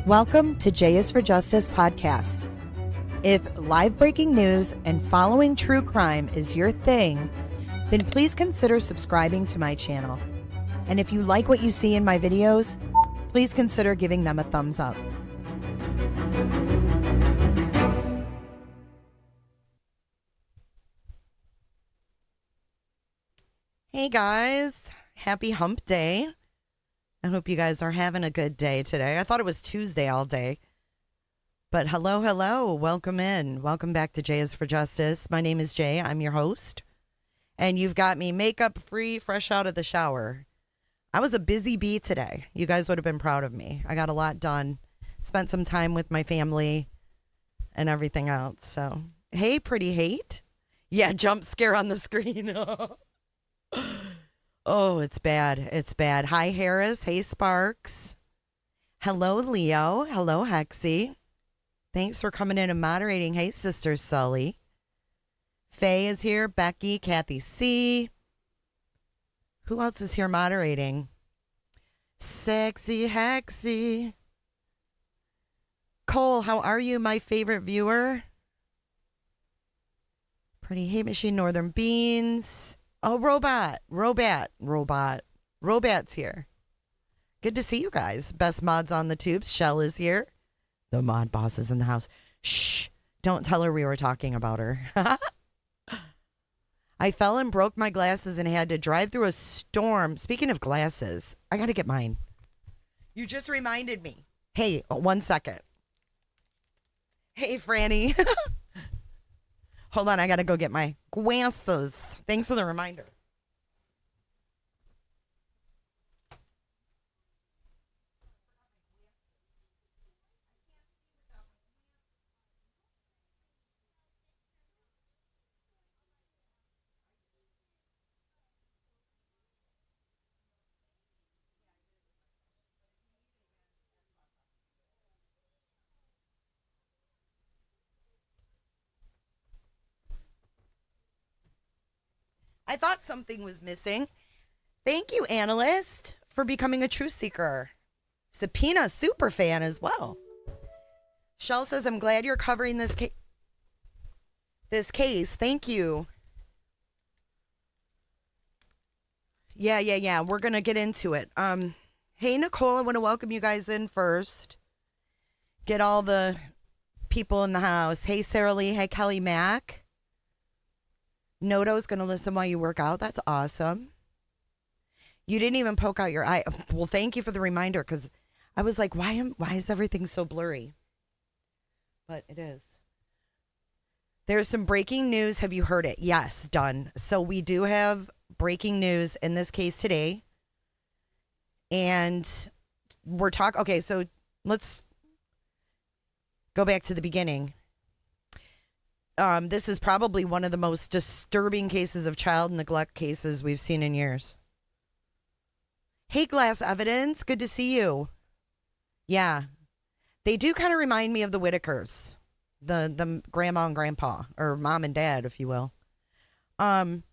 Welcome to J is for Justice podcast. If live breaking news and following true crime is your thing, then please consider subscribing to my channel. And if you like what you see in my videos, please consider giving them a thumbs up. Hey guys, happy hump day. I hope you guys are having a good day today. I thought it was Tuesday all day. But hello, welcome in. Welcome back to J is for Justice. My name is Jay. I'm your host. And you've got me makeup free, fresh out of the shower. I was a busy bee today. You guys would have been proud of me. I got a lot done. Spent some time with my family and everything else. So, hey, pretty hate. Yeah, jump scare on the screen. Oh, it's bad. It's bad. Hi, Harris. Hey, Sparks. Hello, Leo. Hello, Hexy. Thanks for coming in and moderating. Hey, Sister Sully. Faye is here. Becky, Kathy C. Who else is here moderating? Sexy Hexy. Cole, how are you, my favorite viewer? Pretty Hate Machine, Northern Beans. Oh, Robot's here. Good to see you guys. Best mods on the tubes. Shell is here. The mod boss is in the house. Shh. Don't tell her we were talking about her. I fell and broke my glasses and had to drive through a storm. Speaking of glasses, I got to get mine. You just reminded me. Hey, 1 second. Hey, Franny. Hold on, I got to go get my glasses. Thanks for the reminder. I thought something was missing. Thank you, analyst, for becoming a truth seeker. Subpoena super fan as well. Shell says, I'm glad you're covering this case. Thank you. Yeah. We're going to get into it. Hey, Nicole, I want to welcome you guys in first. Get all the people in the house. Hey, Sarah Lee. Hey, Kelly Mack. Noto's going to listen while you work out. That's awesome. You didn't even poke out your eye. Well, thank you for the reminder, because I was like, why is everything so blurry? But it is. There's some breaking news. Have you heard it? Yes, done. So we do have breaking news in this case today. And we're talking. Okay, so let's go back to the beginning. This is probably one of the most disturbing cases of child neglect cases we've seen in years. Hey, Glass Evidence. Good to see you. Yeah. They do kind of remind me of the Whitakers. The grandma and grandpa, or mom and dad, if you will. Thank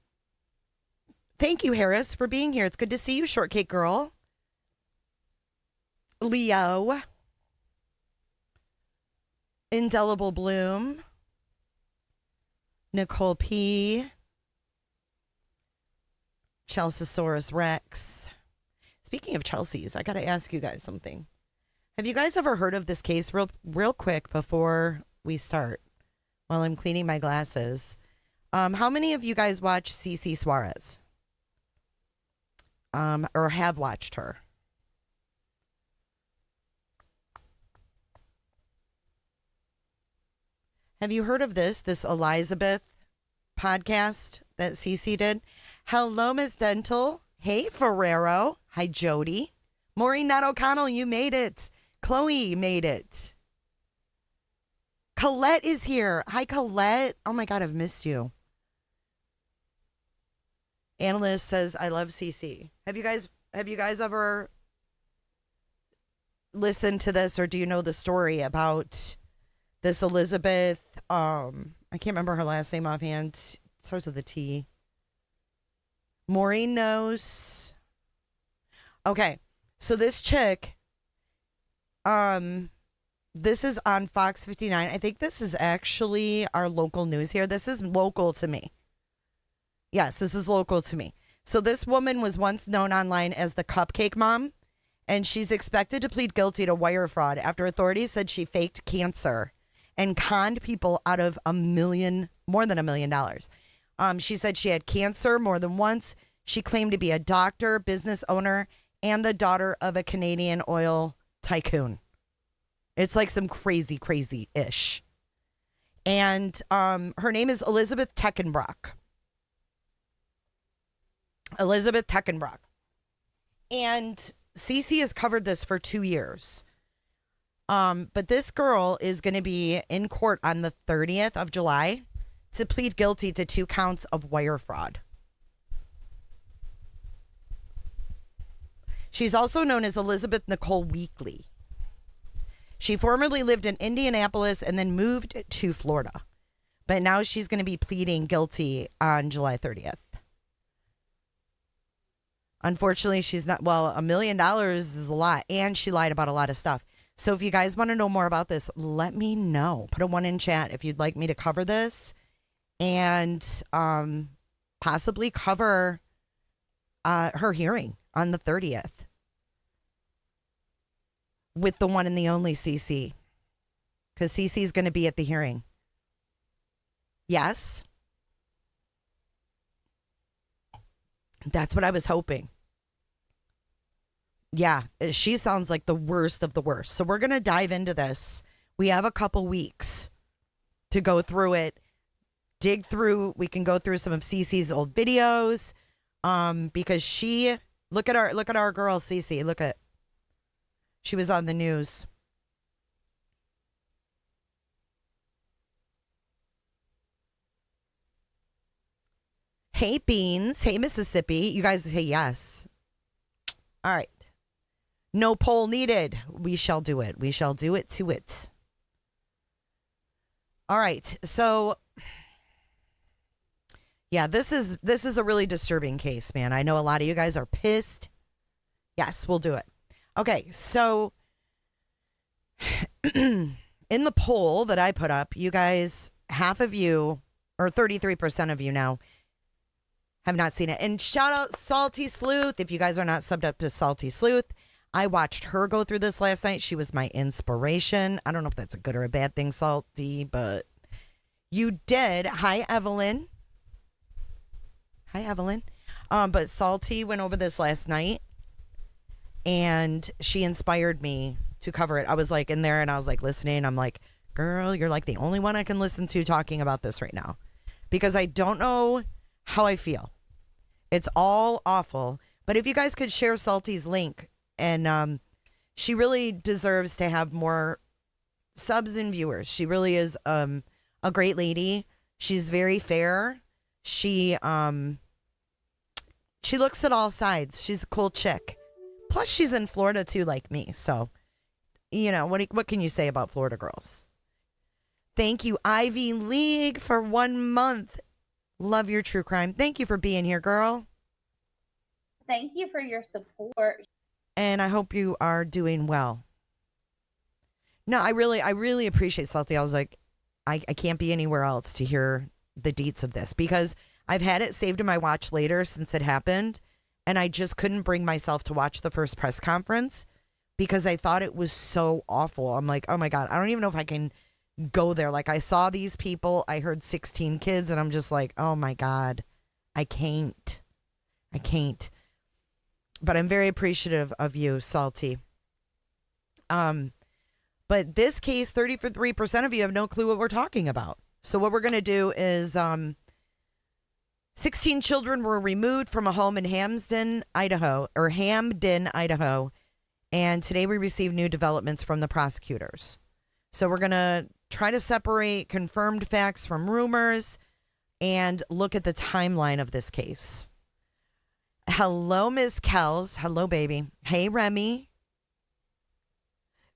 you, Harris, for being here. It's good to see you, Shortcake Girl. Leo. Indelible Bloom. Nicole P. Chelseasaurus Rex. Speaking of Chelsea's, I got to ask you guys something. Have you guys ever heard of this case real quick before we start while I'm cleaning my glasses? How many of you guys watch Cece Suarez? Or have watched her? Have you heard of this Elizabeth podcast that Cece did? Hello, Miss Dental. Hey, Ferrero. Hi, Jody. Maureen Nat O'Connell, you made it. Chloe made it. Colette is here. Hi, Colette. Oh my God, I've missed you. Analyst says, I love Cece. Have you guys ever listened to this, or do you know the story about this Elizabeth? I can't remember her last name offhand. It starts with a T. Maureen knows. Okay. So this chick, This is on Fox 59. I think this is actually our local news here. This is local to me. Yes, this is local to me. So this woman was once known online as the Cupcake Mom, and she's expected to plead guilty to wire fraud after authorities said she faked cancer and conned people out of more than $1 million. She said she had cancer more than once. She claimed to be a doctor, business owner, and the daughter of a Canadian oil tycoon. It's like some crazy-ish. And her name is Elizabeth Teckenbrock. Elizabeth Teckenbrock. And Cece has covered this for 2 years. But this girl is going to be in court on the 30th of July to plead guilty to 2 counts of wire fraud. She's also known as Elizabeth Nicole Weekly. She formerly lived in Indianapolis and then moved to Florida. But now she's going to be pleading guilty on July 30th. Unfortunately, she's not, well, $1 million is a lot, and she lied about a lot of stuff. So if you guys want to know more about this, let me know. Put a 1 in chat if you'd like me to cover this and possibly cover her hearing on the 30th with the one and the only CC, because CC is going to be at the hearing. Yes. That's what I was hoping. Yeah, she sounds like the worst of the worst. So we're going to dive into this. We have a couple weeks to go through it, dig through. We can go through some of Cece's old videos because she, look at our girl Cece. She was on the news. Hey, Beans. Hey, Mississippi. You guys say yes. All right. No poll needed. We shall do it. We shall do it to it. All right. So, yeah, this is a really disturbing case, man. I know a lot of you guys are pissed. Yes, we'll do it. Okay, so in the poll that I put up, you guys, half of you, or 33% of you now, have not seen it. And shout out Salty Sleuth. If you guys are not subbed up to Salty Sleuth, I watched her go through this last night. She was my inspiration. I don't know if that's a good or a bad thing, Salty, but you did. Hi, Evelyn. Hi, Evelyn. But Salty went over this last night, and she inspired me to cover it. I was like in there, and I was like listening. I'm like, girl, you're like the only one I can listen to talking about this right now, because I don't know how I feel. It's all awful. But if you guys could share Salty's link, and she really deserves to have more subs and viewers. She really is a great lady. She's very fair. She looks at all sides. She's a cool chick. Plus, she's in Florida too, like me. So, you know, what can you say about Florida girls? Thank you, Ivy League, for 1 month. Love your true crime. Thank you for being here, girl. Thank you for your support. And I hope you are doing well. No, I really appreciate Salty. I was like, I can't be anywhere else to hear the deets of this, because I've had it saved in my watch later since it happened, and I just couldn't bring myself to watch the first press conference because I thought it was so awful. I'm like, oh my God, I don't even know if I can go there. Like, I saw these people, I heard 16 kids, and I'm just like, oh my God, I can't. But I'm very appreciative of you, Salty. But this case, 33% of you have no clue what we're talking about. So what we're going to do is 16 children were removed from a home in Hamden, Idaho. And today we received new developments from the prosecutors. So we're going to try to separate confirmed facts from rumors and look at the timeline of this case. Hello, Miss Kells. Hello, baby. Hey, Remy.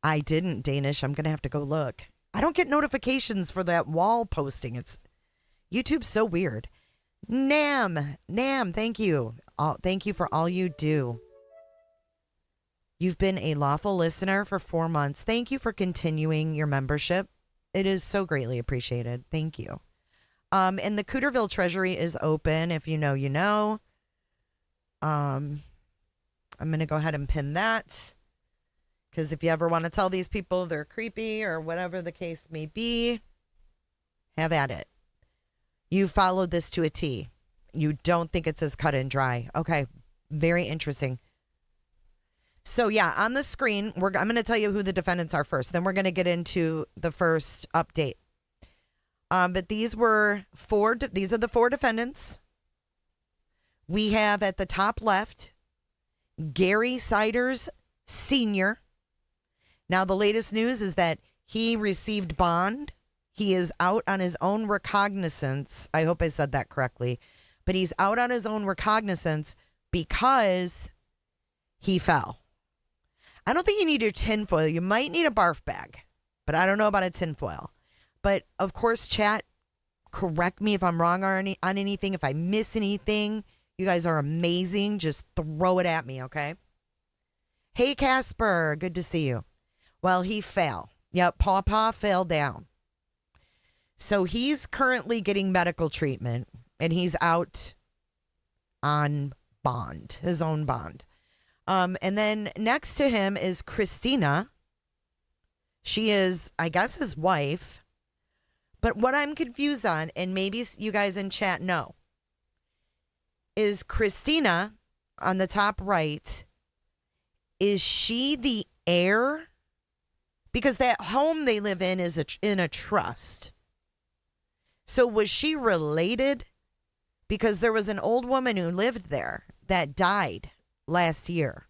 I didn't, Danish. I'm going to have to go look. I don't get notifications for that wall posting. YouTube's so weird. Nam, thank you. Thank you for all you do. You've been a lawful listener for 4 months. Thank you for continuing your membership. It is so greatly appreciated. Thank you. And the Cooterville Treasury is open. If you know, you know. I'm going to go ahead and pin that. Because if you ever want to tell these people they're creepy or whatever the case may be, have at it. You followed this to a T. You don't think it's as cut and dry. Okay. Very interesting. So yeah, on the screen, I'm going to tell you who the defendants are first. Then we're going to get into the first update. But these are the 4 defendants. We have at the top left, Gary Siders Sr. Now, the latest news is that he received bond. He is out on his own recognizance. I hope I said that correctly. But he's out on his own recognizance because he fell. I don't think you need your tinfoil. You might need a barf bag, but I don't know about a tinfoil. But, of course, chat, correct me if I'm wrong on anything. If I miss anything, you guys are amazing. Just throw it at me, okay? Hey, Casper. Good to see you. Well, he fell. Yep, Pawpaw fell down. So he's currently getting medical treatment, and he's out on bond, his own bond. And then next to him is Christina. She is, I guess, his wife. But what I'm confused on, and maybe you guys in chat know, is Christina on the top right, is she the heir? Because that home they live in is in a trust. So was she related? Because there was an old woman who lived there that died last year.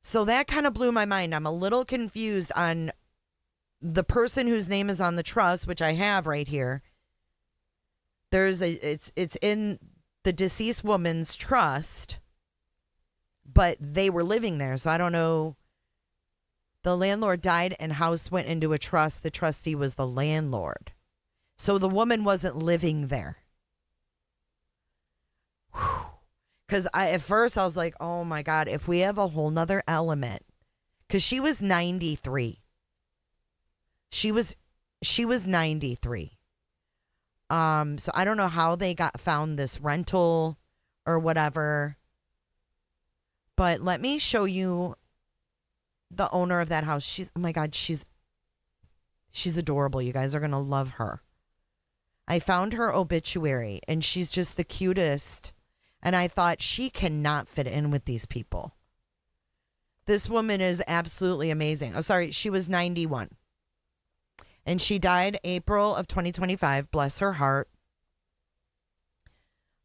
So that kind of blew my mind. I'm a little confused on the person whose name is on the trust, which I have right here. It's in the deceased woman's trust, but they were living there. So I don't know. The landlord died and house went into a trust. The trustee was the landlord. So the woman wasn't living there. Because at first I was like, oh my God, if we have a whole nother element. Because she was 93. She was 93. So I don't know how they found this rental or whatever. But let me show you the owner of that house. Oh my God, she's adorable. You guys are going to love her. I found her obituary and she's just the cutest. And I thought she cannot fit in with these people. This woman is absolutely amazing. Oh, sorry, she was 91. And she died April of 2025. Bless her heart.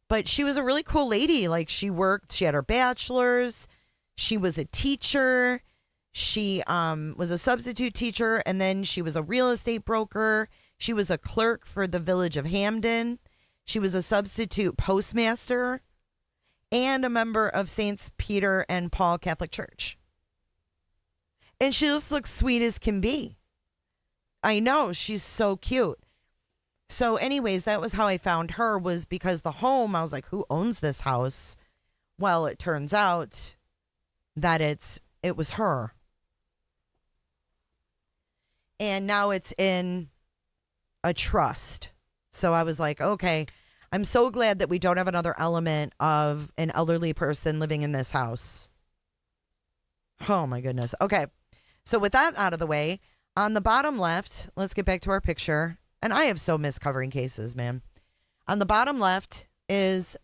But she was a really cool lady. Like, she had her bachelor's. She was a teacher. She was a substitute teacher. And then she was a real estate broker. She was a clerk for the village of Hamden. She was a substitute postmaster and a member of Saints Peter and Paul Catholic Church. And she just looks sweet as can be. I know, she's so cute. So anyways, that was how I found her, was because the home, I was like, who owns this house? Well, it turns out that it was her. And now it's in a trust. So I was like, okay, I'm so glad that we don't have another element of an elderly person living in this house. Oh my goodness. Okay. So with that out of the way, on the bottom left, let's get back to our picture. And I have so missed covering cases, man. On the bottom left is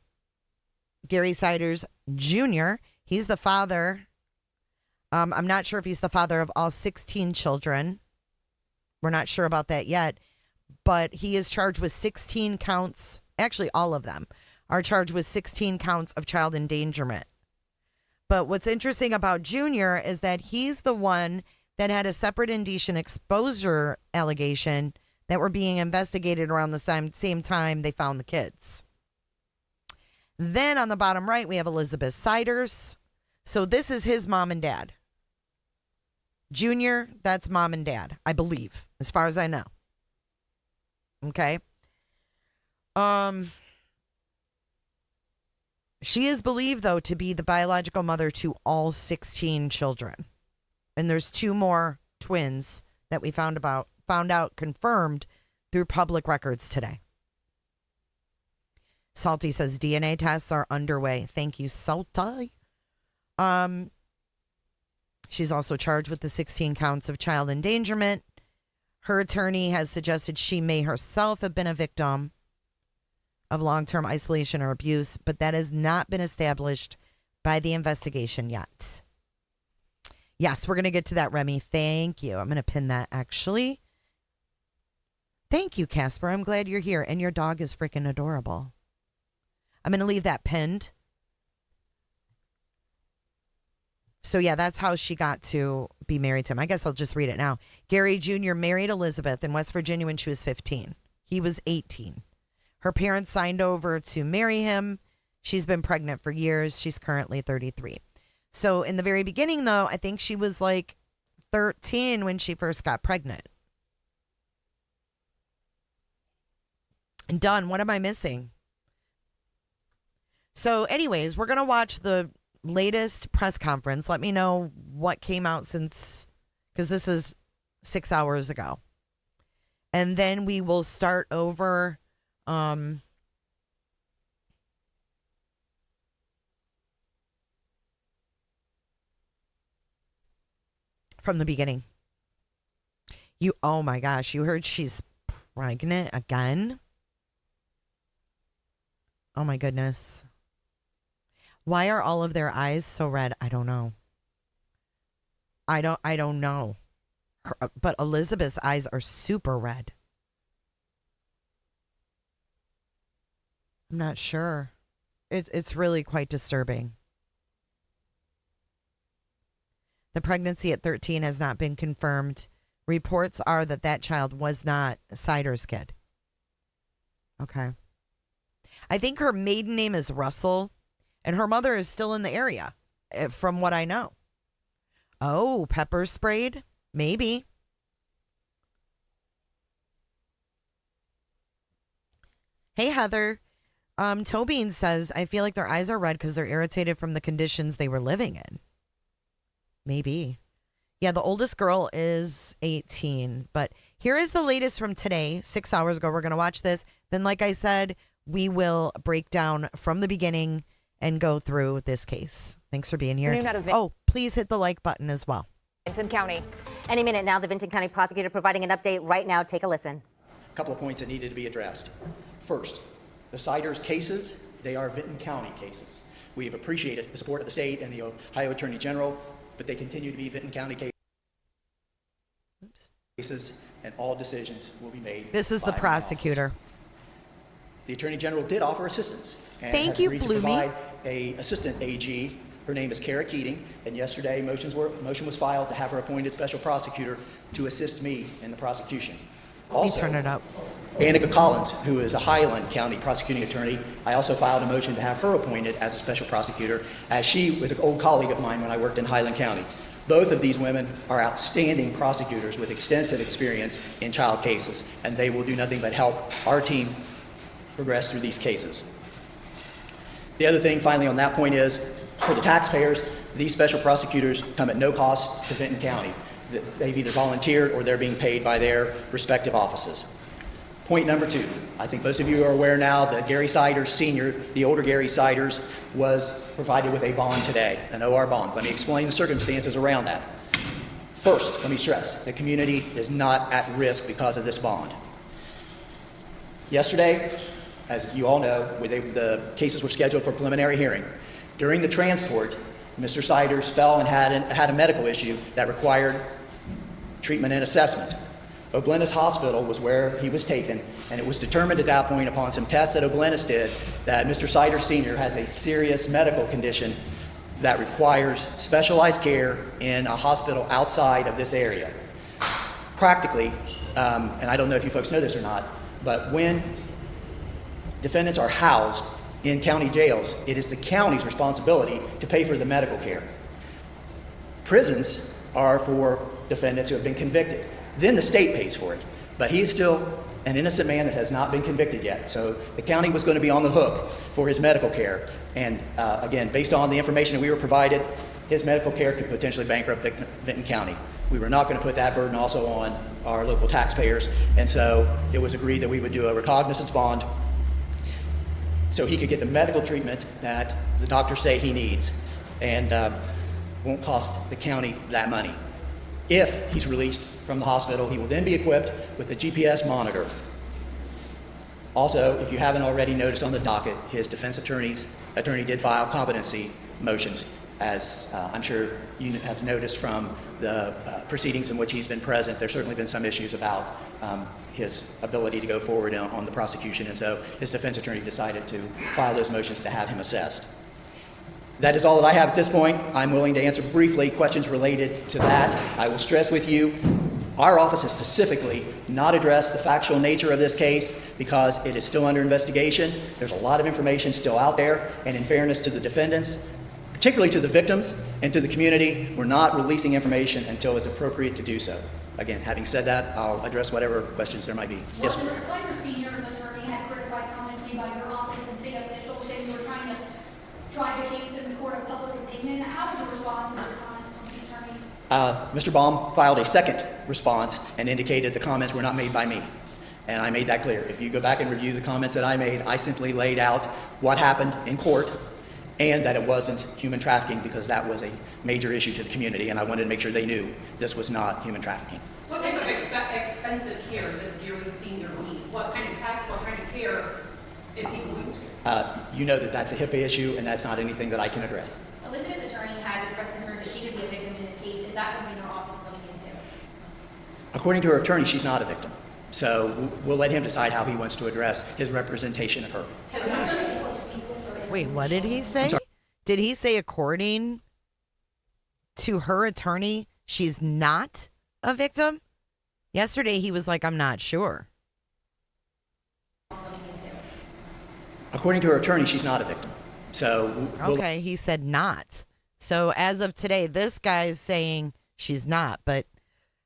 Gary Siders Jr. He's the father. I'm not sure if he's the father of all 16 children. We're not sure about that yet. But he is charged with 16 counts. Actually, all of them are charged with 16 counts of child endangerment. But what's interesting about Junior is that he's the one that had a separate indecent exposure allegation that were being investigated around the same time they found the kids. Then on the bottom right, we have Elizabeth Siders. So this is his mom and dad. Junior, that's mom and dad, I believe, as far as I know. Okay. She is believed, though, to be the biological mother to all 16 children. And there's 2 more twins that we found out confirmed through public records today. Salty says DNA tests are underway. Thank you, Salty. She's also charged with the 16 counts of child endangerment. Her attorney has suggested she may herself have been a victim of long-term isolation or abuse, but that has not been established by the investigation yet. Yes, we're going to get to that, Remy. Thank you. I'm going to pin that, actually. Thank you, Casper. I'm glad you're here, and your dog is freaking adorable. I'm going to leave that pinned. So, yeah, that's how she got to be married to him. I guess I'll just read it now. Gary Jr. married Elizabeth in West Virginia when she was 15. He was 18. Her parents signed over to marry him. She's been pregnant for years. She's currently 33. So in the very beginning, though, I think she was like 13 when she first got pregnant. And done. What am I missing? So anyways, we're going to watch the latest press conference. Let me know what came out since, because this is 6 hours ago. And then we will start over from the beginning. Oh my gosh, you heard she's pregnant again? Oh my goodness. Why are all of their eyes so red? I don't know. I don't know. But Elizabeth's eyes are super red. I'm not sure. It's really quite disturbing. The pregnancy at 13 has not been confirmed. Reports are that child was not Sider's kid. Okay. I think her maiden name is Russell, and her mother is still in the area, from what I know. Oh, pepper sprayed? Maybe. Hey, Heather. Tobin says, I feel like their eyes are red because they're irritated from the conditions they were living in. Maybe. Yeah, the oldest girl is 18. But here is the latest from today, 6 hours ago. We're going to watch this. Then, like I said, we will break down from the beginning and go through this case. Thanks for being here. Oh, please hit the like button as well. Vinton County. Any minute now, the Vinton County prosecutor providing an update right now. Take a listen. A couple of points that needed to be addressed. First, the Siders cases, they are Vinton County cases. We have appreciated the support of the state and the Ohio Attorney General, but they continue to be Vinton County cases, and all decisions will be made. This is the prosecutor. The Attorney General did offer assistance. And Thank has you, agreed to Bloomy. provide an assistant AG. Her name is Kara Keating, and yesterday motion was filed to have her appointed special prosecutor to assist me in the prosecution. Let me turn it up. Annika Collins, who is a Highland County prosecuting attorney, I also filed a motion to have her appointed as a special prosecutor, as she was an old colleague of mine when I worked in Highland County. Both of these women are outstanding prosecutors with extensive experience in child cases, and they will do nothing but help our team progress through these cases. The other thing, finally, on that point is, for the taxpayers, these special prosecutors come at no cost to Vinton County. They've either volunteered or they're being paid by their respective offices. Point number 2, I think most of you are aware now that Gary Siders Sr., the older Gary Siders, was provided with a bond today, an OR bond. Let me explain the circumstances around that. First, let me stress, the community is not at risk because of this bond. Yesterday, as you all know, the cases were scheduled for preliminary hearing. During the transport, Mr. Siders fell and had a medical issue that required treatment and assessment. O'Blennis Hospital was where he was taken, and it was determined at that point upon some tests that O'Blennis did that Mr. Siders Sr. has a serious medical condition that requires specialized care in a hospital outside of this area. Practically, and I don't know if you folks know this or not, but when defendants are housed in county jails, it is the county's responsibility to pay for the medical care. Prisons are for defendants who have been convicted. Then the state pays for it. But he's still an innocent man that has not been convicted yet. So the county was going to be on the hook for his medical care. And again, based on the information that we were provided, his medical care could potentially bankrupt Vinton County. We were not going to put that burden also on our local taxpayers. And so it was agreed that we would do a recognizance bond so he could get the medical treatment that the doctors say he needs, and won't cost the county that money. If he's released from the hospital, he will then be equipped with a GPS monitor. Also, if you haven't already noticed on the docket, his defense attorney did file competency motions, as I'm sure you have noticed from the proceedings in which he's been present. There's certainly been some issues about his ability to go forward on the prosecution, and so his defense attorney decided to file those motions to have him assessed. That is all that I have at this point. I'm willing to answer briefly questions related to that. I will stress with you, our office has specifically not addressed the factual nature of this case because it is still under investigation. There's a lot of information still out there, and in fairness to the defendants, particularly to the victims and to the community, we're not releasing information until it's appropriate to do so. Again, having said that, I'll address whatever questions there might be. Yes, ma'am. Some of your seniors attorney had criticized comments made by your office and state officials saying you were trying to try the case in the court of public opinion. How did you respond to those comments from the attorney? Mr. Baum filed a second response and indicated the comments were not made by me. And I made that clear. If you go back and review the comments that I made, I simply laid out what happened in court and that it wasn't human trafficking because that was a major issue to the community, and I wanted to make sure they knew this was not human trafficking. What type of expensive care does Gary Sr. need? What kind of test, what kind of care is he going to? You know that that's a HIPAA issue, and that's not anything that I can address. Elizabeth's attorney has expressed concerns that she could be a victim in this case. Is that something her office is looking into? According to her attorney, she's not a victim. So we'll let him decide how he wants to address his representation of her. Wait, what did he say? Did he say according to her attorney, she's not a victim? Yesterday he was like, I'm not sure. According to her attorney, she's not a victim. So okay, he said not. So as of today, this guy's saying she's not, but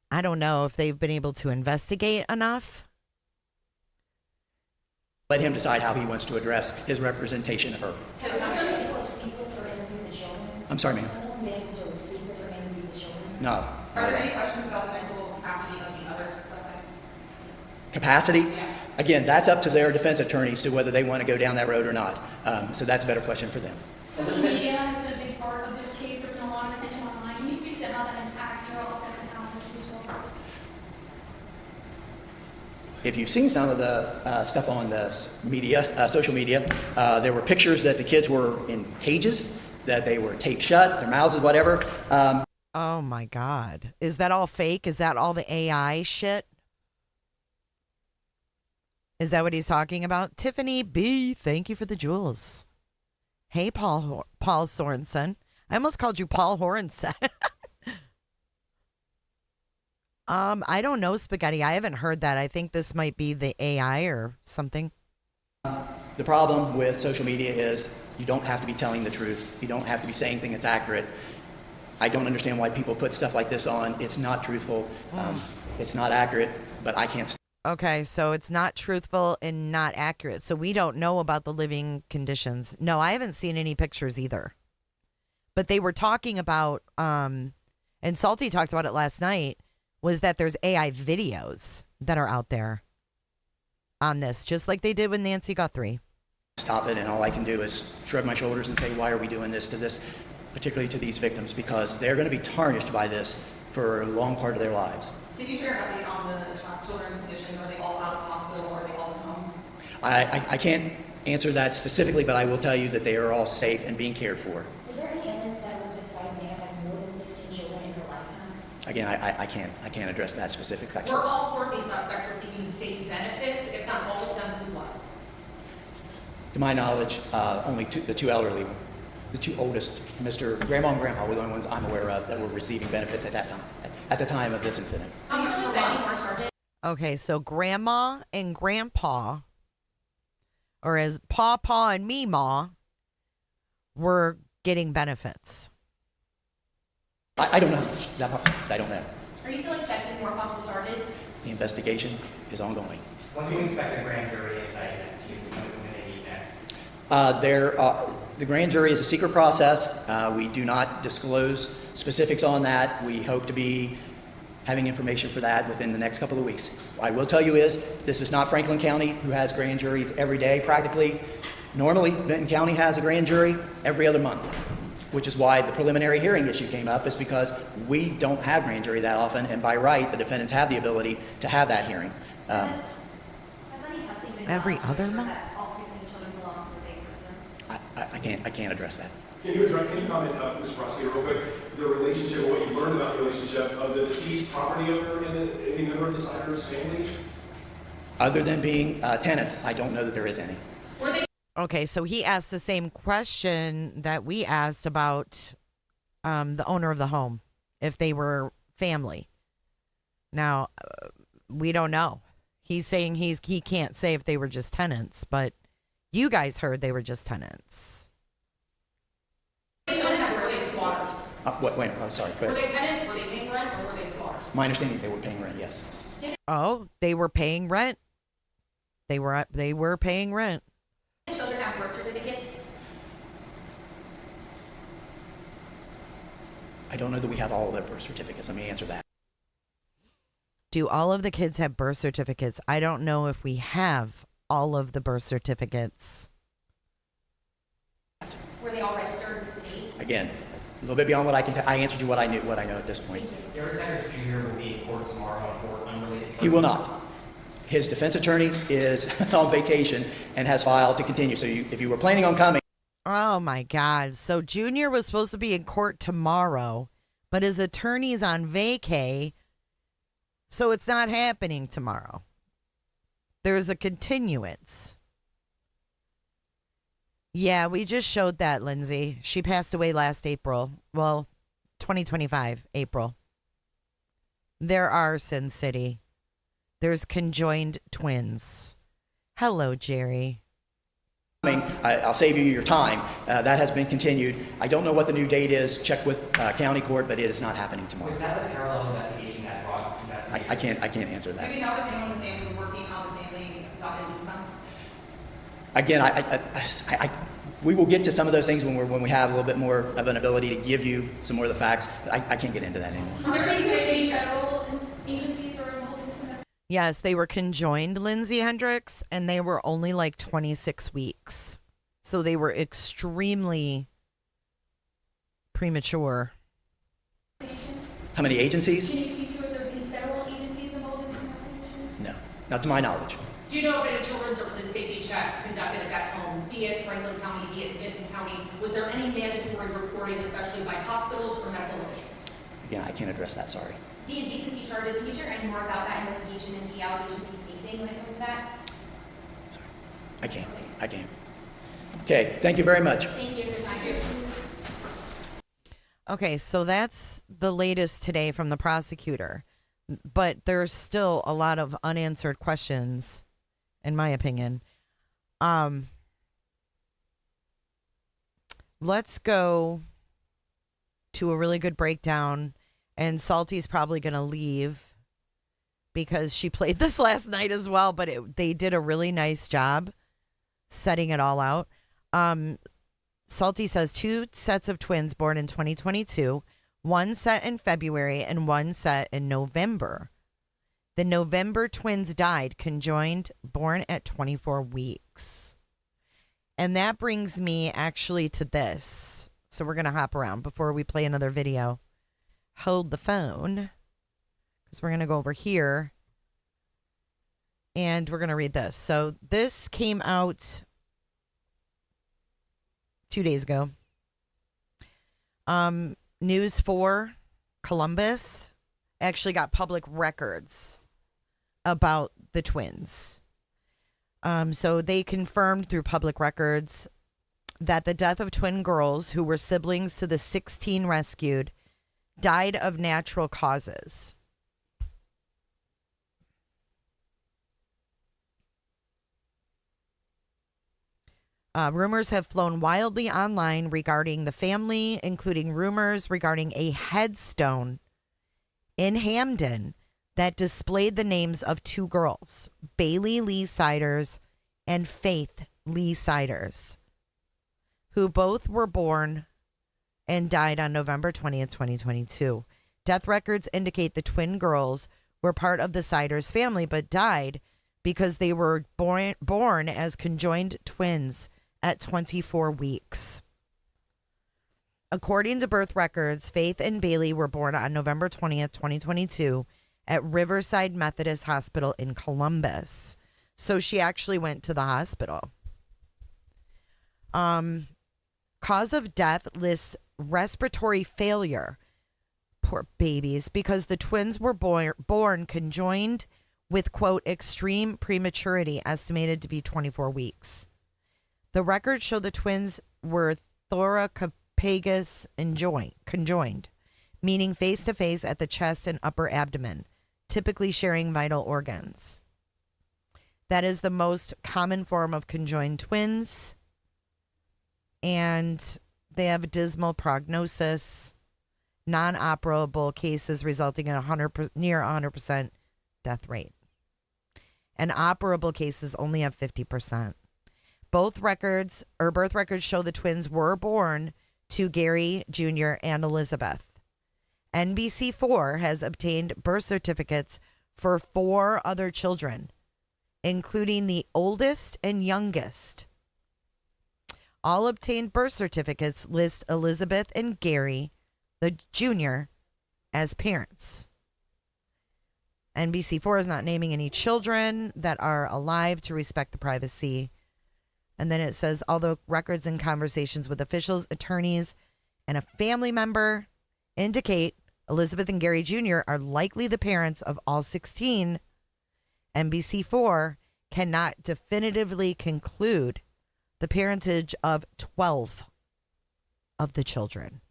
I don't know if they've been able to investigate enough. let him decide how he wants to address his representation of her. I'm sorry, ma'am. No. Are there any questions about the mental capacity of the other suspects? Capacity? Yeah. Again, that's up to their defense attorneys to whether they want to go down that road or not. So that's a better question for them. Social media has been a big part of this case. There's been a lot of attention online. Can you speak to how that impacts your office and how this is useful? If you've seen some of the stuff on the media, social media, there were pictures that the kids were in cages, that they were taped shut, their mouths, whatever. Oh my God. Is that all fake? Is that all the AI shit? Is that what he's talking about? Tiffany B, thank you for the jewels. Hey, Paul Sorensen. I almost called you Paul Horensen. I don't know, Spaghetti. I haven't heard that. I think this might be the AI or something. The problem with social media is you don't have to be telling the truth. You don't have to be saying things that's accurate. I don't understand why people put stuff like this on. It's not truthful. It's not accurate, but I can't. Okay, so it's not truthful and not accurate. So we don't know about the living conditions. No, I haven't seen any pictures either. But they were talking about, and Salty talked about it last night, was that there's AI videos that are out there on this, just like they did with Nancy Guthrie. Stop it, and all I can do is shrug my shoulders and say, why are we doing this to this, particularly to these victims, because they're going to be tarnished by this for a long part of their lives. Did you share an update on the children's condition? Are they all out of the hospital or are they all in homes? I can't answer that specifically, but I will tell you that they are all safe and being cared for. Is there any evidence that Elizabeth Seid may have had more than 16 children in her lifetime? Again, I can't address that specific fact. Were all four of these suspects receiving state benefits? If not all of them, who was? To my knowledge, only the two elderly, the two oldest, Mr. Grandma and Grandpa, were the only ones I'm aware of that were receiving benefits at that time, at the time of this incident. Are you still expecting more charges? Okay, so Grandma and Grandpa, or as Pawpaw and Meemaw, were getting benefits. I don't know that part. I don't know. Are you still expecting more possible charges? The investigation is ongoing. When do you expect a grand jury indictment? Do you know when they meet next? The grand jury is a secret process. We do not disclose specifics on that. We hope to be having information for that within the next couple of weeks. What I will tell you is, this is not Franklin County, who has grand juries every day practically. Normally, Benton County has a grand jury every other month, which is why the preliminary hearing issue came up, is because we don't have grand jury that often, and by right, the defendants have the ability to have that hearing. Has any testing been done Every to other ensure month? that all 16 children belong to the same person? I can't address that. Can you comment, Mr. Prosecutor, real quick, the relationship, what you learned about the relationship of the deceased property owner and any member of the decider's family? Other than being tenants, I don't know that there is any. Okay, so he asked the same question that we asked about the owner of the home, if they were family. Now, we don't know. He's saying he can't say if they were just tenants, but you guys heard they were just tenants. Wait, I'm sorry. Go Were ahead. they tenants, were they paying rent, or were they squatters? My understanding, they were paying rent, yes. Oh, they were paying rent. They were paying rent. The children have birth certificates. I don't know that we have all of their birth certificates. Let me answer that. Do all of the kids have birth certificates? I don't know if we have all of the birth certificates. Were they all registered with the state? Again, a little bit beyond what I can. I answered you what I know at this point. Gary Sanders Jr. will be in court tomorrow for unrelated charges. He will not. His defense attorney is on vacation and has filed to continue. So if you were planning on coming. Oh my God. So Junior was supposed to be in court tomorrow, but his attorney's on vacay. So it's not happening tomorrow. There's a continuance. Yeah, we just showed that, Lindsay. She passed away last April. Well, 2025, April. There are Sin City. There's conjoined twins. Hello, Jerry. I'll save you your time. That has been continued. I don't know what the new date is. Check with county court, but it is not happening tomorrow. Was that a parallel investigation, that broad investigation? I can't answer Do that. we know if anyone in the family was working, how the family got their income? Again, we will get to some of those things when we have a little bit more of an ability to give you some more of the facts. But I can't get into that anymore. Are there any federal agencies are involved in this investigation? Yes, they were conjoined, Lindsay Hendricks, and they were only like 26 weeks. So they were extremely premature. How many agencies? Can you speak to if there's any federal agencies involved in this investigation? No, not to my knowledge. Do you know if any children's services safety checks conducted at that home, be it Franklin County, be it Benton County, was there any mandatory reporting, especially by hospitals or medical officials? Again, I can't address that, sorry. The indecency charges, can you share any more about that investigation and the allegations he's facing when it comes to that? Sorry. I can't. Okay, thank you very much. Thank you for your time. Okay, so that's the latest today from the prosecutor. But there's still a lot of unanswered questions, in my opinion. Let's go to a really good breakdown. And Salty's probably going to leave because she played this last night as well. But they did a really nice job setting it all out. Salty says 2 sets of twins born in 2022, one set in February and one set in November. The November twins died conjoined, born at 24 weeks. And that brings me actually to this. So we're going to hop around before we play another video. Hold the phone because we're going to go over here and we're going to read this. So this came out 2 days ago. News 4 Columbus actually got public records about the twins. So they confirmed through public records that the death of twin girls who were siblings to the 16 rescued died of natural causes. Rumors have flown wildly online regarding the family, including rumors regarding a headstone in Hamden that displayed the names of two girls, Bailey Lee Siders and Faith Lee Siders, who both were born and died on November 20th, 2022. Death records indicate the twin girls were part of the Siders family but died because they were born as conjoined twins at 24 weeks. According to birth records, Faith and Bailey were born on November 20th, 2022 at Riverside Methodist Hospital in Columbus. So she actually went to the hospital. Cause of death lists respiratory failure. Poor babies, because the twins were born conjoined with, quote, extreme prematurity, estimated to be 24 weeks. The records show the twins were thoracopagus conjoined, meaning face-to-face at the chest and upper abdomen, typically sharing vital organs. That is the most common form of conjoined twins, and they have a dismal prognosis, non-operable cases resulting in near 100% death rate. And operable cases only have 50%. Birth records show the twins were born to Gary Jr. and Elizabeth. NBC4 has obtained birth certificates for 4 other children, including the oldest and youngest. All obtained birth certificates list Elizabeth and Gary, the Jr., as parents. NBC4 is not naming any children that are alive to respect the privacy. And then it says, although records and conversations with officials, attorneys, and a family member indicate Elizabeth and Gary Jr. are likely the parents of all 16, NBC4 cannot definitively conclude the parentage of 12 of the children.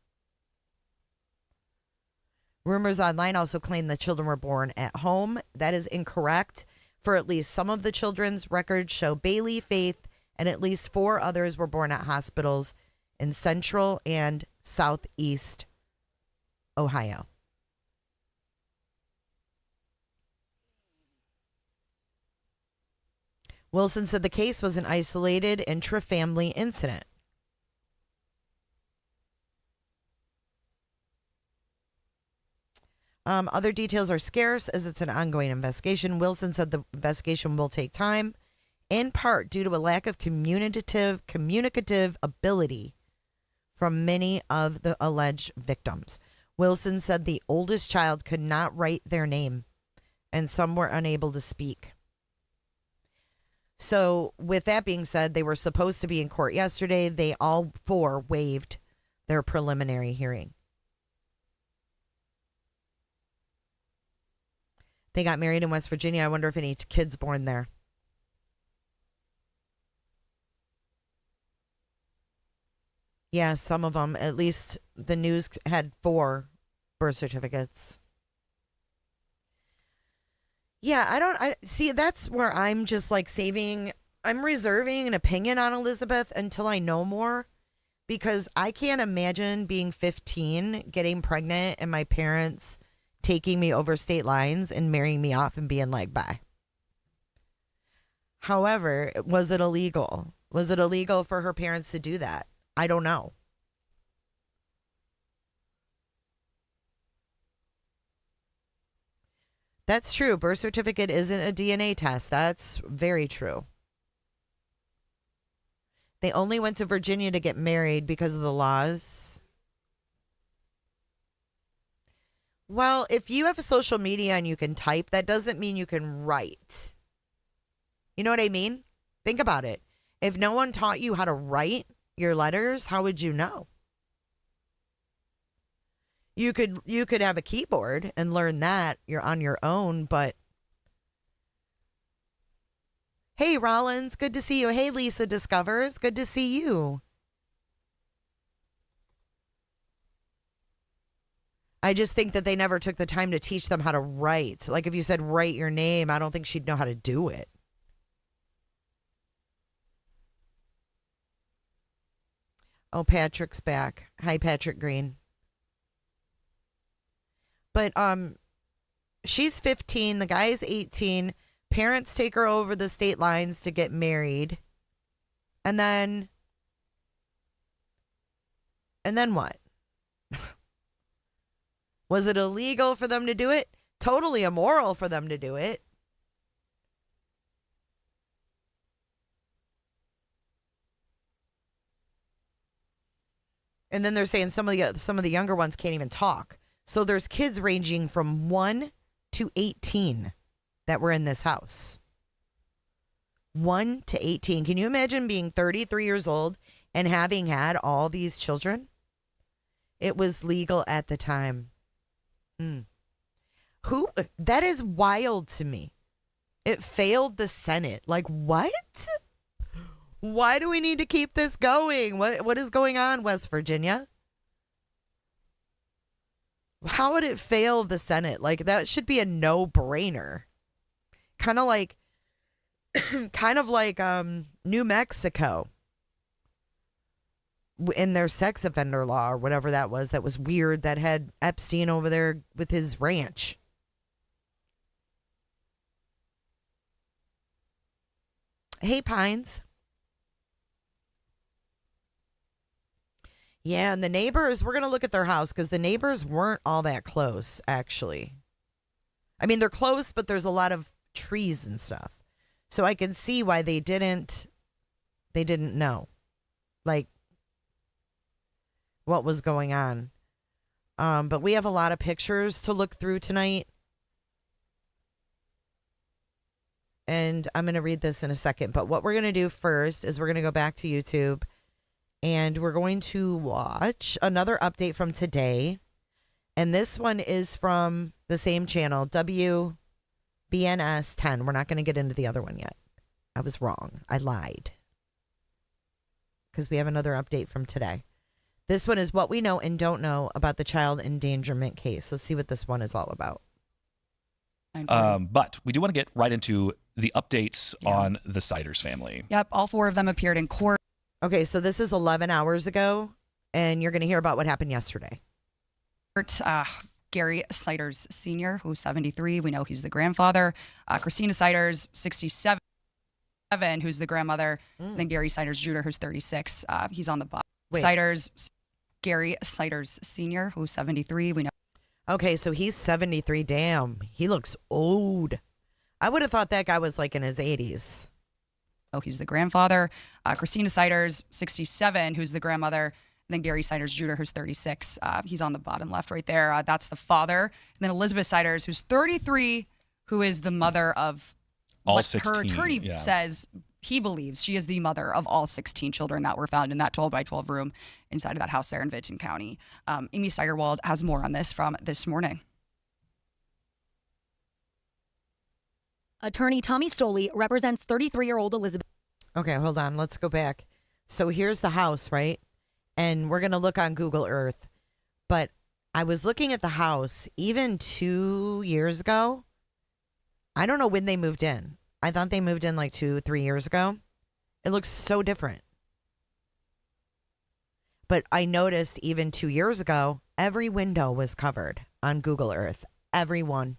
Rumors online also claim the children were born at home. That is incorrect. For at least some of the children's records show Bailey, Faith, and at least 4 others were born at hospitals in Central and Southeast Ohio. Wilson said the case was an isolated intra-family incident. Other details are scarce as it's an ongoing investigation. Wilson said the investigation will take time, in part due to a lack of communicative ability from many of the alleged victims. Wilson said the oldest child could not write their name, and some were unable to speak. So with that being said, they were supposed to be in court yesterday. They all 4 waived their preliminary hearing. They got married in West Virginia. I wonder if any kids born there. Yeah, some of them. At least the news had 4 birth certificates. Yeah, I see. That's where I'm just like I'm reserving an opinion on Elizabeth until I know more, because I can't imagine being 15, getting pregnant, and my parents taking me over state lines and marrying me off and being like, bye. However, was it illegal? Was it illegal for her parents to do that? I don't know. That's true. Birth certificate isn't a DNA test. That's very true. They only went to Virginia to get married because of the laws. Well, if you have a social media and you can type, that doesn't mean you can write. You know what I mean? Think about it. If no one taught you how to write your letters, how would you know? You could have a keyboard and learn that. You're on your own, but hey, Rollins, good to see you. Hey, Lisa Discovers, good to see you. I just think that they never took the time to teach them how to write. Like if you said write your name, I don't think she'd know how to do it. Oh, Patrick's back. Hi, Patrick Green. But she's 15. The guy's 18. Parents take her over the state lines to get married. And then what? Was it illegal for them to do it? Totally immoral for them to do it. And then they're saying some of the younger ones can't even talk. So there's kids ranging from 1 to 18 that were in this house. 1 to 18. Can you imagine being 33 years old and having had all these children? It was legal at the time. That is wild to me. It failed the Senate. Like, what? Why do we need to keep this going? What is going on, West Virginia? How would it fail the Senate? Like, that should be a no-brainer. Kind of like New Mexico in their sex offender law or whatever that was weird, that had Epstein over there with his ranch. Hey, Pines. Yeah, and the neighbors, we're going to look at their house because the neighbors weren't all that close, actually. I mean, they're close, but there's a lot of trees and stuff. So I can see why they didn't know, like, what was going on. But we have a lot of pictures to look through tonight. And I'm going to read this in a second. But what we're going to do first is we're going to go back to YouTube. And we're going to watch another update from today. And this one is from the same channel, WBNS 10. We're not going to get into the other one yet. I was wrong. I lied. Because we have another update from today. This one is what we know and don't know about the child endangerment case. Let's see what this one is all about. But we do want to get right into the updates on the Siders family. Yep, all 4 of them appeared in court. Okay, so this is 11 hours ago, and you're going to hear about what happened yesterday. Gary Siders Sr., who's 73. We know he's the grandfather. Christina Siders, 67, who's the grandmother. And then Gary Siders Jr., who's 36. He's on the bottom. Gary Siders Sr., who's 73. We know. Okay, so he's 73. Damn, he looks old. I would have thought that guy was like in his 80s. Oh, he's the grandfather. Christina Siders, 67, who's the grandmother. And then Gary Siders Jr., who's 36. He's on the bottom left right there. That's the father. And then Elizabeth Siders, who's 33, who is the mother of all what 16, her attorney says he believes she is the mother of all 16 children that were found in that 12 by 12 room inside of that house there in Vinton County. Amy Steigerwald has more on this from this morning. Attorney Tommy Stoley represents 33-year-old Elizabeth. Okay, hold on. Let's go back. So here's the house, right? And we're going to look on Google Earth. But I was looking at the house even 2 years ago. I don't know when they moved in. I thought they moved in like 2-3 years ago. It looks so different. But I noticed even 2 years ago, every window was covered on Google Earth. Every one.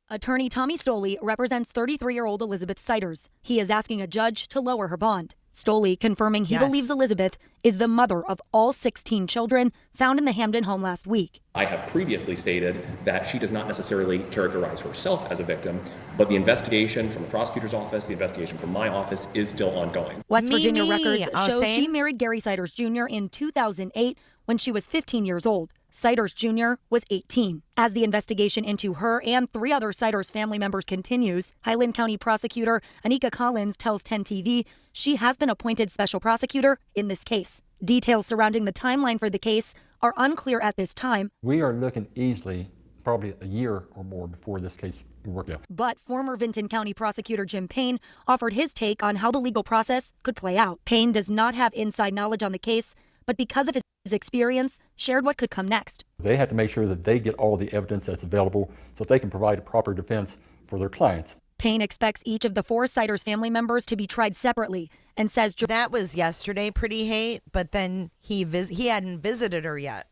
Attorney Tommy Stoley represents 33-year-old Elizabeth Siders. He is asking a judge to lower her bond. Stoley confirming he believes Elizabeth is the mother of all 16 children found in the Hamden home last week. I have previously stated that she does not necessarily characterize herself as a victim, but the investigation from the prosecutor's office, the investigation from my office is still ongoing. West Virginia records show she married Gary Siders Jr. in 2008 when she was 15 years old. Siders Jr. was 18. As the investigation into her and 3 other Siders family members continues, Highland County prosecutor Anika Collins tells 10 TV she has been appointed special prosecutor in this case. Details surrounding the timeline for the case are unclear at this time. We are looking easily, probably a year or more before this case will work out. But former Vinton County prosecutor Jim Payne offered his take on how the legal process could play out. Payne does not have inside knowledge on the case, but because of his experience, shared what could come next. They have to make sure that they get all the evidence that's available so that they can provide a proper defense for their clients. Payne expects each of the 4 Siders family members to be tried separately and says that was yesterday, Pretty Hate, but then he hadn't visited her yet.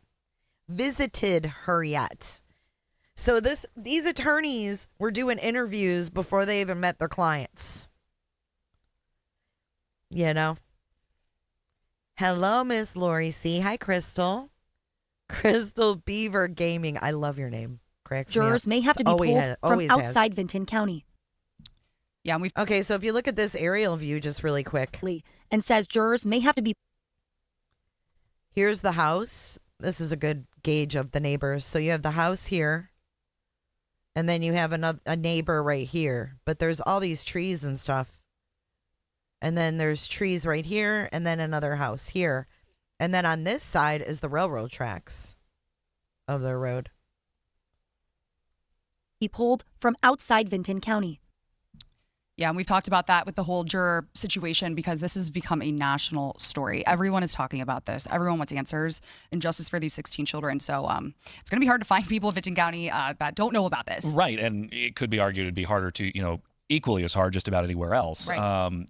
So these attorneys were doing interviews before they even met their clients. You know. Hello, Miss Lori C. Hi, Crystal. Crystal Beaver Gaming. I love your name. Jurors may have to be pulled from outside Vinton County. Yeah, okay, so if you look at this aerial view just really quick. And says jurors may have to be. Here's the house. This is a good gauge of the neighbors. So you have the house here. And then you have a neighbor right here. But there's all these trees and stuff. And then there's trees right here. And then another house here. And then on this side is the railroad tracks of their road. Be pulled from outside Vinton County. Yeah, and we've talked about that with the whole juror situation because this has become a national story. Everyone is talking about this. Everyone wants answers and justice for these 16 children. So it's going to be hard to find people in Vinton County that don't know about this. Right, and it could be argued it'd be harder to, equally as hard just about anywhere else. Right. And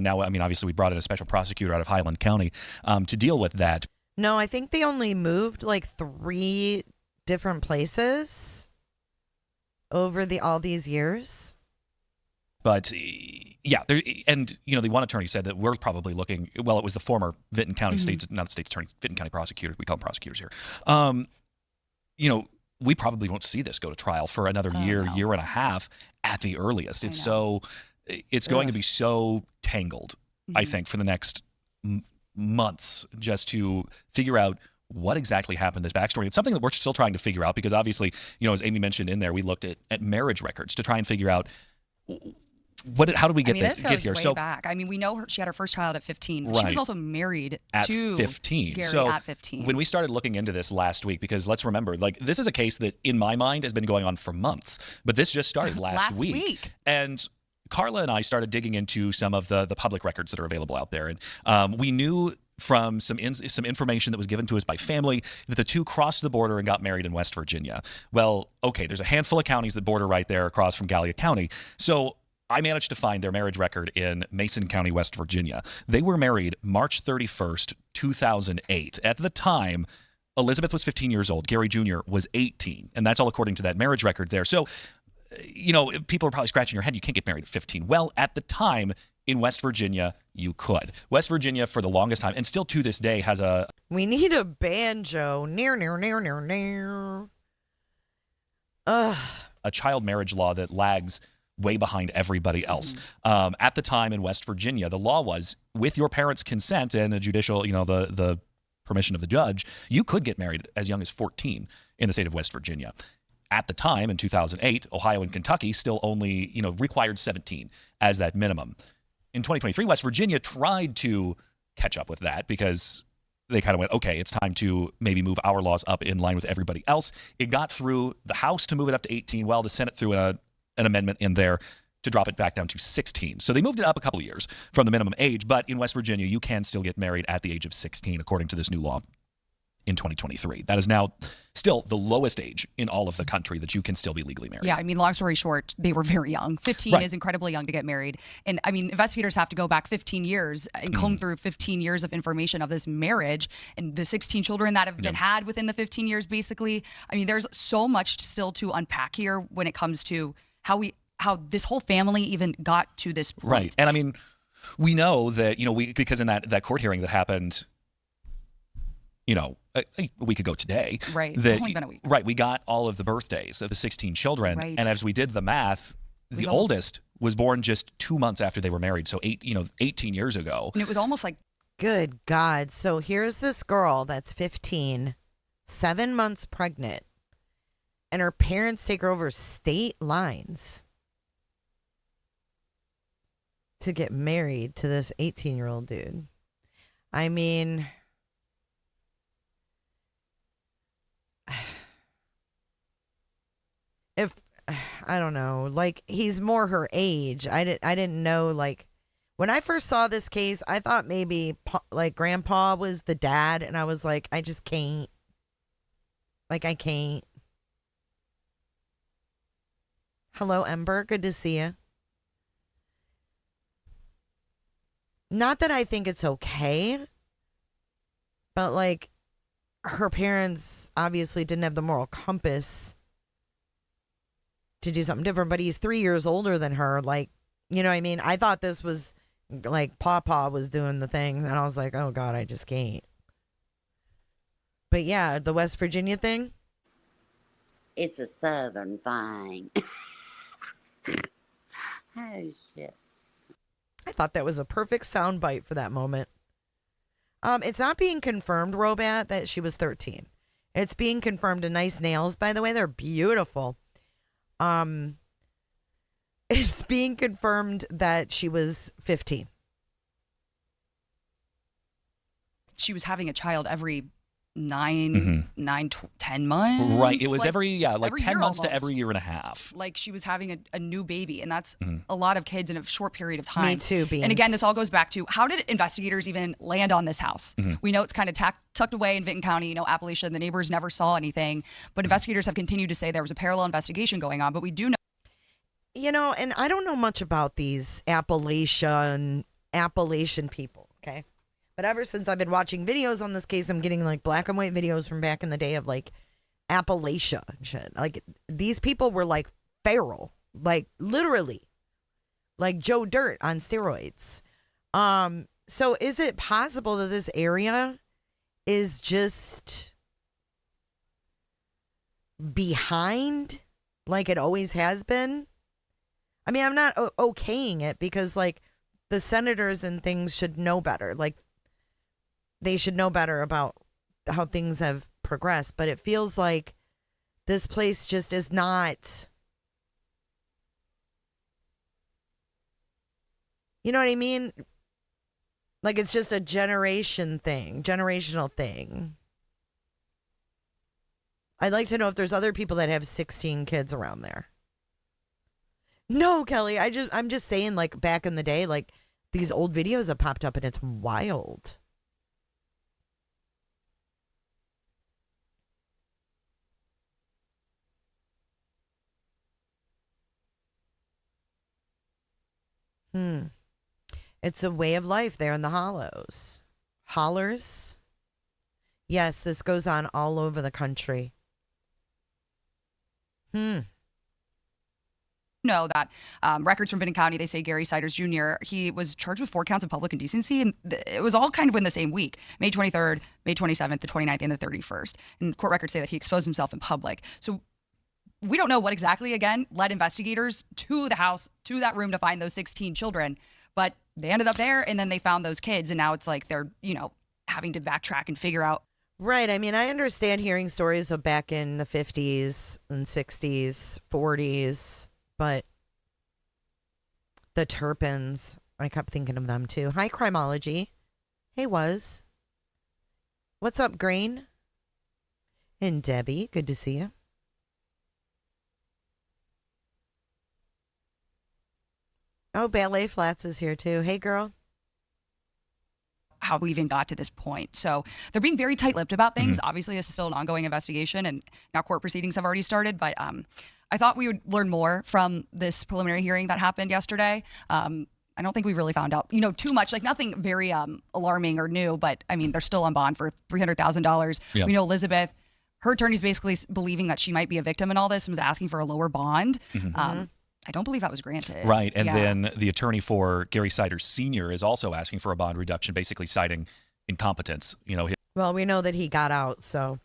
now, obviously we brought in a special prosecutor out of Highland County to deal with that. No, I think they only moved like 3 different places over all these years. But yeah, the one attorney said that we're probably looking. Well, it was the former Vinton County not the state's attorney, Vinton County prosecutor. We call them prosecutors here. We probably won't see this go to trial for another year and a half at the earliest. It's going to be so tangled. I think for the next months just to figure out what exactly happened, this backstory. It's something that we're still trying to figure out because obviously, as Amy mentioned in there, we looked at marriage records to try and figure out. How did we get this get here? Way So back. We know she had her first child at 15. Right. She was also married to 15. Gary so at 15. When we started looking into this last week, because let's remember, this is a case that in my mind has been going on for months, but this just started last week. And Carla and I started digging into some of the public records that are available out there, and we knew from some information that was given to us by family that the two crossed the border and got married in West Virginia. Well, okay, there's a handful of counties that border right there across from Gallia County. So I managed to find their marriage record in Mason County, West Virginia. They were married March 31st, 2008. At the time, Elizabeth was 15 years old. Gary Jr. was 18. And that's all according to that marriage record there. So, people are probably scratching your head. You can't get married at 15. Well, at the time in West Virginia, you could. West Virginia, for the longest time, and still to this day, has a... We need a banjo. Near. A child marriage law that lags way behind everybody else. At the time in West Virginia, the law was with your parents' consent and a judicial, the permission of the judge, you could get married as young as 14 in the state of West Virginia. At the time in 2008, Ohio and Kentucky still only, required 17 as that minimum. In 2023, West Virginia tried to catch up with that because they kind of went, okay, it's time to maybe move our laws up in line with everybody else. It got through the House to move it up to 18, while the Senate threw an amendment in there to drop it back down to 16. So they moved it up a couple of years from the minimum age, but in West Virginia, you can still get married at the age of 16, according to this new law in 2023. That is now still the lowest age in all of the country that you can still be legally married. Yeah, long story short, they were very young. 15 is incredibly young to get married. And investigators have to go back 15 years and comb through 15 years of information of this marriage and the 16 children that have been had within the 15 years, basically. There's so much still to unpack here when it comes to how this whole family even got to this point. Right. And we know that, because in that court hearing that happened, a week ago today. Right. It's only been a week. Right. We got all of the birthdays of the 16 children. Right. And as we did the math, the oldest was born just 2 months after they were married. So 18 years ago. And it was almost like. Good God. So here's this girl that's 15, 7 months pregnant, and her parents take her over state lines to get married to this 18-year-old dude. If I don't know, he's more her age. I didn't know, when I first saw this case, I thought maybe grandpa was the dad, and I was like, I just can't. I can't. Hello, Ember. Good to see you. not that I think it's okay, but like her parents obviously didn't have the moral compass to do something different, but he's 3 years older than her. Like, you know what I mean? I thought this was like Pawpaw was doing the thing, and I was like, oh God, I just can't. But yeah, the West Virginia thing. It's a Southern thing. Oh, shit. I thought that was a perfect soundbite for that moment. It's not being confirmed, Robat, that she was 13. It's being confirmed. Nice nails, by the way. They're beautiful. It's being confirmed that she was 15. She was having a child every 10 months. Right. It was every every 10 year months to almost. every year and a half. Like she was having a new baby, and that's a lot of kids in a short period of time. Me too, Beans. And again, this all goes back to how did investigators even land on this house? We know it's kind of tucked away in Vinton County, Appalachia, and the neighbors never saw anything. But investigators have continued to say there was a parallel investigation going on. But we do know. And I don't know much about these Appalachian people, okay? But ever since I've been watching videos on this case, I'm getting like black and white videos from back in the day of like Appalachia and shit. Like these people were like feral, like literally, like Joe Dirt on steroids. So is it possible that this area is just behind like it always has been? I mean, I'm not okaying it because like the senators and things should know better. Like they should know better about how things have progressed, but it feels like this place just is not, you know what I mean? Like it's just a generational thing. I'd like to know if there's other people that have 16 kids around there. No, Kelly, I'm just saying like back in the day, like these old videos have popped up and it's wild. It's a way of life there in the hollows. Hollers? Yes, this goes on all over the country. Know that records from Vinton County, they say Gary Siders Jr., he was charged with 4 counts of public indecency, and it was all kind of in the same week, May 23rd, May 27th, the 29th, and the 31st. And court records say that he exposed himself in public. So we don't know what exactly, again, led investigators to the house, to that room to find those 16 children, but they ended up there, and then they found those kids, and now it's like they're, having to backtrack and figure out. Right. I mean, I understand hearing stories of back in the 50s and 60s, 40s, but the Turpins, I kept thinking of them too. Hi, Crimology. Hey, Was. What's up, Grain? And Debbie, good to see you. Oh, Ballet Flats is here too. Hey, girl. How we even got to this point. So they're being very tight-lipped about things. Obviously, this is still an ongoing investigation, and now court proceedings have already started. But I thought we would learn more from this preliminary hearing that happened yesterday. I don't think we really found out, too much. Like nothing very alarming or new. But I mean, they're still on bond for $300,000. Yep. We know Elizabeth, her attorney's basically believing that she might be a victim in all this and was asking for a lower bond. I don't believe that was granted. Right. And then the attorney for Gary Siders Sr. is also asking for a bond reduction, basically citing incompetence. Well, we know that he got out, so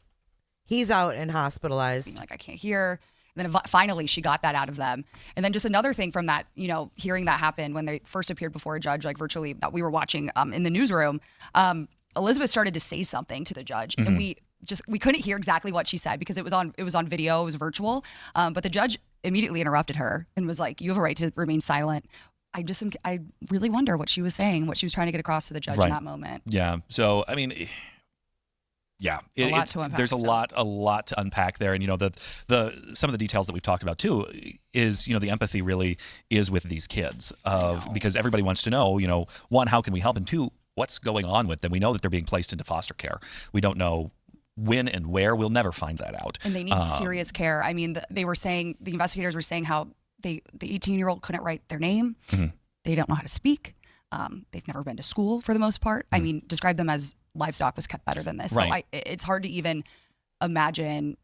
he's out and hospitalized. Like, I can't hear. And then finally she got that out of them. And then just another thing from that, hearing that happened when they first appeared before a judge, like virtually that we were watching in the newsroom, Elizabeth started to say something to the judge. And we couldn't hear exactly what she said because it was on video, it was virtual. But the judge immediately interrupted her and was like, you have a right to remain silent. I really wonder what she was saying, what she was trying to get across to the judge in that moment. Yeah. So, I mean, yeah, there's a lot to unpack there. And, some of the details that we've talked about too is, the empathy really is with these kids because everybody wants to know, one, how can we help? And two, what's going on with them? We know that they're being placed into foster care. We don't know when and where. We'll never find that out. And they need serious care. I mean, the investigators were saying how the 18-year-old couldn't write their name. They don't know how to speak. They've never been to school for the most part. I mean, describe them as livestock was kept better than this. Right. So it's hard to even imagine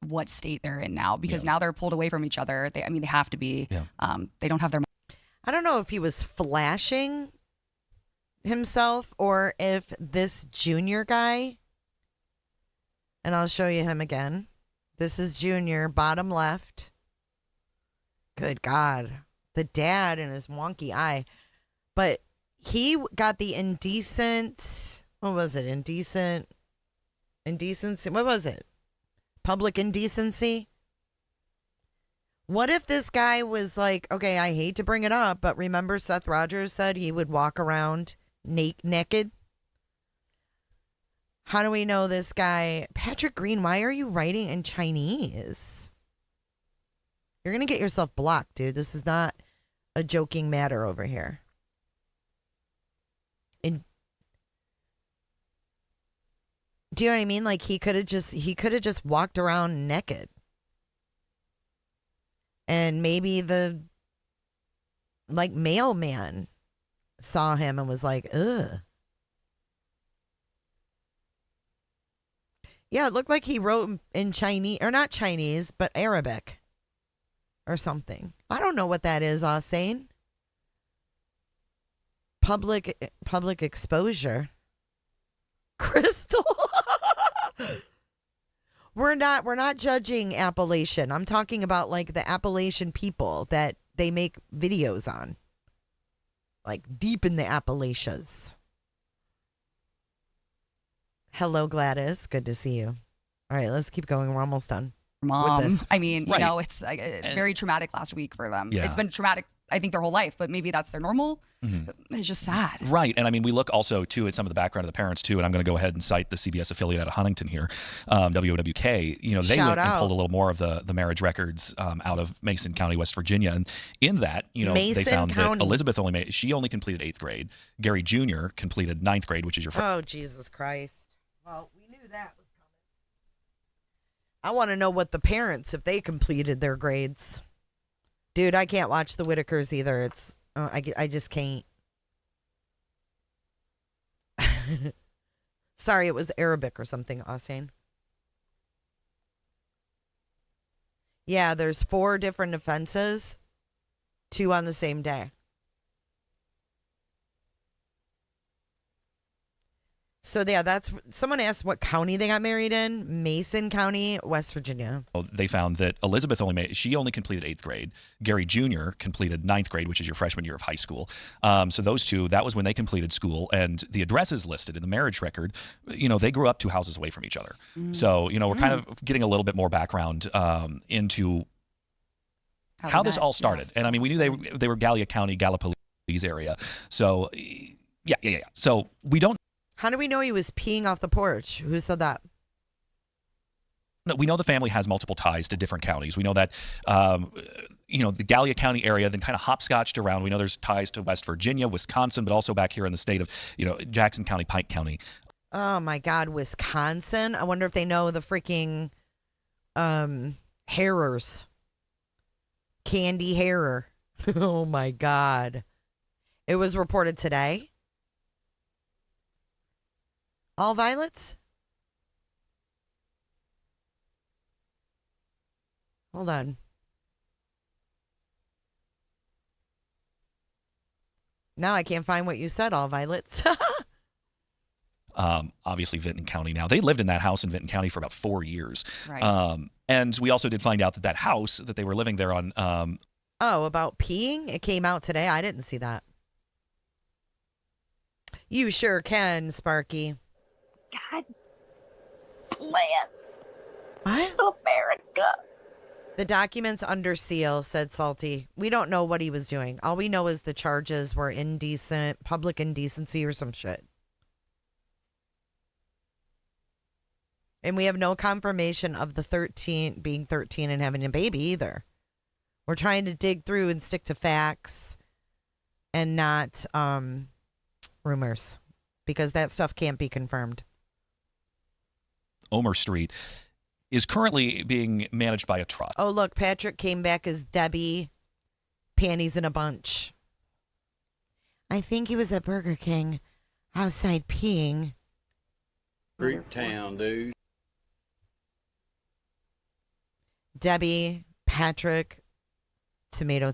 what state they're in now, because now they're pulled away from each other. They have to be. Yeah. They don't have their. I don't know if he was flashing himself or if this Junior guy, and I'll show you him again. This is Junior, bottom left. Good God. The dad and his wonky eye. But he got the indecency. What was it? Indecency. What was it? Public indecency. What if this guy was like, okay, I hate to bring it up, but remember Seth Rogers said he would walk around naked? How do we know this guy? Patrick Green, why are you writing in Chinese? You're going to get yourself blocked, dude. This is not a joking matter over here. Do you know what I mean? Like he could have just walked around naked. And maybe the mailman saw him and was like, ugh. Yeah, it looked like he wrote in Chinese, or not Chinese, but Arabic or something. I don't know what that is, Sane. Public exposure. Crystal. We're not judging Appalachian. I'm talking about like the Appalachian people that they make videos on. Like deep in the Appalachians. Hello, Gladys. Good to see you. All right, let's keep going. We're almost done. Mom. With this. I mean, Right. It's very traumatic last week for them. Yeah. It's been traumatic, I think, their whole life, but maybe that's their normal. It's just sad. Right. And I mean, we look also, too, at some of the background of the parents, too. And I'm going to go ahead and cite the CBS affiliate out of Huntington here, WOWK. You know, they Shout went and out. pulled a little more of the marriage records out of Mason County, West Virginia. And in that, they Mason found County. that Elizabeth she only completed 8th grade. Gary Jr. completed 9th grade, which is your first. Oh, Jesus Christ. Well, we knew that was coming. I want to know what the parents, if they completed their grades. Dude, I can't watch the Whitakers either. It's, I just can't. Sorry, it was Arabic or something, Austin. Yeah, there's 4 different offenses, 2 on the same day. So yeah, that's someone asked what county they got married in. Mason County, West Virginia. They found that Elizabeth only completed 8th grade. Gary Jr. completed 9th grade, which is your freshman year of high school. So those two, that was when they completed school. And the addresses listed in the marriage record, they grew up 2 houses away from each other. So, we're kind of getting a little bit more background into how this all started. And I mean, we knew they were Gallia County, Gallipolis area. So, yeah. So we don't. How do we know he was peeing off the porch? Who said that? We know the family has multiple ties to different counties. We know that, the Gallia County area then kind of hopscotched around. We know there's ties to West Virginia, Wisconsin, but also back here in the state of, Jackson County, Pike County. Oh my God, Wisconsin. I wonder if they know the freaking Harrers. Candy Harrer. Oh my God. It was reported today. All violets? Hold on. Now I can't find what you said, all violets. Obviously, Vinton County now. They lived in that house in Vinton County for about 4 years. Right. And we also did find out that house that they were living there on. About peeing? It came out today. I didn't see that. You sure can, Sparky. God bless What? America. The documents under seal, said Salty. We don't know what he was doing. All we know is the charges were indecent, public indecency or some shit. And we have no confirmation of the being 13 and having a baby either. We're trying to dig through and stick to facts and not rumors, because that stuff can't be confirmed. Omer Street is currently being managed by a trust. Oh, look, Patrick came back as Debbie, panties in a bunch. I think he was at Burger King outside peeing. Greek town, dude. Debbie, Patrick, tomato.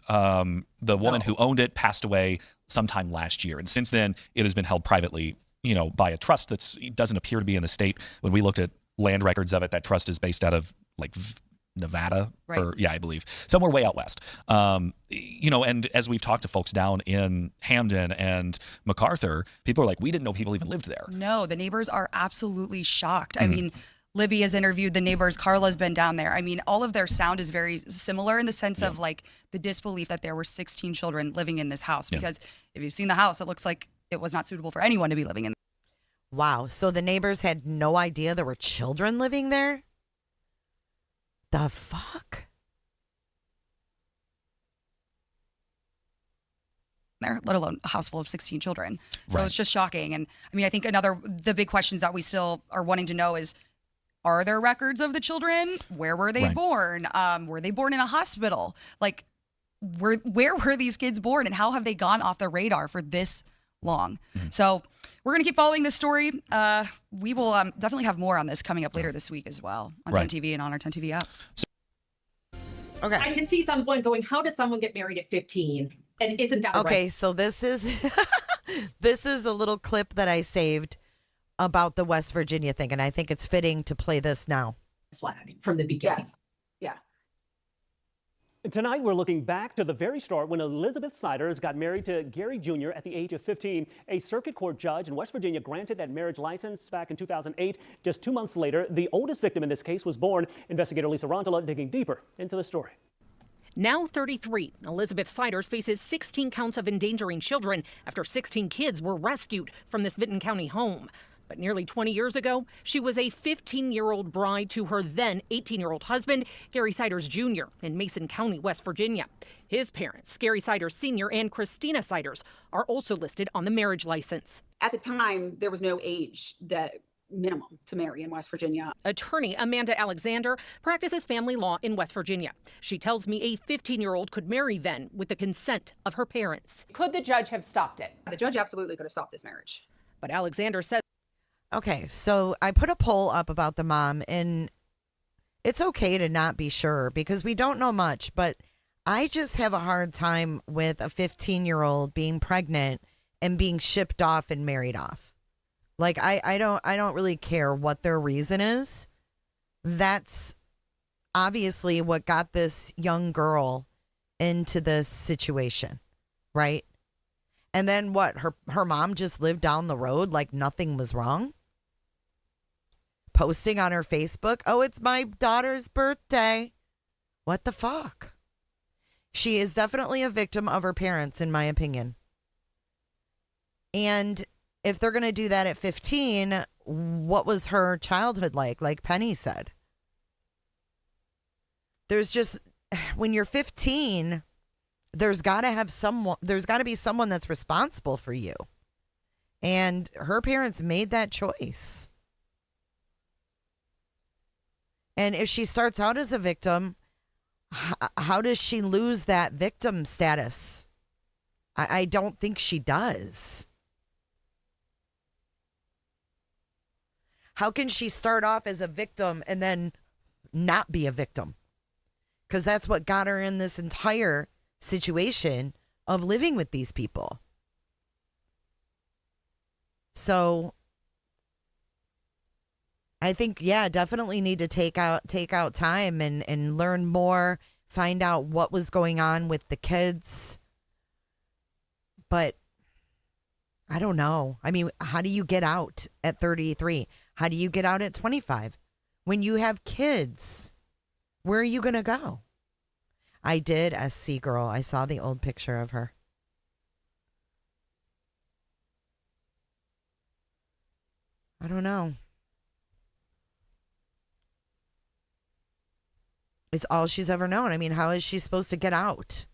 The woman who owned it passed away sometime last year. And since then, it has been held privately, by a trust it doesn't appear to be in the state. When we looked at land records of it, that trust is based out of Nevada, right. I believe somewhere way out west. And as we've talked to folks down in Hamden and MacArthur, people are like, we didn't know people even lived there. No, the neighbors are absolutely shocked. I mean, Libby has interviewed the neighbors. Carla's been down there. I mean, all of their sound is very similar in the sense of like the disbelief that there were 16 children living in this house. Because if you've seen the house, it looks like it was not suitable for anyone to be living in. Wow. So the neighbors had no idea there were children living there? The fuck? There, let alone a house full of 16 children. So it's just shocking. And I mean, I think the big questions that we still are wanting to know is, are there records of the children? Where were they born? Were they born in a hospital? Like, where were these kids born, and how have they gone off the radar for this long? So we're going to keep following this story. We will definitely have more on this coming up later this week as well on 10 TV and on our 10 TV app. Okay. I can see someone going, how does someone get married at 15? And isn't that okay? right? So this is this is a little clip that I saved about the West Virginia thing, and I think it's fitting to play this now. Flag from the beginning. Yes. Yeah. Tonight, we're looking back to the very start when Elizabeth Siders got married to Gary Jr. at the age of 15. A circuit court judge in West Virginia granted that marriage license back in 2008. Just 2 months later, the oldest victim in this case was born. Investigator Lisa Rontola digging deeper into the story. Now 33, Elizabeth Siders faces 16 counts of endangering children after 16 kids were rescued from this Vinton County home. But nearly 20 years ago, she was a 15-year-old bride to her then 18-year-old husband, Gary Siders Jr. in Mason County, West Virginia. His parents, Gary Siders Sr. and Christina Siders, are also listed on the marriage license. At the time, there was no age minimum to marry in West Virginia. Attorney Amanda Alexander practices family law in West Virginia. She tells me a 15-year-old could marry then with the consent of her parents. Could the judge have stopped it? The judge absolutely could have stopped this marriage. But Alexander says. Okay, so I put a poll up about the mom, and it's okay to not be sure because we don't know much, but I just have a hard time with a 15-year-old being pregnant and being shipped off and married off. Like, I don't really care what their reason is. That's obviously what got this young girl into this situation, right? And then what? Her mom just lived down the road like nothing was wrong? Posting on her Facebook, oh, it's my daughter's birthday. What the fuck? She is definitely a victim of her parents, in my opinion. And if they're going to do that at 15, what was her childhood like? Like Penny said. There's just, when you're 15, there's got to be someone that's responsible for you. And her parents made that choice. And if she starts out as a victim, how does she lose that victim status? I don't think she does. How can she start off as a victim and then not be a victim? Because that's what got her in this entire situation of living with these people. So I think, yeah, definitely need to take out time and learn more, find out what was going on with the kids. But I don't know. I mean, how do you get out at 33? How do you get out at 25? When you have kids, where are you going to go? I did SC girl. I saw the old picture of her. I don't know. It's all she's ever known. I mean, how is she supposed to get out?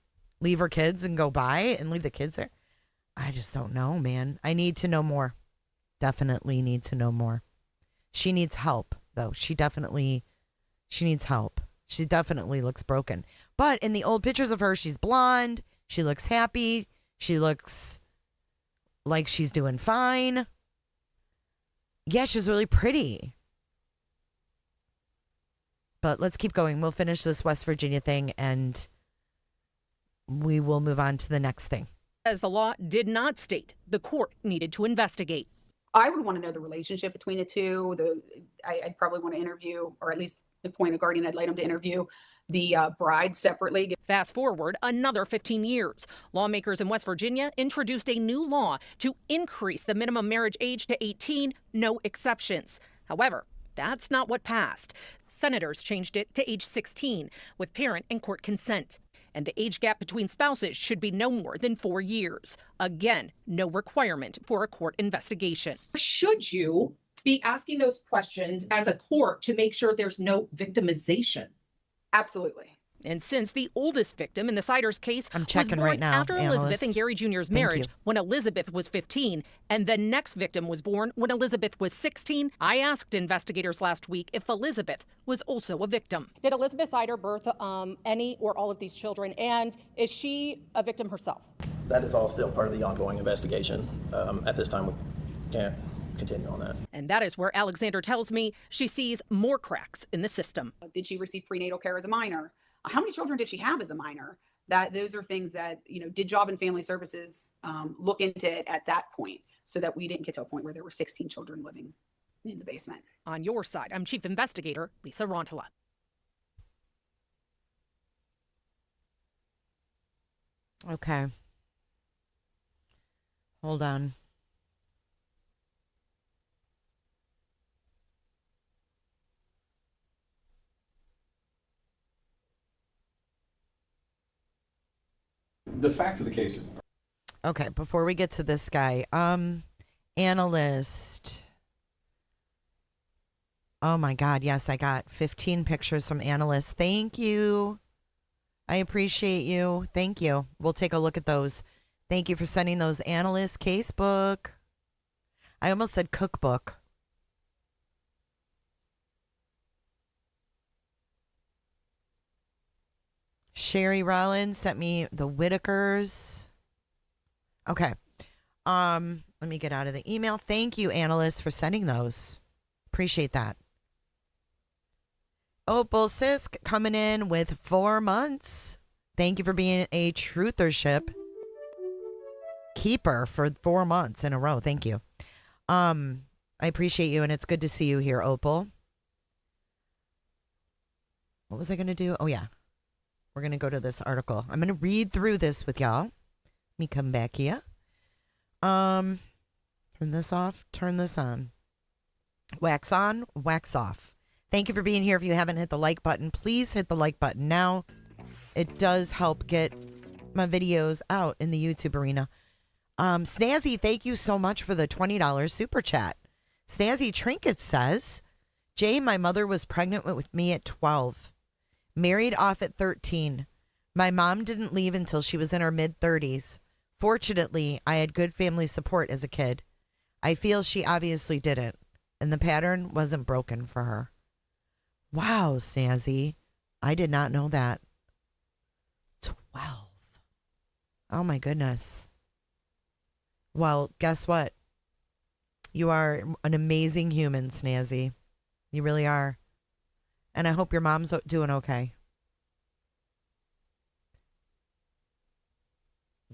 Leave her kids and go by and leave the kids there? I just don't know, man. I need to know more. Definitely need to know more. She needs help, though. She needs help. She definitely looks broken. But in the old pictures of her, she's blonde. She looks happy. She looks like she's doing fine. Yeah, she's really pretty. But let's keep going. We'll finish this West Virginia thing and we will move on to the next thing. As the law did not state the court needed to investigate. I would want to know the relationship between the two. I'd probably want to interview, or at least the point of guardian, I'd like them to interview the bride separately. Fast forward another 15 years. Lawmakers in West Virginia introduced a new law to increase the minimum marriage age to 18, no exceptions. However, that's not what passed. Senators changed it to age 16 with parent and court consent. And the age gap between spouses should be no more than 4 years. Again, no requirement for a court investigation. Should you be asking those questions as a court to make sure there's no victimization? Absolutely. And since the oldest victim in the Siders case I'm checking was born right now, after analyst. Elizabeth and Gary Jr.'s marriage when Elizabeth was 15, and the next victim was born when Elizabeth was 16, I asked investigators last week if Elizabeth was also a victim. Did Elizabeth Sider birth any or all of these children? And is she a victim herself? That is all still part of the ongoing investigation. At this time, we can't continue on that. And that is where Alexander tells me she sees more cracks in the system. Did she receive prenatal care as a minor? How many children did she have as a minor? Those are things that, did Job and Family Services look into it at that point so that we didn't get to a point where there were 16 children living in the basement. On your side, I'm Chief Investigator Lisa Rontola. Okay. Hold on. The facts of the case are... Okay, before we get to this guy, analyst. Oh my God, yes, I got 15 pictures from analysts. Thank you. I appreciate you. Thank you. We'll take a look at those. Thank you for sending those analyst casebook. I almost said cookbook. Sherry Rollins sent me the Whitakers. Okay. Let me get out of the email. Thank you, analysts, for sending those. Appreciate that. Opal Sisk coming in with 4 months. Thank you for being a truthership keeper for 4 months in a row. Thank you. I appreciate you, and it's good to see you here, Opal. What was I going to do? Oh, yeah. We're going to go to this article. I'm going to read through this with y'all. Let me come back here. Turn this off. Turn this on. Wax on. Wax off. Thank you for being here. If you haven't hit the like button, please hit the like button now. It does help get my videos out in the YouTube arena. Snazzy, thank you so much for the $20 super chat. Snazzy Trinket says, Jay, my mother was pregnant with me at 12. Married off at 13. My mom didn't leave until she was in her mid-30s. Fortunately, I had good family support as a kid. I feel she obviously didn't, and the pattern wasn't broken for her. Wow, Snazzy. I did not know that. 12. Oh, my goodness. Well, guess what? You are an amazing human, Snazzy. You really are. And I hope your mom's doing okay.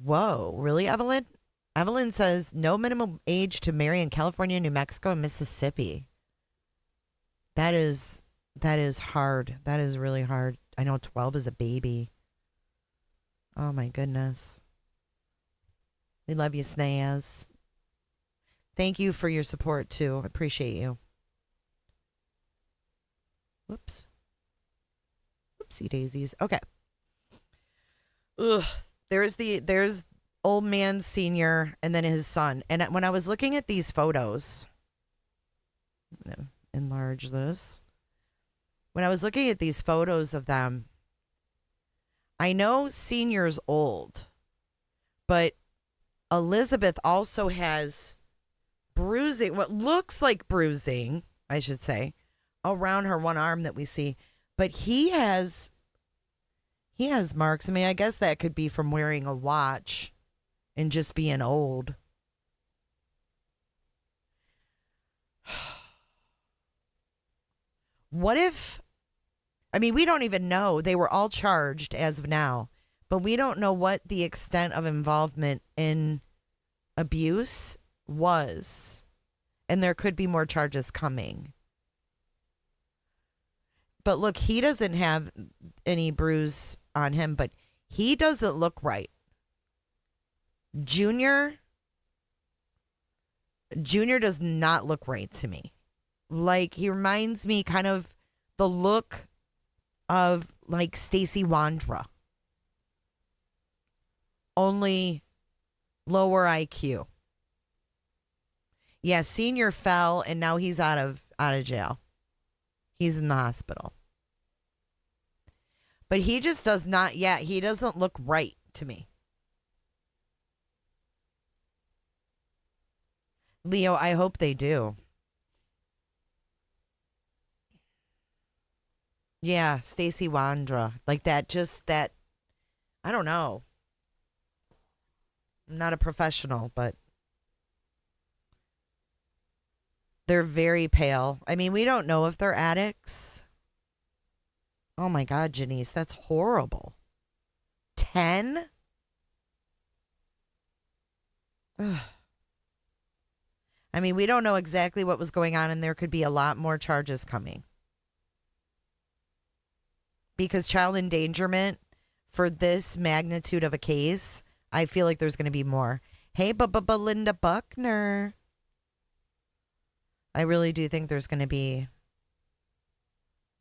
Whoa, really, Evelyn? Evelyn says no minimum age to marry in California, New Mexico, and Mississippi. That is hard. That is really hard. I know 12 is a baby. Oh my goodness. We love you, Snaz. Thank you for your support too. I appreciate you. Whoops. Whoopsie daisies. Okay. Ugh. There's old man senior and then his son. And when I was looking at these photos, I'm gonna enlarge this. When I was looking at these photos of them, I know senior's old, but Elizabeth also has bruising, what looks like bruising, I should say, around her one arm that we see, but he has marks. I mean, I guess that could be from wearing a watch and just being old. What if, I mean, we don't even know. They were all charged as of now, but we don't know what the extent of involvement in abuse was. And there could be more charges coming. But look, he doesn't have any bruise on him, but he doesn't look right. Junior does not look right to me. Like, he reminds me kind of the look of like Stacy Wandra. Only lower IQ. Yeah, Senior fell and now he's out of jail. He's in the hospital. But he just does not, he doesn't look right to me. Leo, I hope they do. Yeah, Stacy Wandra. Like that, I don't know. I'm not a professional, but they're very pale. I mean, we don't know if they're addicts. Oh my God, Janice, that's horrible. 10? Ugh. I mean, we don't know exactly what was going on, and there could be a lot more charges coming. Because child endangerment, for this magnitude of a case, I feel like there's going to be more. Hey, Belinda Buckner. I really do think there's going to be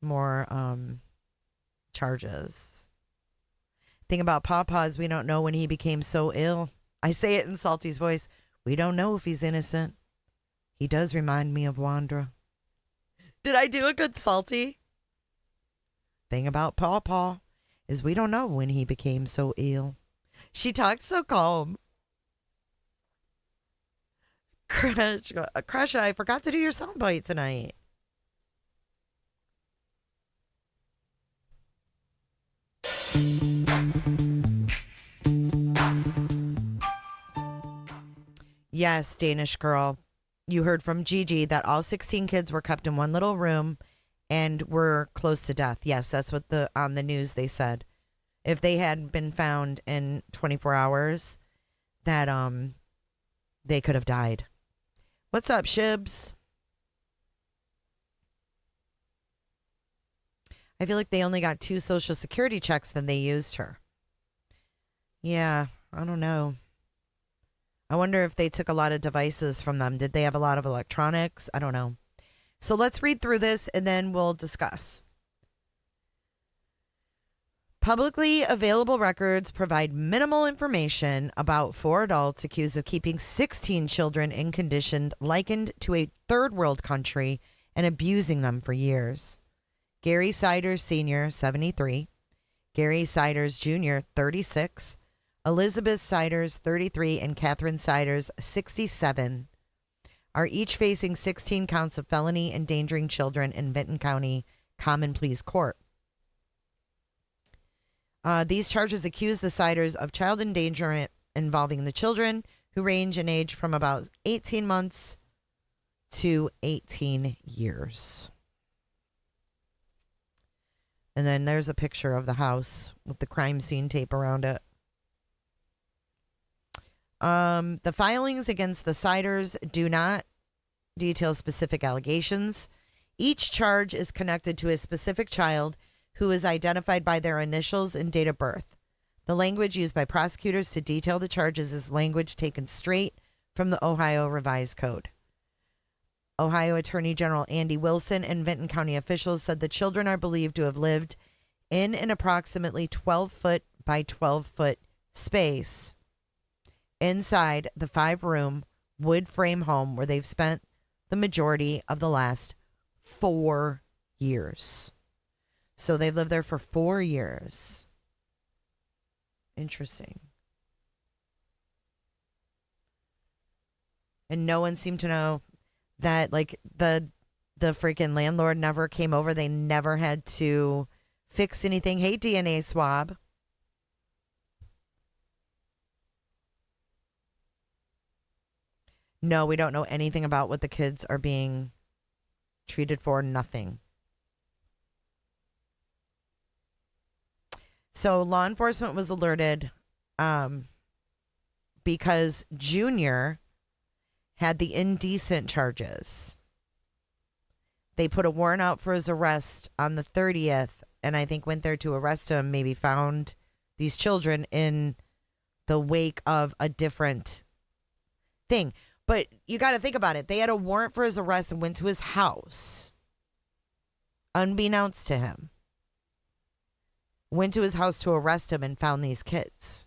more charges. Thing about Pawpaws, we don't know when he became so ill. I say it in Salty's voice. We don't know if he's innocent. He does remind me of Wandra. Did I do a good Salty? Thing about Pawpaw is we don't know when he became so ill. She talks so calm. Crush, I forgot to do your soundbite tonight. Yes, Danish girl. You heard from Gigi that all 16 kids were kept in one little room and were close to death. Yes, that's what on the news they said. If they hadn't been found in 24 hours, that they could have died. What's up, Shibs? I feel like they only got 2 Social Security checks, then they used her. Yeah, I don't know. I wonder if they took a lot of devices from them. Did they have a lot of electronics? I don't know. So let's read through this and then we'll discuss. Publicly available records provide minimal information about 4 adults accused of keeping 16 children in condition likened to a third world country and abusing them for years. Gary Siders Sr., 73. Gary Siders Jr., 36. Elizabeth Siders, 33, and Catherine Siders, 67, are each facing 16 counts of felony endangering children in Vinton County Common Pleas Court. These charges accuse the Siders of child endangerment involving the children, who range in age from about 18 months to 18 years. And then there's a picture of the house with the crime scene tape around it. The filings against the Siders do not detail specific allegations. Each charge is connected to a specific child who is identified by their initials and date of birth. The language used by prosecutors to detail the charges is language taken straight from the Ohio Revised Code. Ohio Attorney General Andy Wilson and Vinton County officials said the children are believed to have lived in an approximately 12-foot by 12-foot space inside the 5-room wood frame home where they've spent the majority of the last 4 years. So they've lived there for 4 years. Interesting. And no one seemed to know that, like, the freaking landlord never came over. They never had to fix anything. Hey, DNA swab. No, we don't know anything about what the kids are being treated for. Nothing. So law enforcement was alerted because Junior had the indecent charges. They put a warrant out for his arrest on the 30th, and I think went there to arrest him, maybe found these children in the wake of a different thing. But you got to think about it. They had a warrant for his arrest and went to his house, unbeknownst to him. Went to his house to arrest him and found these kids.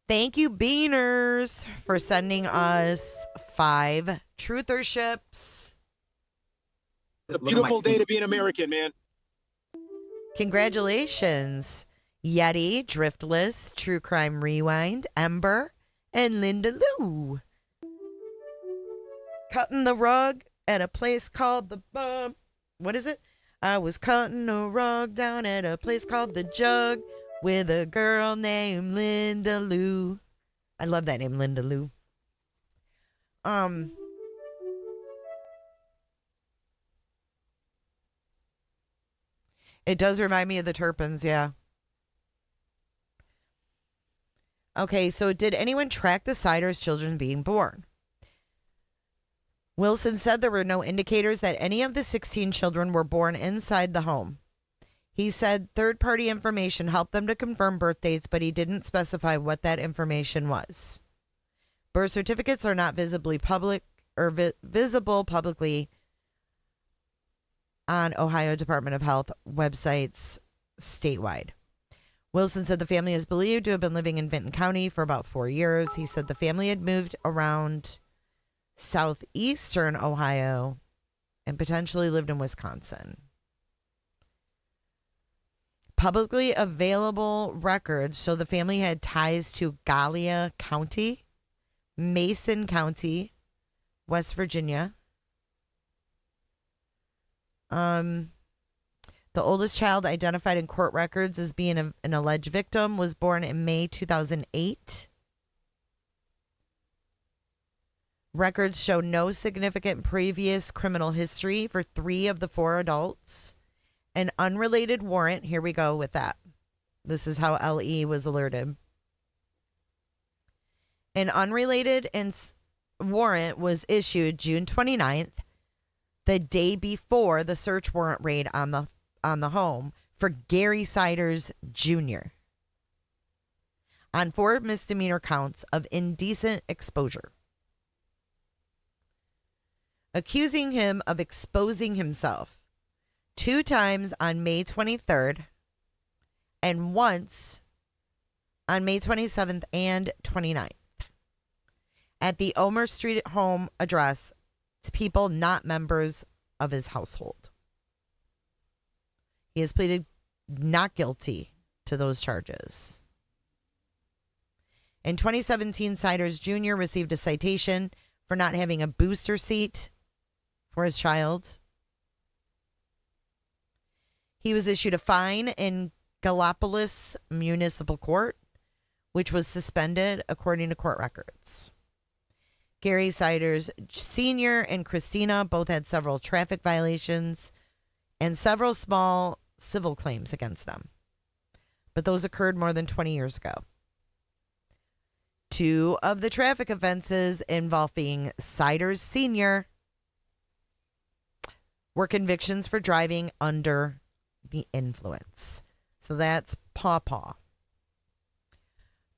Thank you, Beaners, for sending us 5 trutherships. It's a beautiful day to be an American, man. Congratulations, Yeti, Driftless, True Crime Rewind, Ember, and Linda Lou. Cutting the rug at a place called the Bum. What is it? I was cutting a rug down at a place called the Jug with a girl named Linda Lou. I love that name, Linda Lou. It does remind me of the Turpins, yeah. Okay, so did anyone track the Siders' children being born? Wilson said there were no indicators that any of the 16 children were born inside the home. He said third-party information helped them to confirm birth dates, but he didn't specify what that information was. Birth certificates are not visibly public or visible publicly on Ohio Department of Health websites statewide. Wilson said the family is believed to have been living in Vinton County for about 4 years. He said the family had moved around southeastern Ohio and potentially lived in Wisconsin. Publicly available records show the family had ties to Gallia County, Mason County, West Virginia. The oldest child identified in court records as being an alleged victim was born in May 2008. Records show no significant previous criminal history for 3 of the 4 adults. An unrelated warrant, here we go with that. This is how LE was alerted. An unrelated warrant was issued June 29th, the day before the search warrant raid on the home for Gary Siders Jr. on 4 misdemeanor counts of indecent exposure, accusing him of exposing himself 2 times on May 23rd and once on May 27th and 29th at the Omer Street home address to people not members of his household. He has pleaded not guilty to those charges. In 2017, Siders Jr. received a citation for not having a booster seat for his child. He was issued a fine in Gallipolis Municipal Court, which was suspended according to court records. Gary Siders Sr. and Christina both had several traffic violations and several small civil claims against them, but those occurred more than 20 years ago. 2 of the traffic offenses involving Siders Sr. were convictions for driving under the influence. So that's Pawpaw.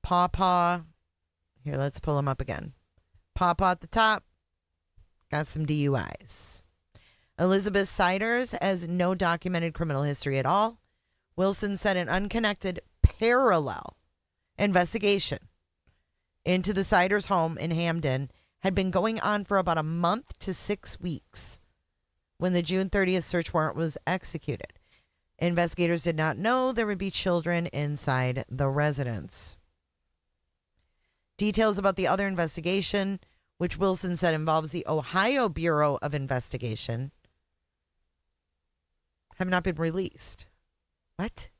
Pawpaw. Here, let's pull him up again. Pawpaw at the top. Got some DUIs. Elizabeth Siders has no documented criminal history at all. Wilson said an unconnected parallel investigation into the Siders home in Hamden had been going on for about a month to 6 weeks when the June 30th search warrant was executed. Investigators did not know there would be children inside the residence. Details about the other investigation, which Wilson said involves the Ohio Bureau of Investigation, have not been released. What?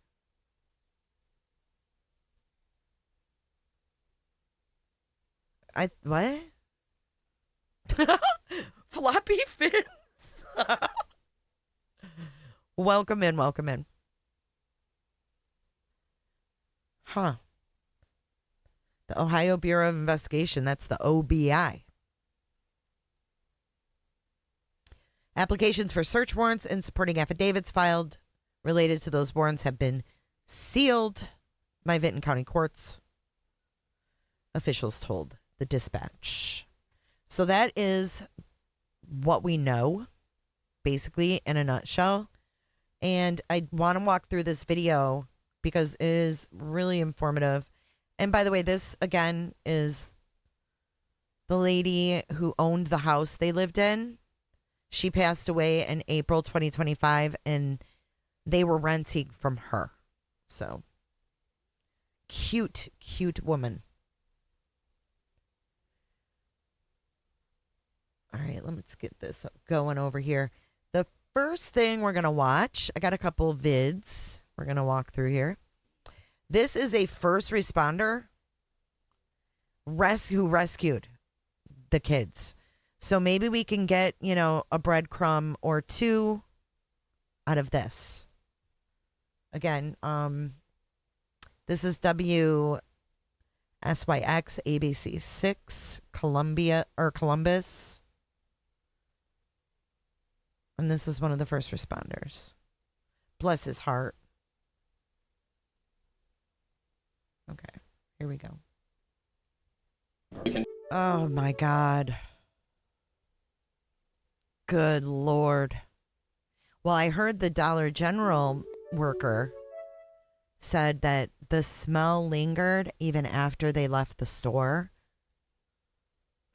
What? Floppy fins. Welcome in. Welcome in. Huh. The Ohio Bureau of Investigation. That's the OBI. Applications for search warrants and supporting affidavits filed related to those warrants have been sealed by Vinton County courts, officials told the Dispatch. So that is what we know, basically, in a nutshell. And I want to walk through this video because it is really informative. And by the way, this, again, is the lady who owned the house they lived in. She passed away in April 2025, and they were renting from her. So, cute, cute woman. All right, let's get this going over here. The first thing we're going to watch, I got a couple of vids we're going to walk through here. This is a first responder who rescued the kids. So maybe we can get, a breadcrumb or two out of this. Again, this is WSYX ABC 6 Columbus. And this is one of the first responders. Bless his heart. Okay, here we go. Oh my God. Good Lord. Well, I heard the Dollar General worker said that the smell lingered even after they left the store.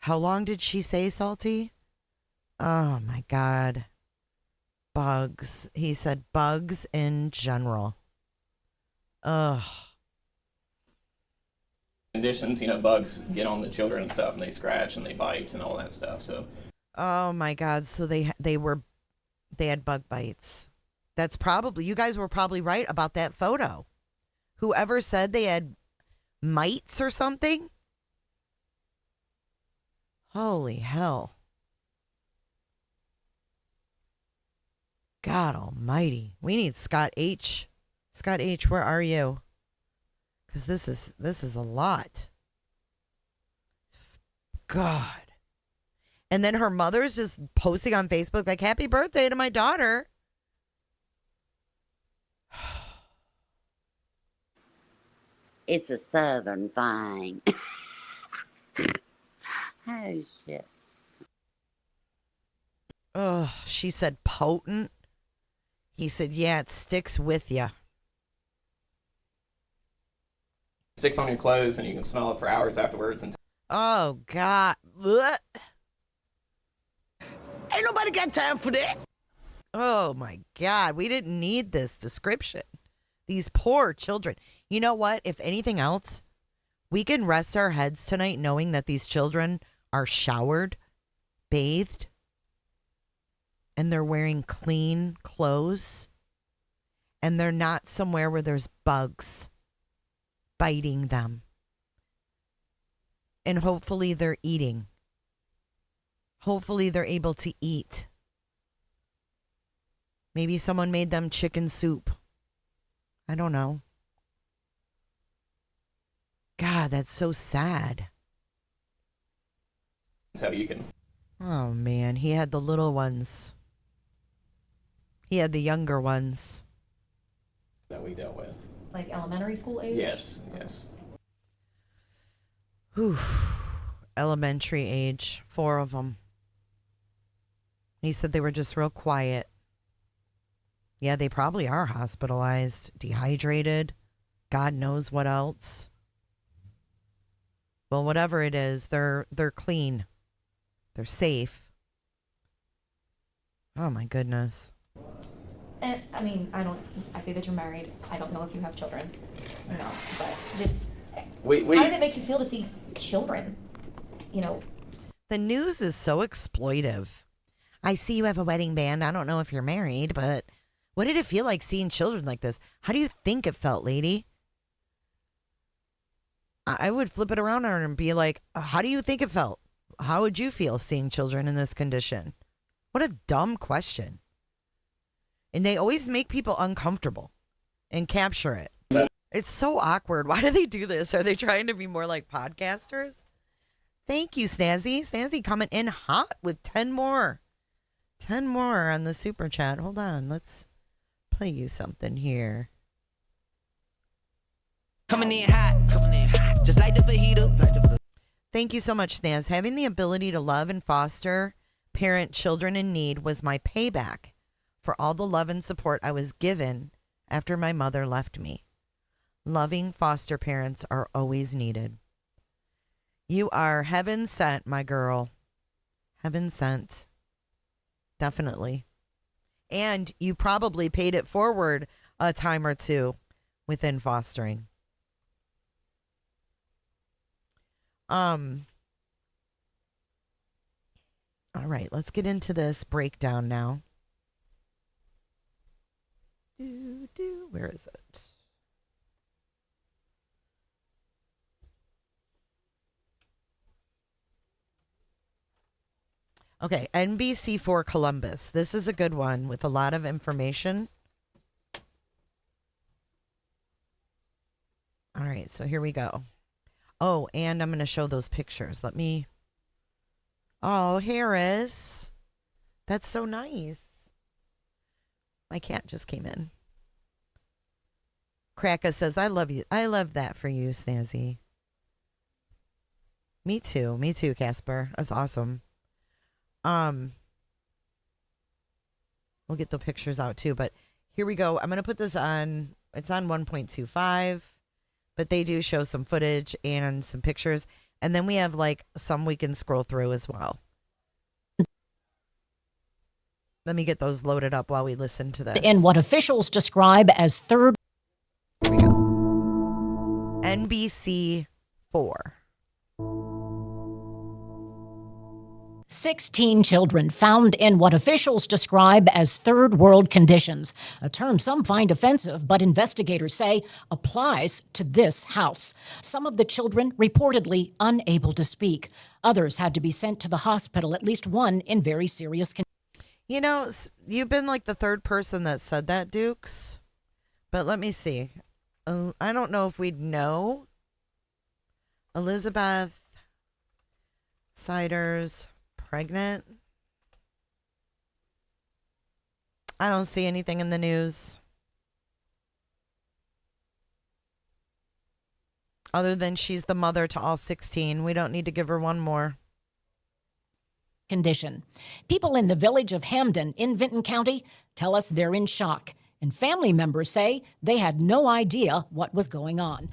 How long did she say, Salty? Oh my God. Bugs. He said bugs in general. Ugh. Conditions, bugs get on the children and stuff, and they scratch and they bite and all that stuff. So. Oh my God. So they had bug bites. That's probably, you guys were probably right about that photo. Whoever said they had mites or something. Holy hell. God almighty. We need Scott H. Scott H., where are you? Because this is a lot. God. And then her mother's just posting on Facebook like, happy birthday to my daughter. It's a southern thing. Oh, shit. Oh, she said potent. He said, yeah, it sticks with you. Sticks on your clothes and you can smell it for hours afterwards. And oh, God. Ugh. Ain't nobody got time for that. Oh, my God. We didn't need this description. These poor children. You know what? If anything else, we can rest our heads tonight knowing that these children are showered, bathed, and they're wearing clean clothes, and they're not somewhere where there's bugs biting them. And hopefully they're eating. Hopefully they're able to eat. Maybe someone made them chicken soup. I don't know. God, that's so sad. That's how you can. Oh, man. He had the little ones. He had the younger ones. That we dealt with. Like elementary school age? Yes, yes. Whew. Elementary age. 4 of them. He said they were just real quiet. Yeah, they probably are hospitalized, dehydrated, God knows what else. Well, whatever it is, they're clean. They're safe. Oh my goodness. And I say that you're married. I don't know if you have children. No, but just how did it make you feel to see children? The news is so exploitive. I see you have a wedding band. I don't know if you're married, but what did it feel like seeing children like this? How do you think it felt, lady? I would flip it around on her and be like, how do you think it felt? How would you feel seeing children in this condition? What a dumb question. And they always make people uncomfortable and capture it. It's so awkward. Why do they do this? Are they trying to be more like podcasters? Thank you, Snazzy. Snazzy coming in hot with 10 more. 10 more on the super chat. Hold on. Let's play you something here. Coming in hot, just like the fajita. Thank you so much, Snaz. Having the ability to love and foster parent children in need was my payback for all the love and support I was given after my mother left me. Loving foster parents are always needed. You are heaven sent, my girl. Heaven sent. Definitely. And you probably paid it forward a time or two within fostering. All right, let's get into this breakdown now. Where is it? Okay, NBC4 Columbus. This is a good one with a lot of information. All right, so here we go. Oh, and I'm going to show those pictures. Let me... Oh, Harris. That's so nice. My cat just came in. Kraka says, I love you. I love that for you, Snazzy. Me too. Me too, Casper. That's awesome. We'll get the pictures out too, but here we go. I'm going to put this on. It's on 1.25, but they do show some footage and some pictures. And then we have like some we can scroll through as well. Let me get those loaded up while we listen to this. In what officials describe as third. Here we go. NBC 4. 16 children found in what officials describe as third world conditions, a term some find offensive, but investigators say applies to this house. Some of the children reportedly unable to speak. Others had to be sent to the hospital, at least one in very serious condition. You know, you've been like the third person that said that, Dukes. But let me see. I don't know if we'd know. Elizabeth Siders pregnant. I don't see anything in the news. Other than she's the mother to all 16. We don't need to give her one more. Condition. People in the village of Hamden in Vinton County tell us they're in shock, and family members say they had no idea what was going on.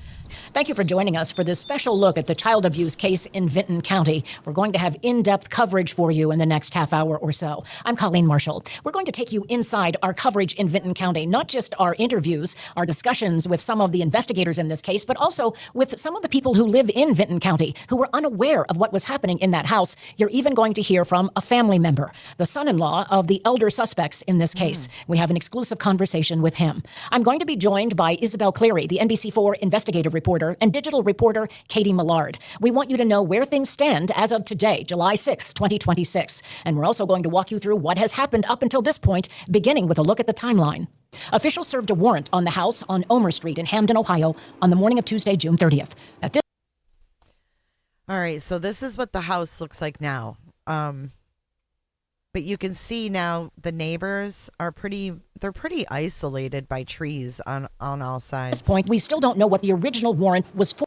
Thank you for joining us for this special look at the child abuse case in Vinton County. We're going to have in-depth coverage for you in the next half hour or so. I'm Colleen Marshall. We're going to take you inside our coverage in Vinton County, not just our interviews, our discussions with some of the investigators in this case, but also with some of the people who live in Vinton County who were unaware of what was happening in that house. You're even going to hear from a family member, the son-in-law of the elder suspects in this case. We have an exclusive conversation with him. I'm going to be joined by Isabel Cleary, the NBC4 investigative reporter, and digital reporter Katie Millard. We want you to know where things stand as of today, July 6, 2026. And we're also going to walk you through what has happened up until this point, beginning with a look at the timeline. Officials served a warrant on the house on Omer Street in Hamden, Ohio, on the morning of Tuesday, June 30th. All right, so this is what the house looks like now. But you can see now the neighbors are they're pretty isolated by trees on all sides. At this point, we still don't know what the original warrant was for.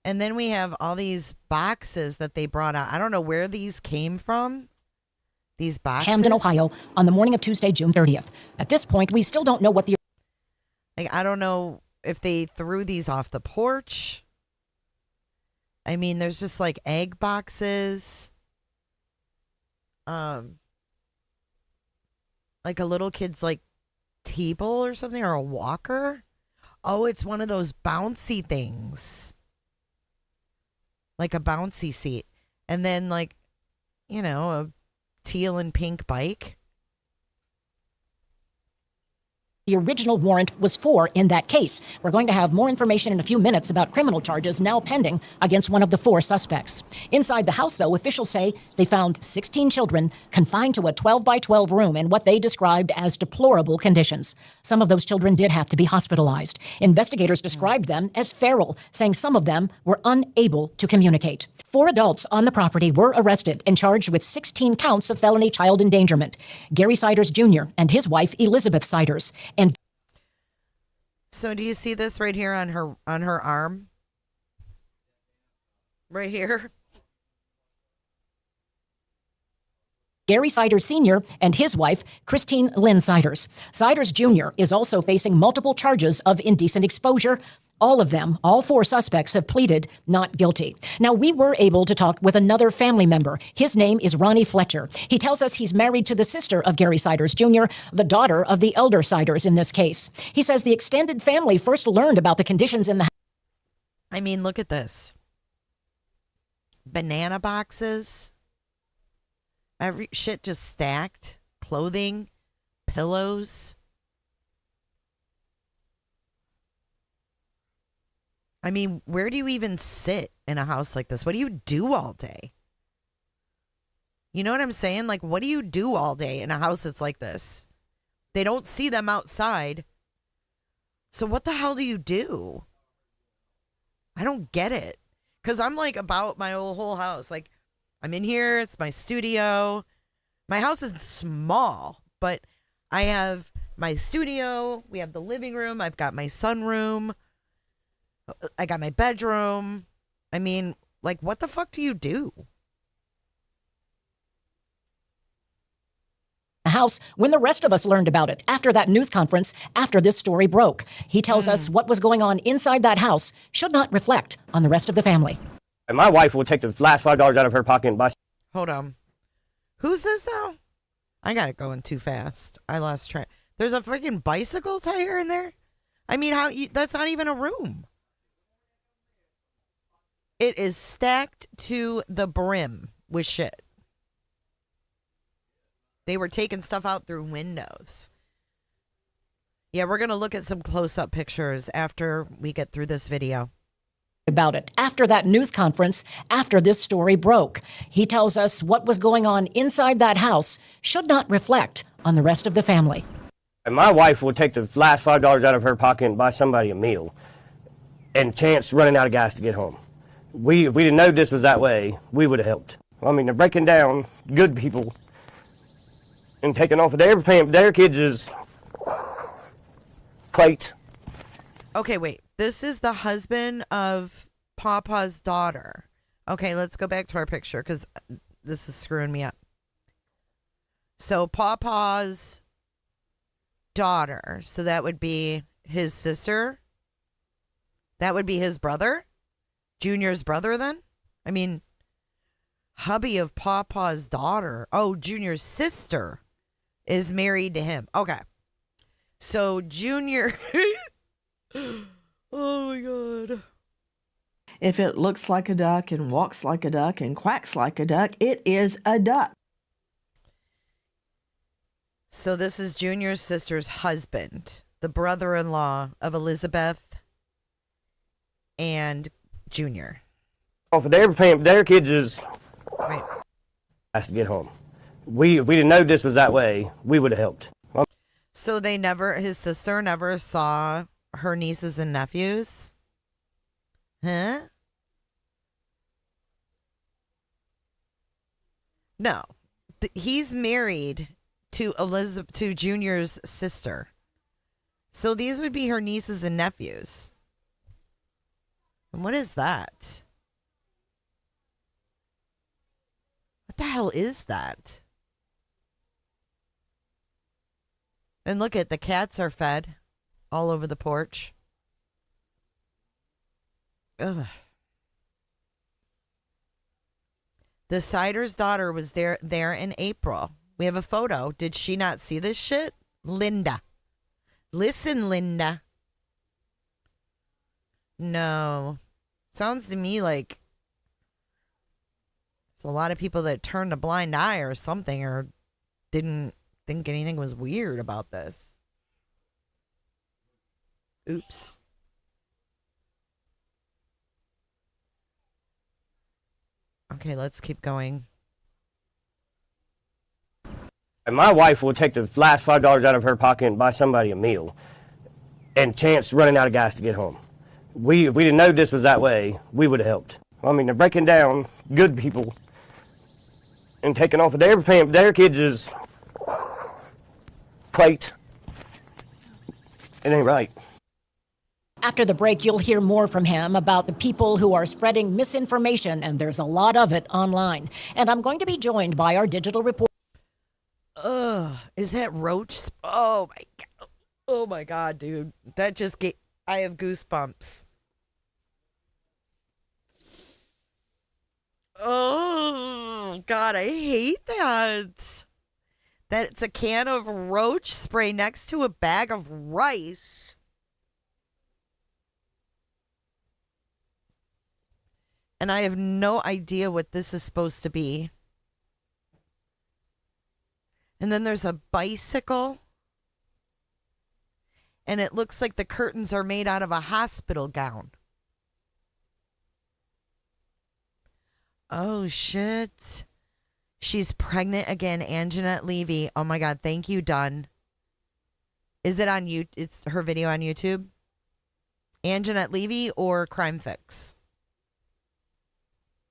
And then we have all these boxes that they brought out. I don't know where these came from. These boxes. Hamden, Ohio, on the morning of Tuesday, June 30th. At this point, we still don't know what the... I don't know if they threw these off the porch. I mean, there's just like egg boxes. Like a little kid's like table or something, or a walker. Oh, it's one of those bouncy things. Like a bouncy seat. And then like, you know, a teal and pink bike. the original warrant was for in that case. We're going to have more information in a few minutes about criminal charges now pending against one of the 4 suspects. Inside the house, though, officials say they found 16 children confined to a 12 by 12 room in what they described as deplorable conditions. Some of those children did have to be hospitalized. Investigators described them as feral, saying some of them were unable to communicate. 4 adults on the property were arrested and charged with 16 counts of felony child endangerment. Gary Siders Jr. and his wife, Elizabeth Siders. And so do you see this right here on her arm? Right here. Gary Siders Sr. and his wife, Christine Lynn Siders. Siders Jr. is also facing multiple charges of indecent exposure. All of them, all 4 suspects, have pleaded not guilty. Now, we were able to talk with another family member. His name is Ronnie Fletcher. He tells us he's married to the sister of Gary Siders Jr., the daughter of the elder Siders in this case. He says the extended family first learned about the conditions in the house. I mean, look at this. Banana boxes. Every shit just stacked. Clothing. Pillows. I mean, where do you even sit in a house like this? What do you do all day? You know what I'm saying? Like, what do you do all day in a house that's like this? They don't see them outside. So what the hell do you do? I don't get it. Because I'm like about my whole house. Like, I'm in here. It's my studio. My house is small, but I have my studio. We have the living room. I've got my sunroom. I got my bedroom. I mean, like, what the fuck do you do? House when the rest of us learned about it after that news conference, after this story broke. He tells us what was going on inside that house should not reflect on the rest of the family. And my wife will take the last $5 out of her pocket and buy. Hold on. Who's this now? I got it going too fast. I lost track. There's a freaking bicycle tire in there? I mean, that's not even a room. It is stacked to the brim with shit. They were taking stuff out through windows. Yeah, we're going to look at some close-up pictures after we get through this video. About it after that news conference, after this story broke. He tells us what was going on inside that house should not reflect on the rest of the family. And my wife will take the last $5 out of her pocket and buy somebody a meal and chance running out of gas to get home. If we didn't know this was that way, we would have helped. I mean, they're breaking down good people and taking off of their kids' plates. Okay, wait. This is the husband of Papa's daughter. Okay, let's go back to our picture because this is screwing me up. So Papa's daughter. So that would be his sister. That would be his brother. Junior's brother then? I mean, hubby of Papa's daughter. Oh, Junior's sister is married to him. Okay. So Junior... Oh my God. If it looks like a duck and walks like a duck and quacks like a duck, it is a duck. So this is Junior's sister's husband, the brother-in-law of Elizabeth and Junior. Oh, for their kids' right. Has to get home. If we didn't know this was that way, we would have helped. So his sister never saw her nieces and nephews? Huh? No. He's married to Junior's sister. So these would be her nieces and nephews. And what is that? What the hell is that? And look at the cats are fed all over the porch. Ugh. The Siders' daughter was there in April. We have a photo. Did she not see this shit? Linda. Listen, Linda. No. Sounds to me like there's a lot of people that turned a blind eye or something or didn't think anything was weird about this. Oops. Okay, let's keep going. And my wife will take the last $5 out of her pocket and buy somebody a meal, and chance running out of gas to get home. If we didn't know this was that way, we would have helped. I mean, they're breaking down good people and taking off of their kids' plate. It ain't right. After the break, you'll hear more from him about the people who are spreading misinformation, and there's a lot of it online. And I'm going to be joined by our digital reporter. Is that roach? Oh my god. Oh my god, dude. That just I have goosebumps. Oh god, I hate that. That it's a can of roach spray next to a bag of rice. And I have no idea what this is supposed to be. And then there's a bicycle. And it looks like the curtains are made out of a hospital gown. Oh, shit. She's pregnant again, Anjanette Levy. Oh, my God. Thank you, Dunn. Is it on YouTube? It's her video on YouTube? Anjanette Levy or Crime Fix?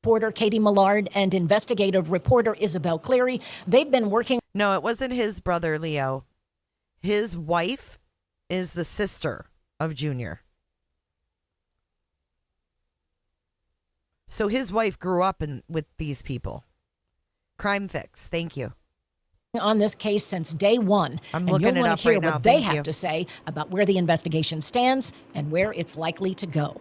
Reporter Katie Millard and investigative reporter Isabel Cleary. They've been working. No, it wasn't his brother, Leo. His wife is the sister of Junior. So his wife grew up with these people. Crime Fix. Thank you. On this case since day one. I'm and looking you'll it want up to hear right now. what they Thank you. have to say about where the investigation stands and where it's likely to go.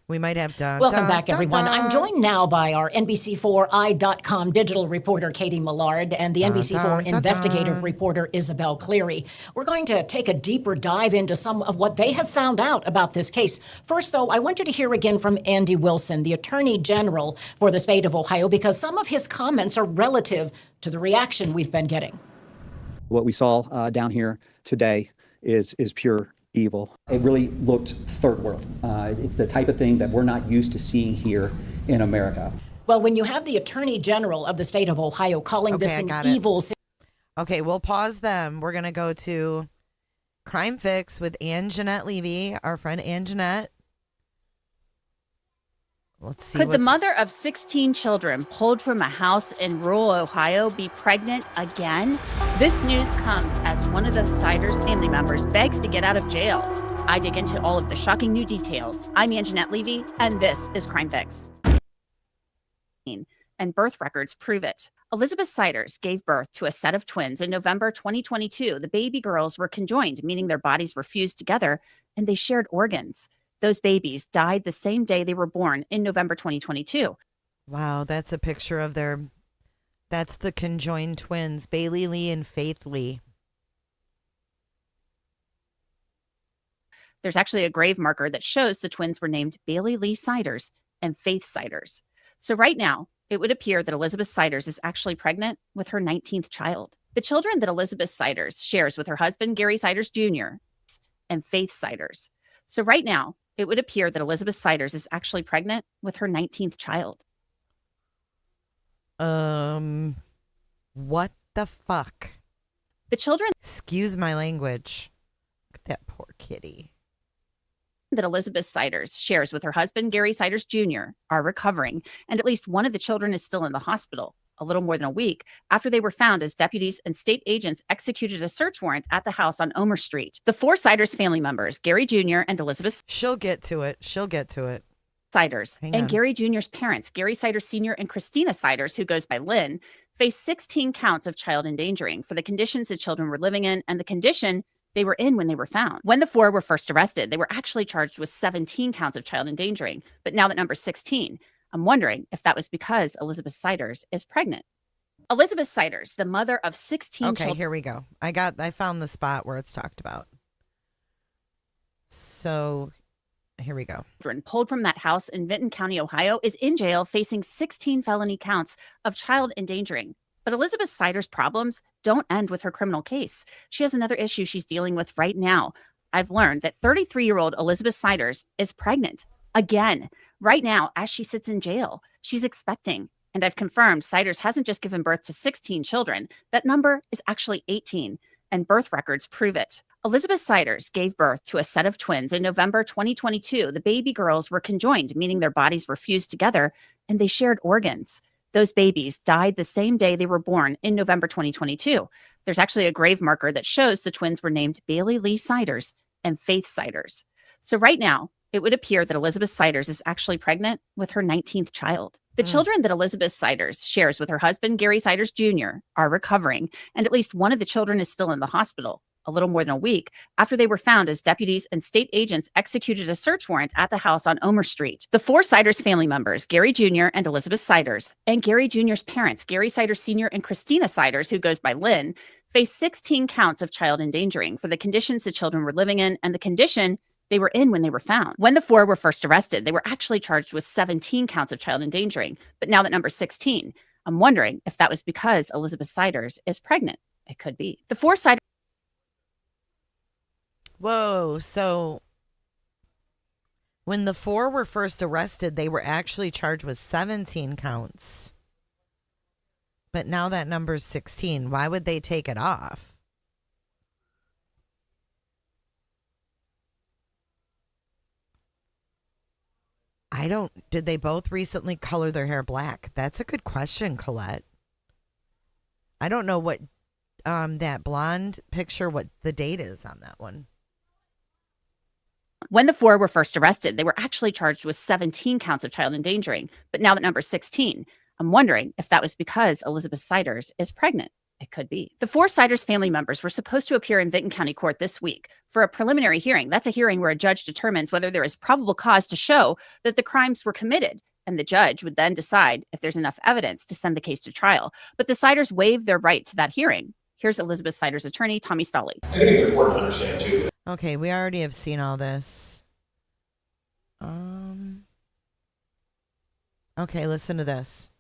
We might have done. Welcome back, everyone. I'm joined now by our NBC4i.com digital reporter, Katie Millard, and the NBC4 investigative reporter, Isabel Cleary. We're going to take a deeper dive into some of what they have found out about this case. First, though, I want you to hear again from Andy Wilson, the Attorney General for the state of Ohio, because some of his comments are relative to the reaction we've been getting. What we saw down here today is pure evil. It really looked third world. It's the type of thing that we're not used to seeing here in America. Well, when you have the Attorney General of the state of Ohio calling this an evil... Okay, we'll pause them. We're going to go to Crime Fix with Anjanette Levy, our friend Anjanette. Let's see. Could the mother of 16 children pulled from a house in rural Ohio be pregnant again? This news comes as one of the Siders family members begs to get out of jail. I dig into all of the shocking new details. I'm Anjanette Levy, and this is Crime Fix. And birth records prove it. Elizabeth Siders gave birth to a set of twins in November 2022. The baby girls were conjoined, meaning their bodies were fused together, and they shared organs. Those babies died the same day they were born in November 2022. Wow, that's a picture of that's the conjoined twins, Bailey Lee and Faith Lee. There's actually a grave marker that shows the twins were named Bailey Lee Siders and Faith Siders. So right now, it would appear that Elizabeth Siders is actually pregnant with her 19th child. The children that Elizabeth Siders shares with her husband, Gary Siders Jr. and Faith Siders. So right now, it would appear that Elizabeth Siders is actually pregnant with her 19th child. What the fuck? The children... Excuse my language. Look at that poor kitty. That Elizabeth Siders shares with her husband, Gary Siders Jr., are recovering, and at least one of the children is still in the hospital, a little more than a week after they were found as deputies and state agents executed a search warrant at the house on Omer Street. The four Siders family members, Gary Jr. and Elizabeth... She'll get to it. Siders and Gary Jr.'s parents, Gary Siders Sr. and Christina Siders, who goes by Lynn, face 16 counts of child endangering for the conditions the children were living in and the condition they were in when they were found. When the four were first arrested, they were actually charged with 17 counts of child endangering, but now that number's 16. I'm wondering if that was because Elizabeth Siders is pregnant. Elizabeth Siders, the mother of 16 children. children. Okay, here we go. I found the spot where it's talked about. So here we go. Pulled from that house in Vinton County, Ohio, is in jail facing 16 felony counts of child endangering. But Elizabeth Siders' problems don't end with her criminal case. She has another issue she's dealing with right now. I've learned that 33-year-old Elizabeth Siders is pregnant again. Right now, as she sits in jail, she's expecting. And I've confirmed Siders hasn't just given birth to 16 children. That number is actually 18, and birth records prove it. Elizabeth Siders gave birth to a set of twins in November 2022. The baby girls were conjoined, meaning their bodies were fused together, and they shared organs. Those babies died the same day they were born in November 2022. There's actually a grave marker that shows the twins were named Bailey Lee Siders and Faith Siders. So right now, it would appear that Elizabeth Siders is actually pregnant with her 19th child. The children that Elizabeth Siders shares with her husband, Gary Siders Jr., are recovering, and at least one of the children is still in the hospital a little more than a week after they were found as deputies and state agents executed a search warrant at the house on Omer Street. The 4 Siders family members, Gary Jr. and Elizabeth Siders, and Gary Jr.'s parents, Gary Siders Sr. and Christina Siders, who goes by Lynn, face 16 counts of child endangering for the conditions the children were living in and the condition they were in when they were found. When the 4 were first arrested, they were actually charged with 17 counts of child endangering, but now that number's 16. I'm wondering if that was because Elizabeth Siders is pregnant. It could be. The 4 Siders. Whoa, so when the 4 were first arrested, they were actually charged with 17 counts. But now that number's 16. Why would they take it off? Did they both recently color their hair black? That's a good question, Colette. I don't know what that blonde picture, what the date is on that one. When the 4 were first arrested, they were actually charged with 17 counts of child endangering, but now that number's 16. I'm wondering if that was because Elizabeth Siders is pregnant. It could be. The 4 Siders family members were supposed to appear in Vinton County Court this week for a preliminary hearing. That's a hearing where a judge determines whether there is probable cause to show that the crimes were committed, and the judge would then decide if there's enough evidence to send the case to trial. But the Siders waived their right to that hearing. Here's Elizabeth Siders' attorney, Tommy Stolley. I think it's important to understand, too. Okay, we already have seen all this. Okay, listen to this.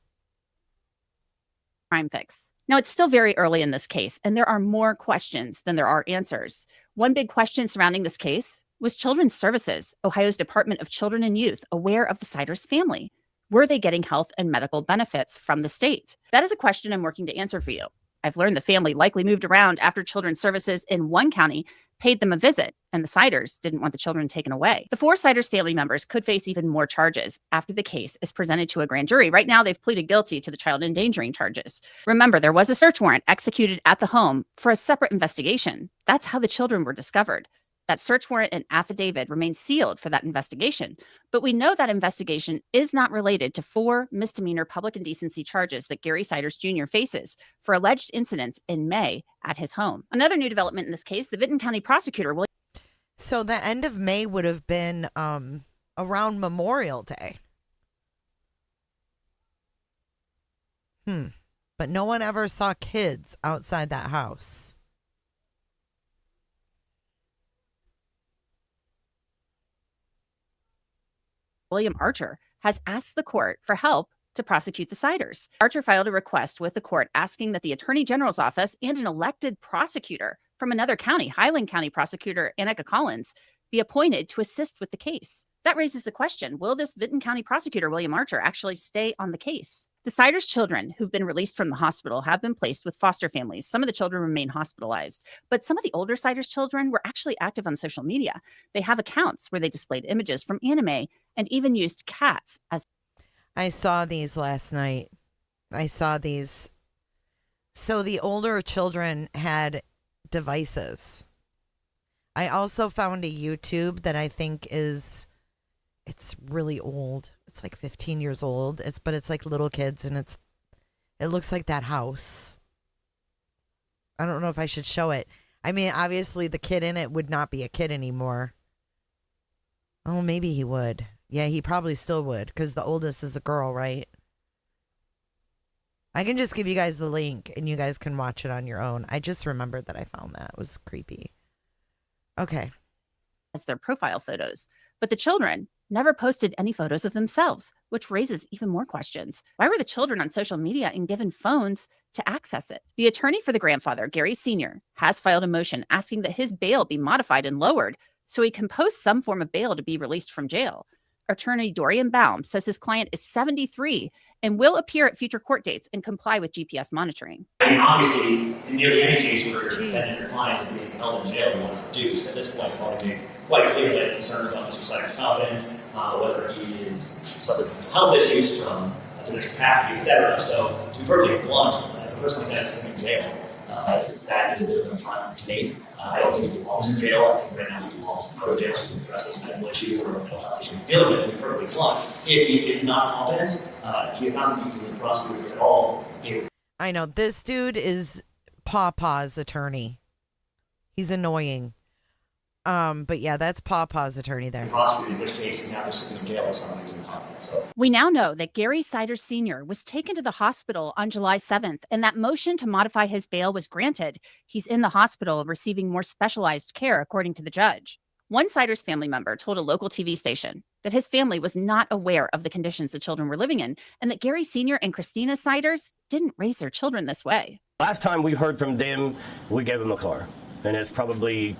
Crime fix. Now, it's still very early in this case, and there are more questions than there are answers. One big question surrounding this case was Children's Services, Ohio's Department of Children and Youth, aware of the Siders family? Were they getting health and medical benefits from the state? That is a question I'm working to answer for you. I've learned the family likely moved around after Children's Services in one county paid them a visit, and the Siders didn't want the children taken away. The 4 Siders family members could face even more charges after the case is presented to a grand jury. Right now, they've pleaded guilty to the child endangering charges. Remember, there was a search warrant executed at the home for a separate investigation. That's how the children were discovered. That search warrant and affidavit remain sealed for that investigation. But we know that investigation is not related to 4 misdemeanor public indecency charges that Gary Siders Jr. faces for alleged incidents in May at his home. Another new development in this case, the Vinton County prosecutor will. So the end of May would have been around Memorial Day. But no one ever saw kids outside that house. William Archer has asked the court for help to prosecute the Siders. Archer filed a request with the court asking that the Attorney General's office and an elected prosecutor from another county, Highland County prosecutor Annika Collins, be appointed to assist with the case. That raises the question, will this Vinton County prosecutor, William Archer, actually stay on the case? The Siders children who've been released from the hospital have been placed with foster families. Some of the children remain hospitalized, but some of the older Siders children were actually active on social media. They have accounts where they displayed images from anime and even used cats as. I saw these last night. I saw these. So the older children had devices. I also found a YouTube that I think it's really old. It's like 15 years old. But it's like little kids, and it looks like that house. I don't know if I should show it. I mean, obviously the kid in it would not be a kid anymore. Oh, maybe he would. Yeah, he probably still would, because the oldest is a girl, right? I can just give you guys the link, and you guys can watch it on your own. I just remembered that I found that. It was creepy. Okay. As their profile photos. But the children never posted any photos of themselves, which raises even more questions. Why were the children on social media and given phones to access it? The attorney for the grandfather, Gary Sr., has filed a motion asking that his bail be modified and lowered so he can post some form of bail to be released from jail. Attorney Dorian Baum says his client is 73 and will appear at future court dates and comply with GPS monitoring. I mean, obviously, in nearly any case where your client is being held in jail, you want to reduce. At this point, I made quite clear that concerns about Mr. Snyder's competence, whether he is suffering from health issues, from diminished capacity, etc. So, to be perfectly blunt, if a person like that is sitting in jail, that is a bit of an affront to me. I don't think he belongs in jail. I think right now he belongs in jail to address those medical issues or mental health issues he's dealing with. To be perfectly blunt, if he is not competent, he is not going to be using the prosecutor at all. I know this dude is Pawpaw's attorney. He's annoying. But yeah, that's Pawpaw's attorney there. Prosecutor, in which case he's now just sitting in jail with somebody who's incompetent. So. We now know that Gary Siders Sr. was taken to the hospital on July 7th, and that motion to modify his bail was granted. He's in the hospital receiving more specialized care, according to the judge. One Siders family member told a local TV station that his family was not aware of the conditions the children were living in, and that Gary Sr. and Christina Siders didn't raise their children this way. Last time we heard from them, we gave them a car, and it's probably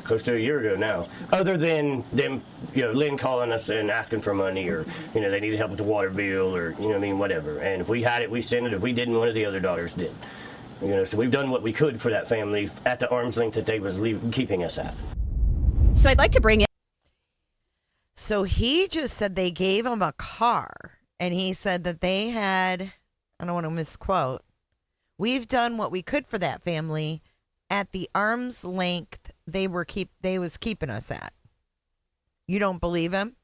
close to a year ago now. Other than them, Lynn calling us and asking for money, or they needed help with the water bill, or whatever. And if we had it, we sent it. If we didn't, one of the other daughters did. So we've done what we could for that family at the arm's length that they was keeping us at. So I'd like to bring in. So he just said they gave him a car, and he said that they had, I don't want to misquote, we've done what we could for that family at the arm's length they was keeping us at. You don't believe him?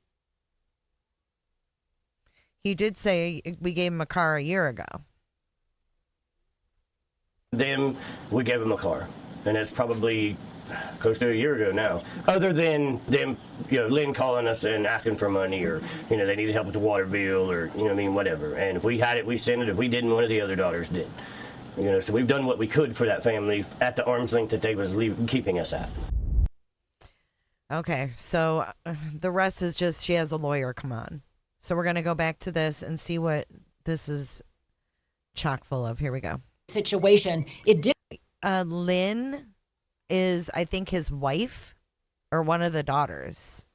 He did say we gave him a car a year ago. Them, we gave him a car, and it's probably close to a year ago now. Other than them, Lynn calling us and asking for money, or they needed help with the water bill, or whatever. And if we had it, we sent it. If we didn't, one of the other daughters did. So we've done what we could for that family at the arm's length that they was keeping us at. Okay, so the rest is just she has a lawyer come on. So we're going to go back to this and see what this is chock full of. Here we go. Situation. It did. Lynn is, I think, his wife or one of the daughters.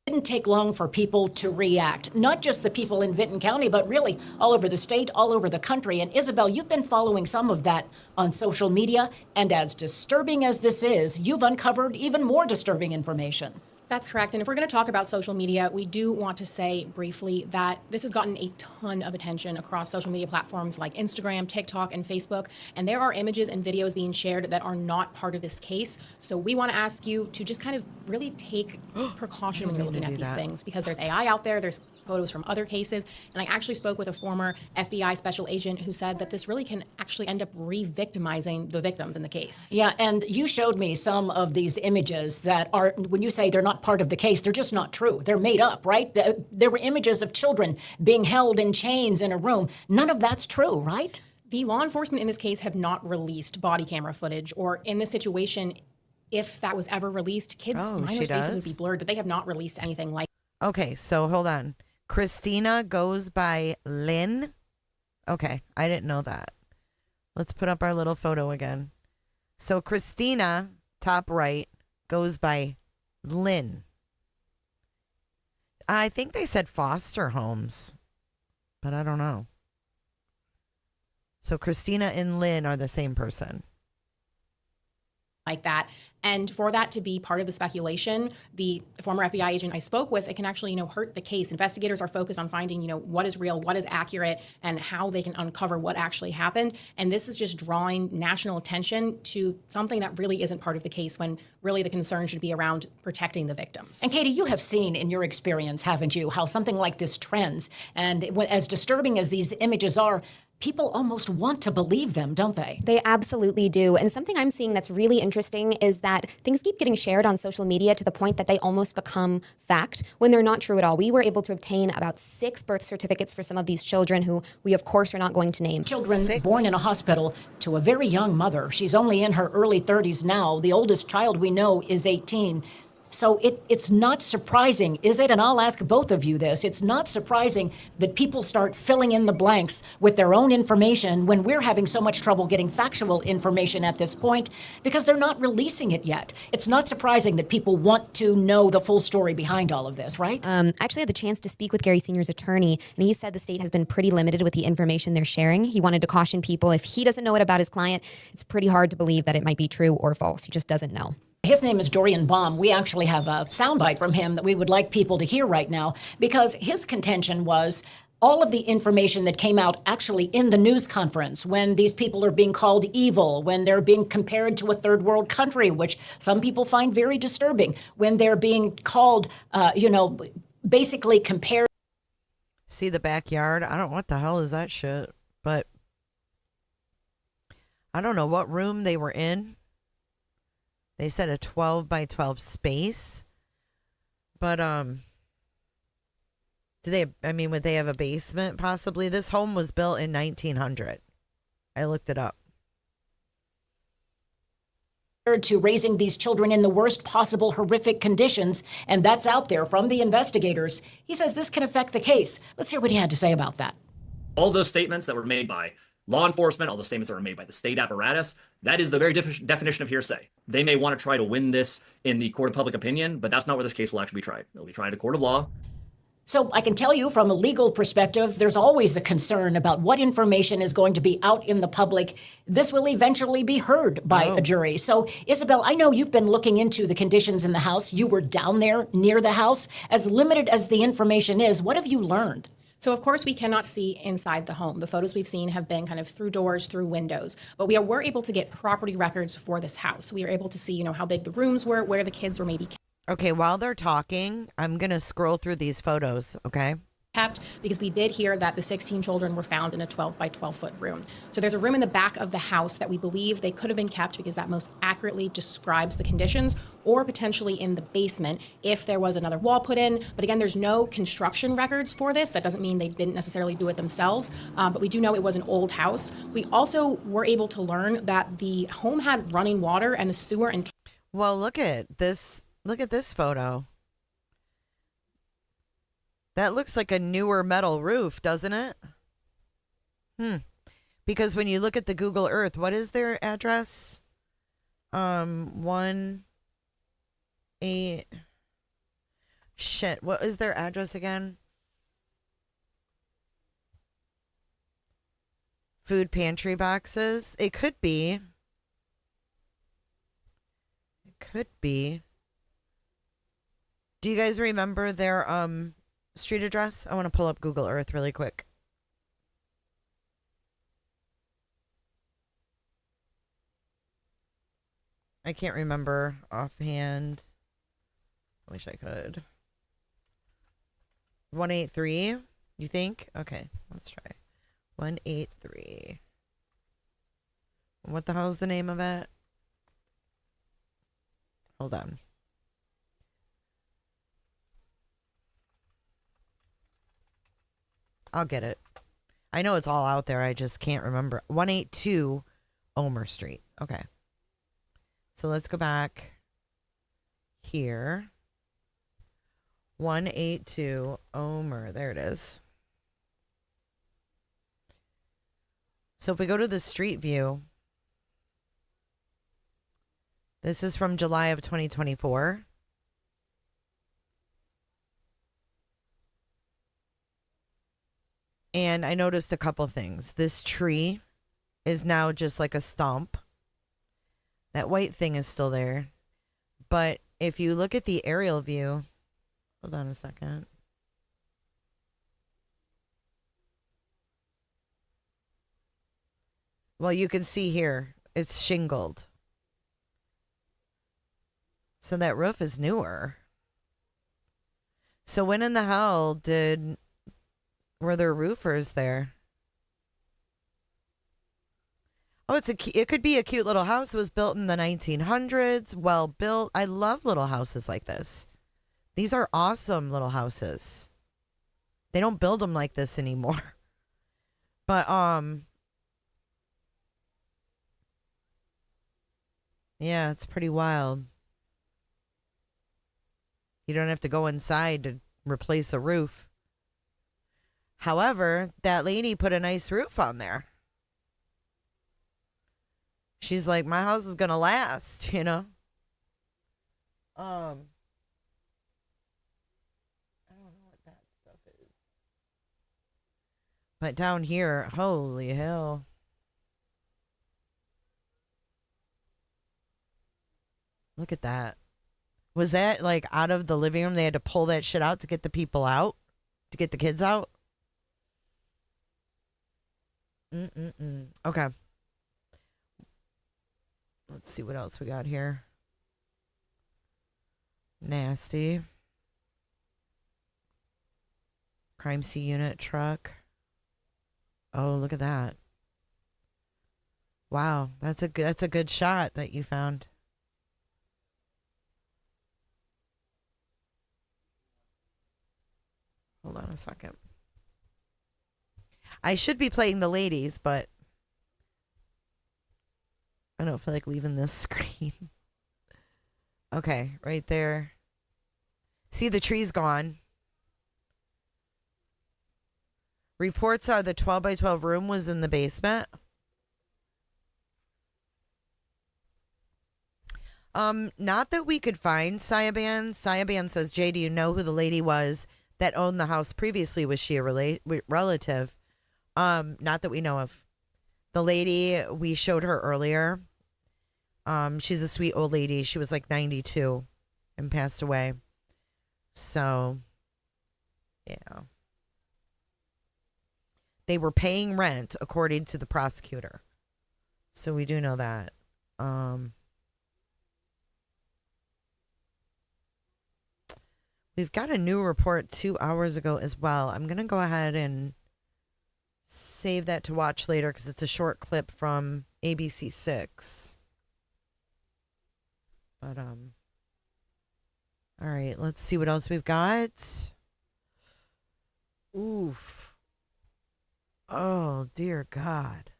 Didn't take long for people to react, not just the people in Vinton County, but really all over the state, all over the country. And Isabel, you've been following some of that on social media, and as disturbing as this is, you've uncovered even more disturbing information. That's correct. And if we're going to talk about social media, we do want to say briefly that this has gotten a ton of attention across social media platforms like Instagram, TikTok, and Facebook. And there are images and videos being shared that are not part of this case. So we want to ask you to just kind of really take precaution when you're looking at these things, because there's AI out there, there's photos from other cases. And I actually spoke with a former FBI special agent who said that this really can actually end up re-victimizing the victims in the case. Yeah, and you showed me some of these images that are, when you say they're not part of the case, they're just not true. They're made up, right? There were images of children being held in chains in a room. None of that's true, right? The law enforcement in this case have not released body camera footage, or in this situation, if that was ever released, minors' faces would be blurred, but they have not released anything like. Okay, so hold on. Christina goes by Lynn. Okay, I didn't know that. Let's put up our little photo again. So Christina, top right, goes by Lynn. I think they said foster homes, but I don't know. So Christina and Lynn are the same person. Like that. And for that to be part of the speculation, the former FBI agent I spoke with, it can actually, hurt the case. Investigators are focused on finding, what is real, what is accurate, and how they can uncover what actually happened. And this is just drawing national attention to something that really isn't part of the case, when really the concern should be around protecting the victims. And Katie, you have seen in your experience, haven't you, how something like this trends. And as disturbing as these images are, people almost want to believe them, don't they? They absolutely do. And something I'm seeing that's really interesting is that things keep getting shared on social media to the point that they almost become fact when they're not true at all. We were able to obtain about 6 birth certificates for some of these children who we, of course, are not going to name. Children born in a hospital to a very young mother. She's only in her early 30s now. The oldest child we know is 18. So it's not surprising, is it? And I'll ask both of you this. It's not surprising that people start filling in the blanks with their own information when we're having so much trouble getting factual information at this point because they're not releasing it yet. It's not surprising that people want to know the full story behind all of this, right? Actually had the chance to speak with Gary Sr.'s attorney, and he said the state has been pretty limited with the information they're sharing. He wanted to caution people, if he doesn't know it about his client, it's pretty hard to believe that it might be true or false. He just doesn't know. His name is Dorian Baum. We actually have a soundbite from him that we would like people to hear right now because his contention was all of the information that came out actually in the news conference when these people are being called evil, when they're being compared to a third world country, which some people find very disturbing, when they're being called, basically compared. See the backyard? I don't know what the hell is that shit, but I don't know what room they were in. They said a 12 by 12 space, but would they have a basement possibly? This home was built in 1900. I looked it up. To raising these children in the worst possible horrific conditions, and that's out there from the investigators. He says this can affect the case. Let's hear what he had to say about that. All those statements that were made by law enforcement, all those statements that were made by the state apparatus, that is the very definition of hearsay. They may want to try to win this in the court of public opinion, but that's not where this case will actually be tried. It'll be tried in a court of law. So I can tell you from a legal perspective, there's always a concern about what information is going to be out in the public. This will eventually be heard by a jury. So, Isabel, I know you've been looking into the conditions in the house. You were down there near the house. As limited as the information is, what have you learned? So, of course, we cannot see inside the home. The photos we've seen have been kind of through doors, through windows. But we were able to get property records for this house. We were able to see, how big the rooms were, where the kids were maybe Okay, while they're talking, I'm going to scroll through these photos, okay? kept, because we did hear that the 16 children were found in a 12 by 12 foot room. So there's a room in the back of the house that we believe they could have been kept because that most accurately describes the conditions, or potentially in the basement if there was another wall put in. But again, there's no construction records for this. That doesn't mean they didn't necessarily do it themselves, but we do know it was an old house. We also were able to learn that the home had running water and the sewer and... Well, look at this photo. That looks like a newer metal roof, doesn't it? Because when you look at the Google Earth, what is their address? 1-8. Shit, what is their address again? Food pantry boxes. It could be. Do you guys remember their street address? I want to pull up Google Earth really quick. I can't remember offhand. I wish I could. 183, you think? Okay, let's try. 183. What the hell is the name of it? Hold on. I'll get it. I know it's all out there. I just can't remember. 182 Omer Street. Okay. So let's go back here. 182 Omer. There it is. So if we go to the street view, this is from July of 2024. And I noticed a couple things. This tree is now just like a stump. That white thing is still there. But if you look at the aerial view, hold on a second. Well, you can see here, it's shingled. So that roof is newer. So when in the hell were there roofers there? Oh, it could be a cute little house. It was built in the 1900s, well built. I love little houses like this. These are awesome little houses. They don't build them like this anymore. But yeah, it's pretty wild. You don't have to go inside to replace a roof. However, that lady put a nice roof on there. She's like, my house is going to last, you know? I don't know what that stuff is. But down here, holy hell. Look at that. Was that like out of the living room? They had to pull that shit out to get the people out? To get the kids out? Okay. Let's see what else we got here. Nasty. Crime scene unit truck. Oh, look at that. Wow, that's a good shot that you found. Hold on a second. I should be playing the ladies, but I don't feel like leaving this screen. Okay, right there. See, the tree's gone. Reports are the 12 by 12 room was in the basement. Not that we could find Sayaban. Sayaban says, Jay, do you know who the lady was that owned the house previously? Was she a relative? Not that we know of. The lady, we showed her earlier. She's a sweet old lady. She was like 92 and passed away. So, yeah. They were paying rent according to the prosecutor. So we do know that. We've got a new report 2 hours ago as well. I'm going to go ahead and save that to watch later because it's a short clip from ABC6. But, all right, let's see what else we've got. Oof. Oh, dear God.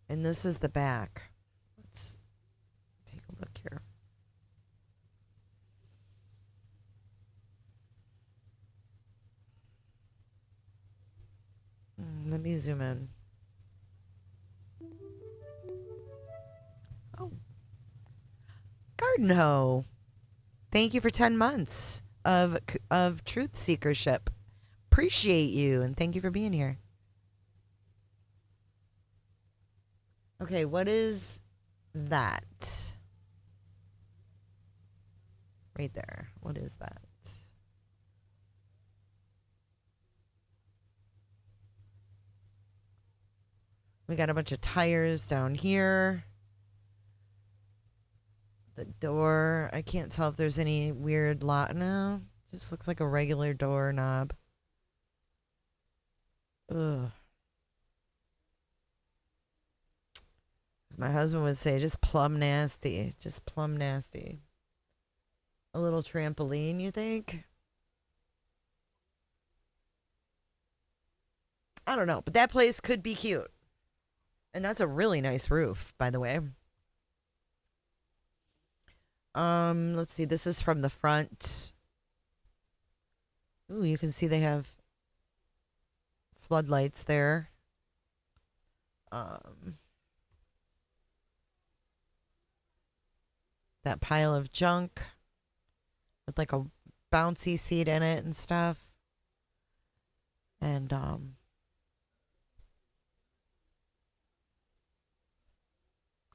And this is the back. Let's take a look here. Let me zoom in. Oh. Garden Hoe. Thank you for 10 months of truth seekership. Appreciate you and thank you for being here. Okay, what is that? Right there. What is that? We got a bunch of tires down here. The door, I can't tell if there's any weird lot. No, just looks like a regular door knob. Ugh. My husband would say, just plumb nasty. Just plumb nasty. A little trampoline, you think? I don't know, but that place could be cute. And that's a really nice roof, by the way. Let's see. This is from the front. Ooh, you can see they have floodlights there. That pile of junk with like a bouncy seat in it and stuff. And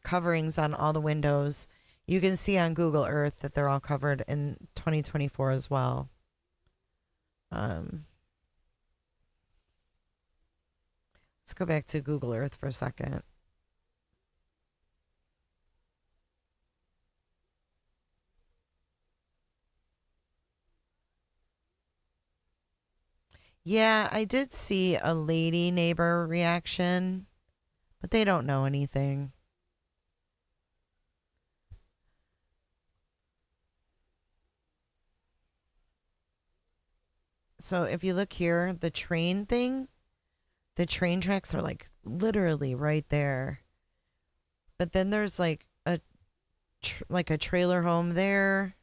coverings on all the windows. You can see on Google Earth that they're all covered in 2024 as well. Let's go back to Google Earth for a second. Yeah, I did see a lady neighbor reaction, but they don't know anything. So if you look here, the train thing, the train tracks are like literally right there. But then there's like a trailer home there.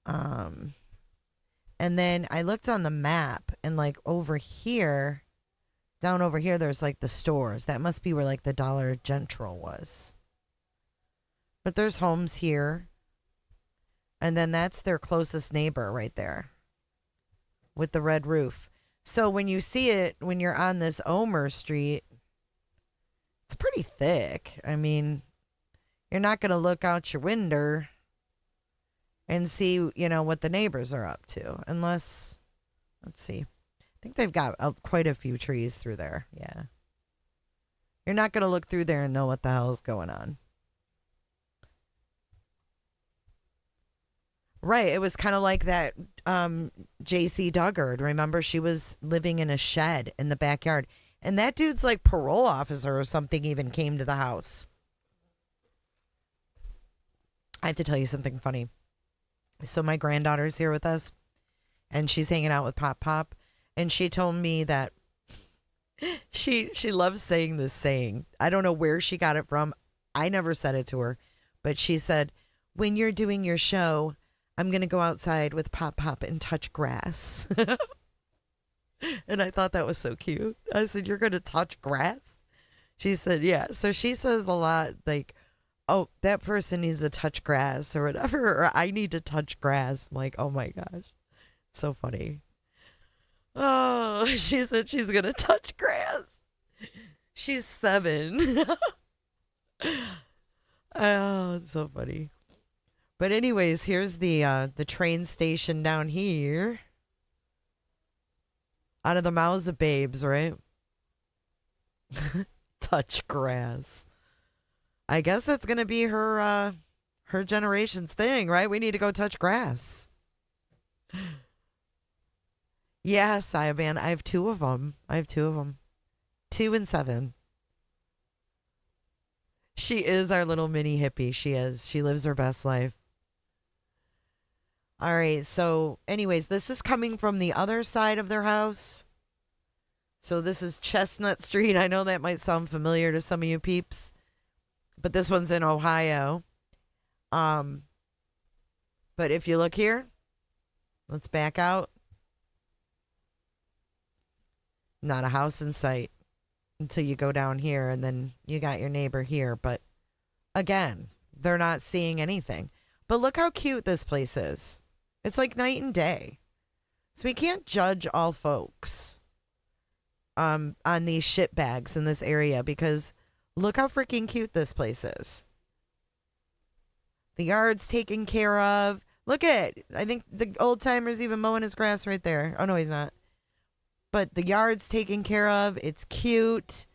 And then I looked on the map and like over here, down over here, there's like the stores. That must be where like the Dollar General was. But there's homes here. And then that's their closest neighbor right there with the red roof. So when you see it, when you're on this Omer Street, it's pretty thick. I mean, you're not going to look out your window and see, what the neighbors are up to. Unless, let's see. I think they've got quite a few trees through there. Yeah. You're not going to look through there and know what the hell is going on. Right. It was kind of like that J.C. Duggard. Remember, she was living in a shed in the backyard. And that dude's like parole officer or something even came to the house. I have to tell you something funny. So my granddaughter's here with us, and she's hanging out with Pop Pop, and she told me that she loves saying this saying. I don't know where she got it from. I never said it to her, but she said, when you're doing your show, I'm going to go outside with Pop Pop and touch grass. And I thought that was so cute. I said, you're going to touch grass? She said, yeah. So she says a lot like, oh, that person needs to touch grass or whatever, or I need to touch grass. I'm like, oh my gosh. So funny. Oh, she said she's going to touch grass. She's 7. Oh, it's so funny. But anyways, here's the train station down here. Out of the mouths of babes, right? Touch grass. I guess that's going to be her generation's thing, right? We need to go touch grass. Yes, I have 2 of them. 2 and 7. She is our little mini hippie. She is. She lives her best life. All right. So anyways, this is coming from the other side of their house. So this is Chestnut Street. I know that might sound familiar to some of you peeps, but this one's in Ohio. But if you look here, let's back out. Not a house in sight until you go down here, and then you got your neighbor here. But again, they're not seeing anything. But look how cute this place is. It's like night and day. So we can't judge all folks on these shit bags in this area, because look how freaking cute this place is. The yard's taken care of. Look at it. I think the old timer's even mowing his grass right there. Oh, no, he's not. But the yard's taken care of. It's cute.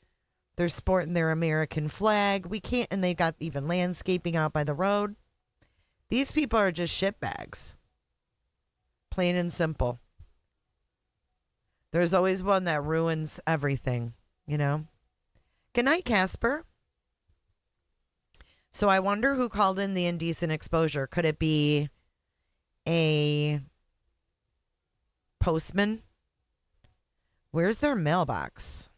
They're sporting their American flag. We can't, and they got even landscaping out by the road. These people are just shitbags. Plain and simple. There's always one that ruins everything, you know? Good night, Casper. So I wonder who called in the indecent exposure. Could it be a postman? Where's their mailbox?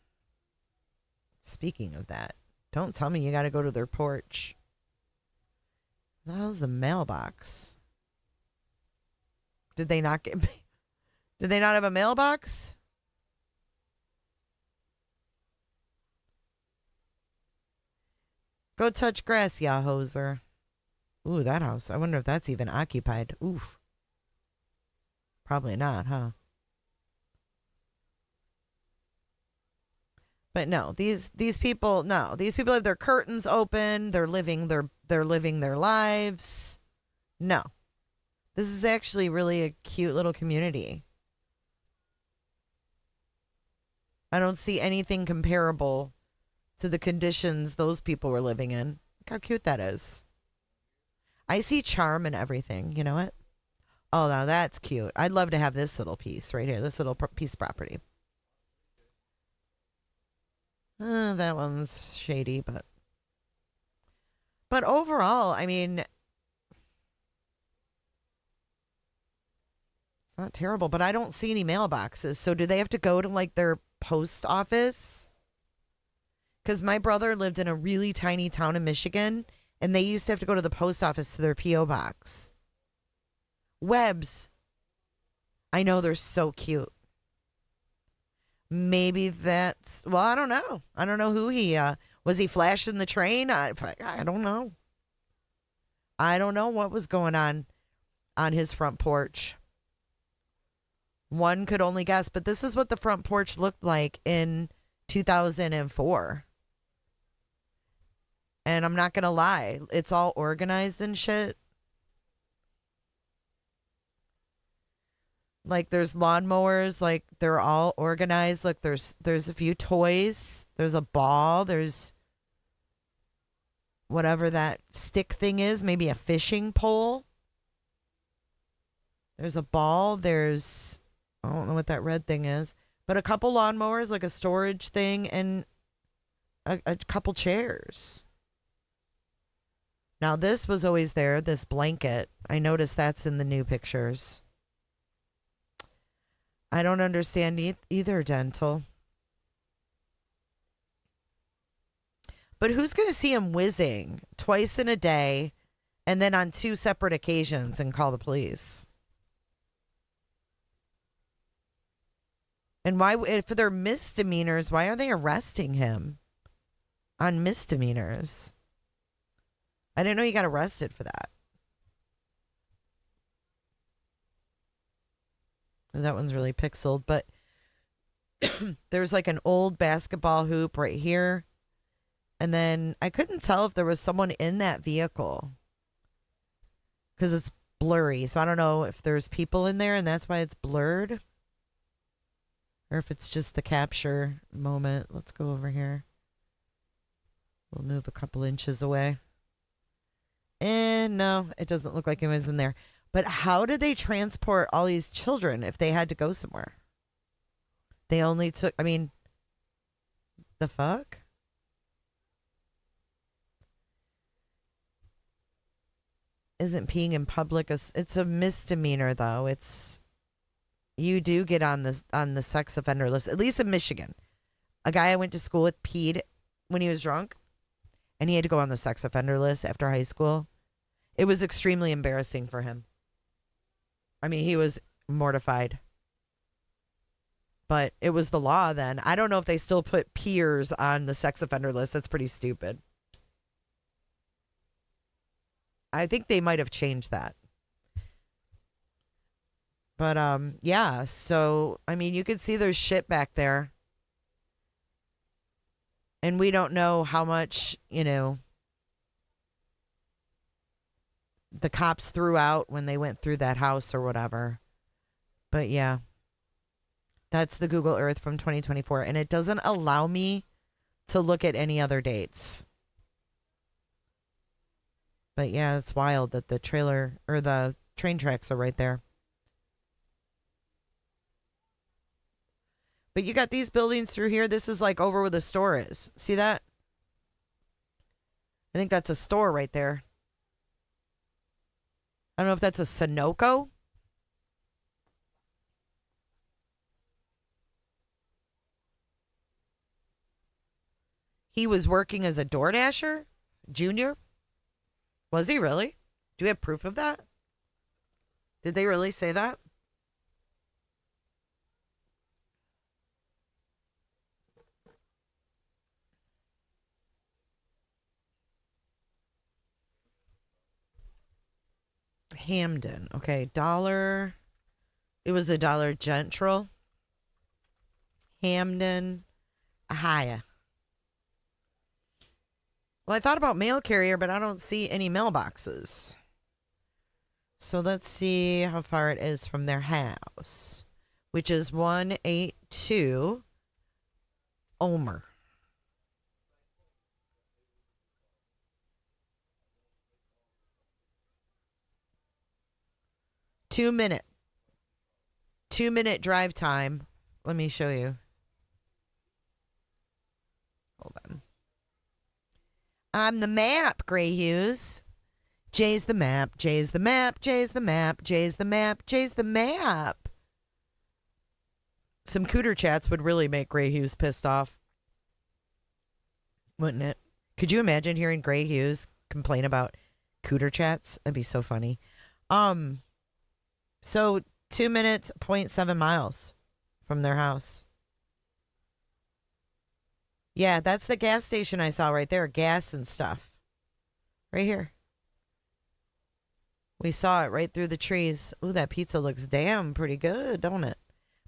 Speaking of that, don't tell me you got to go to their porch. The hell's the mailbox? Did they not have a mailbox? Go touch grass, ya hoser. Ooh, that house. I wonder if that's even occupied. Oof. Probably not, huh? But no, these people have their curtains open. They're living their lives. No. This is actually really a cute little community. I don't see anything comparable to the conditions those people were living in. Look how cute that is. I see charm in everything. You know what? Oh, now that's cute. I'd love to have this little piece right here. This little piece of property. That one's shady, but overall, I mean, not terrible, but I don't see any mailboxes. So do they have to go to like their post office? Because my brother lived in a really tiny town in Michigan, and they used to have to go to the post office to their P.O. box. Webs. I know, they're so cute. Maybe that's, well, I don't know. I don't know who he, was he flashing the train? I don't know. I don't know what was going on his front porch. One could only guess, but this is what the front porch looked like in 2004. And I'm not going to lie, it's all organized and shit. Like there's lawnmowers, like they're all organized. Look, there's a few toys. There's a ball. There's whatever that stick thing is, maybe a fishing pole. There's a ball. There's, I don't know what that red thing is, but a couple lawnmowers, like a storage thing, and a couple chairs. Now this was always there, this blanket. I noticed that's in the new pictures. I don't understand either, Dental. But who's going to see him whizzing twice in a day and then on two separate occasions and call the police? And why, if they're misdemeanors, why are they arresting him on misdemeanors? I didn't know you got arrested for that. That one's really pixeled, but there's like an old basketball hoop right here. And then I couldn't tell if there was someone in that vehicle because it's blurry. So I don't know if there's people in there and that's why it's blurred, or if it's just the capture moment. Let's go over here. We'll move a couple inches away. And no, it doesn't look like anyone's in there. But how did they transport all these children if they had to go somewhere? They only took, I mean, the fuck? Isn't peeing in public it's a misdemeanor though. It's, you do get on the sex offender list, at least in Michigan. A guy I went to school with peed when he was drunk, and he had to go on the sex offender list after high school. It was extremely embarrassing for him. I mean, he was mortified. But it was the law then. I don't know if they still put peers on the sex offender list. That's pretty stupid. I think they might have changed that. But, yeah. So, I mean, you could see there's shit back there. And we don't know how much, you know, the cops threw out when they went through that house or whatever. But yeah, that's the Google Earth from 2024. And it doesn't allow me to look at any other dates. But yeah, it's wild that the trailer or the train tracks are right there. But you got these buildings through here. This is like over where the store is. See that? I think that's a store right there. I don't know if that's a Sunoco. He was working as a DoorDasher? Junior? Was he really? Do we have proof of that? Did they really say that? Hamden. Okay, dollar. It was a Dollar General. Hamden, Ohio. Well, I thought about mail carrier, but I don't see any mailboxes. So let's see how far it is from their house, which is 182 Omer. Two minute drive time. Let me show you. Hold on. I'm the map, Gray Hughes. Jay's the map. Jay's the map. Jay's the map. Jay's the map. Jay's the map. Some cooter chats would really make Gray Hughes pissed off. Wouldn't it? Could you imagine hearing Gray Hughes complain about cooter chats? That'd be so funny. So 2 minutes, 0.7 miles from their house. Yeah, that's the gas station I saw right there. Gas and stuff. Right here. We saw it right through the trees. Ooh, that pizza looks damn pretty good, don't it?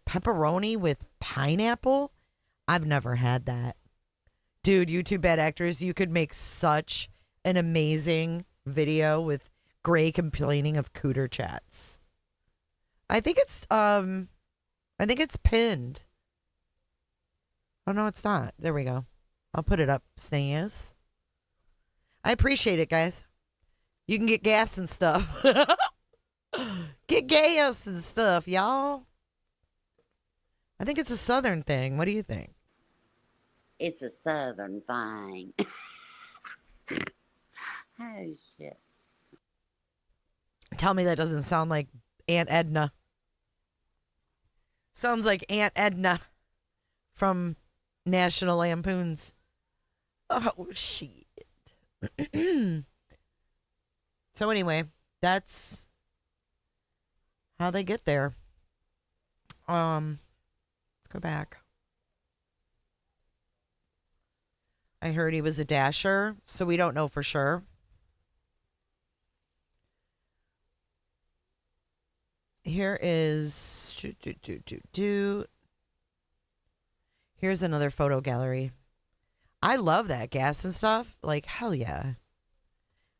Pepperoni with pineapple? I've never had that. Dude, you two bad actors, you could make such an amazing video with Gray complaining of cooter chats. I think it's pinned. Oh no, it's not. There we go. I'll put it up, Snays. I appreciate it, guys. You can get gas and stuff. Get gas and stuff, y'all. I think it's a Southern thing. What do you think? It's a Southern thing. Oh, shit. Tell me that doesn't sound like Aunt Edna. Sounds like Aunt Edna from National Lampoons. Oh, shit. So anyway, that's how they get there. Let's go back. I heard he was a dasher, so we don't know for sure. Here is here's another photo gallery. I love that gas and stuff. Like, hell yeah.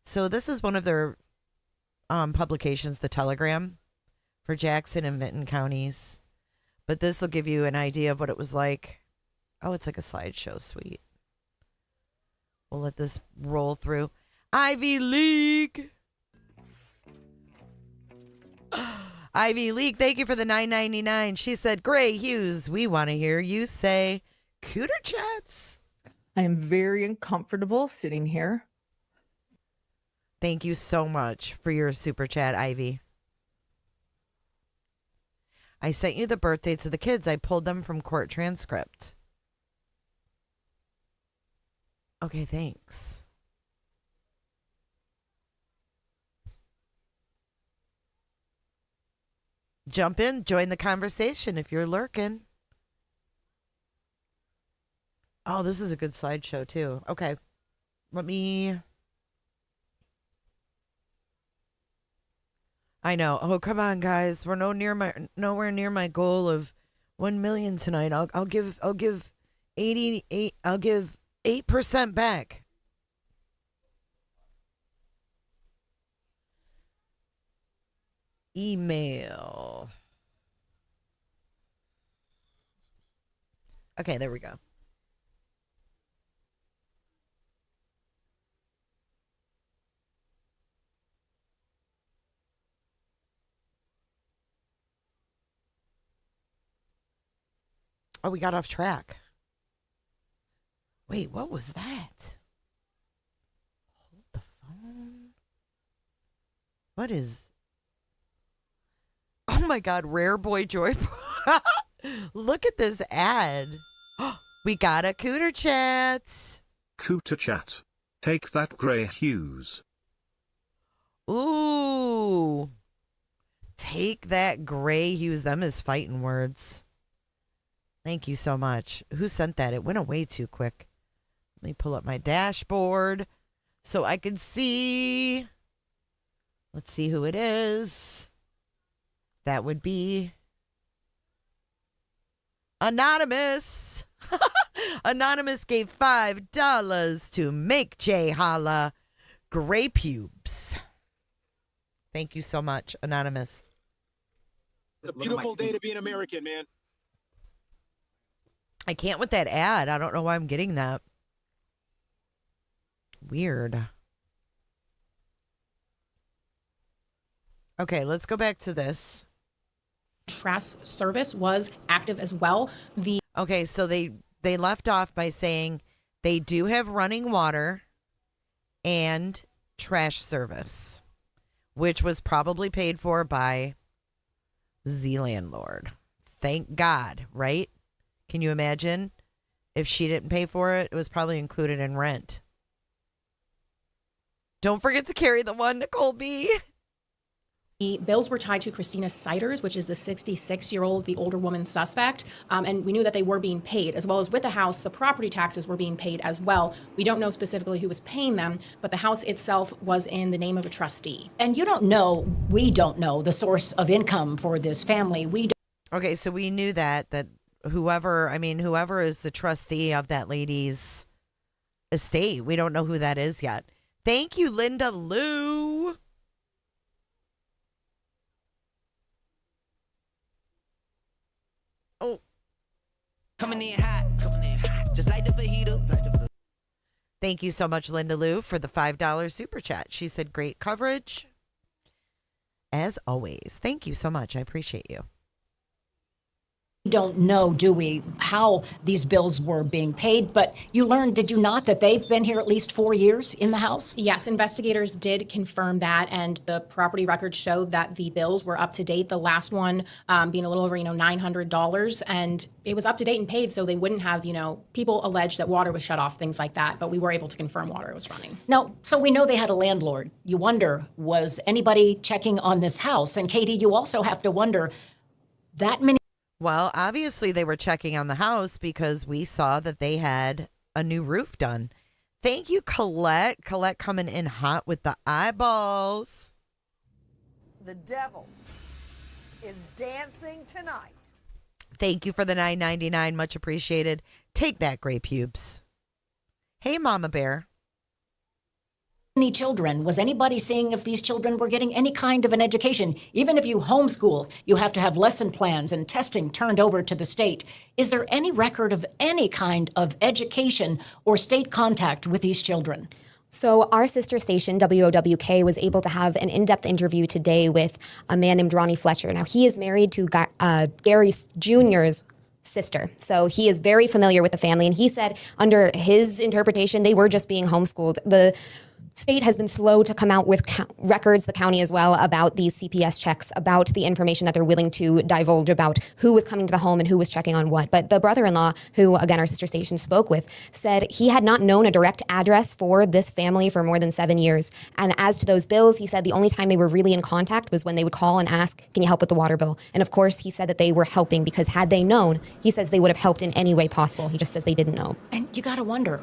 So this is one of their publications, the Telegram, for Jackson and Vinton counties. But this will give you an idea of what it was like. Oh, it's like a slideshow. Sweet. We'll let this roll through. Ivy League. Ivy League, thank you for the $9.99. She said, Gray Hughes, we want to hear you say cooter chats. I am very uncomfortable sitting here. Thank you so much for your super chat, Ivy. I sent you the birth dates of the kids. I pulled them from court transcript. Okay, thanks. Jump in, join the conversation if you're lurking. Oh, this is a good slideshow too. Okay, let me... I know. Oh, come on, guys. We're nowhere near my goal of 1 million tonight. I'll give 88. I'll give 8% back. Email. Okay, there we go. Oh, we got off track. Wait, what was that? Hold the phone. What is... Oh my God, Rare Boy Joy. Look at this ad. We got a Cooter Chat. Cooter Chat. Take that, Gray Hughes. Ooh. Take that, Gray Hughes. Them is fighting words. Thank you so much. Who sent that? It went away too quick. Let me pull up my dashboard so I can see. Let's see who it is. That would be Anonymous. Anonymous gave $5 to make Jay holla Gray Pubes. Thank you so much, Anonymous. It's a beautiful day to be an American, man. I can't with that ad. I don't know why I'm getting that. Weird. Okay, let's go back to this. Trash service was active as well. Okay, so they left off by saying they do have running water and trash service, which was probably paid for by the landlord. Thank God, right? Can you imagine if she didn't pay for it? It was probably included in rent. Don't forget to carry the one, Nicole B. The bills were tied to Christina Siders, which is the 66-year-old, the older woman suspect. And we knew that they were being paid, as well as with the house, the property taxes were being paid as well. We don't know specifically who was paying them, but the house itself was in the name of a trustee. And we don't know the source of income for this family. Okay, so we knew that whoever is the trustee of that lady's estate, we don't know who that is yet. Thank you, Linda Lou. Oh. Coming in hot, just like the fajita. Thank you so much, Linda Lou, for the $5 super chat. She said, great coverage. As always. Thank you so much. I appreciate you. We don't know, do we, how these bills were being paid, but you learned, did you not, that they've been here at least 4 years in the house? Yes, investigators did confirm that, and the property records showed that the bills were up to date. The last one being a little over, $900, and it was up to date and paid, so they wouldn't have, people allege that water was shut off, things like that, but we were able to confirm water was running. Now, so we know they had a landlord. You wonder, was anybody checking on this house? And Katie, you also have to wonder, that many. Well, obviously they were checking on the house because we saw that they had a new roof done. Thank you, Colette. Colette coming in hot with the eyeballs. The devil is dancing tonight. Thank you for the $9.99. Much appreciated. Take that, Gray Pubes. Hey, Mama Bear. Any children? Was anybody seeing if these children were getting any kind of an education? Even if you homeschool, you have to have lesson plans and testing turned over to the state. Is there any record of any kind of education or state contact with these children? So our sister station, WOWK, was able to have an in-depth interview today with a man named Ronnie Fletcher. Now, he is married to Gary Jr.'s sister. So he is very familiar with the family. And he said under his interpretation, they were just being homeschooled. The state has been slow to come out with records, the county as well, about these CPS checks, about the information that they're willing to divulge about who was coming to the home and who was checking on what. But the brother-in-law, who, again, our sister station spoke with, said he had not known a direct address for this family for more than 7 years. And as to those bills, he said the only time they were really in contact was when they would call and ask, can you help with the water bill? And of course, he said that they were helping because had they known, he says they would have helped in any way possible. He just says they didn't know. And you got to wonder,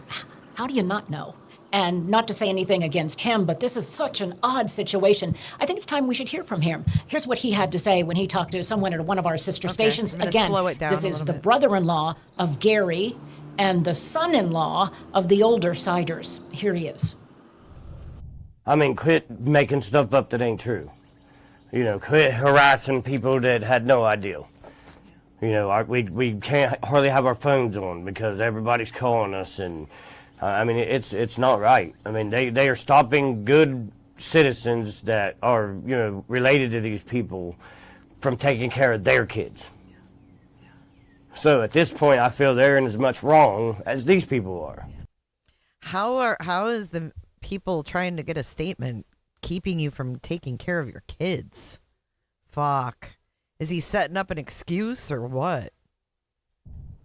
how do you not know? And not to say anything against him, but this is such an odd situation. I think it's time we should hear from him. Here's what he had to say when he talked to someone at one of our sister stations. Again, slow it down this is the brother-in-law of Gary and the son-in-law of the older Siders. Here he is. I mean, quit making stuff up that ain't true. Quit harassing people that had no idea. We can't hardly have our phones on because everybody's calling us and it's not right. I mean, they are stopping good citizens that are, related to these people from taking care of their kids. So at this point, I feel they're in as much wrong as these people are. How is the people trying to get a statement keeping you from taking care of your kids? Fuck. Is he setting up an excuse or what?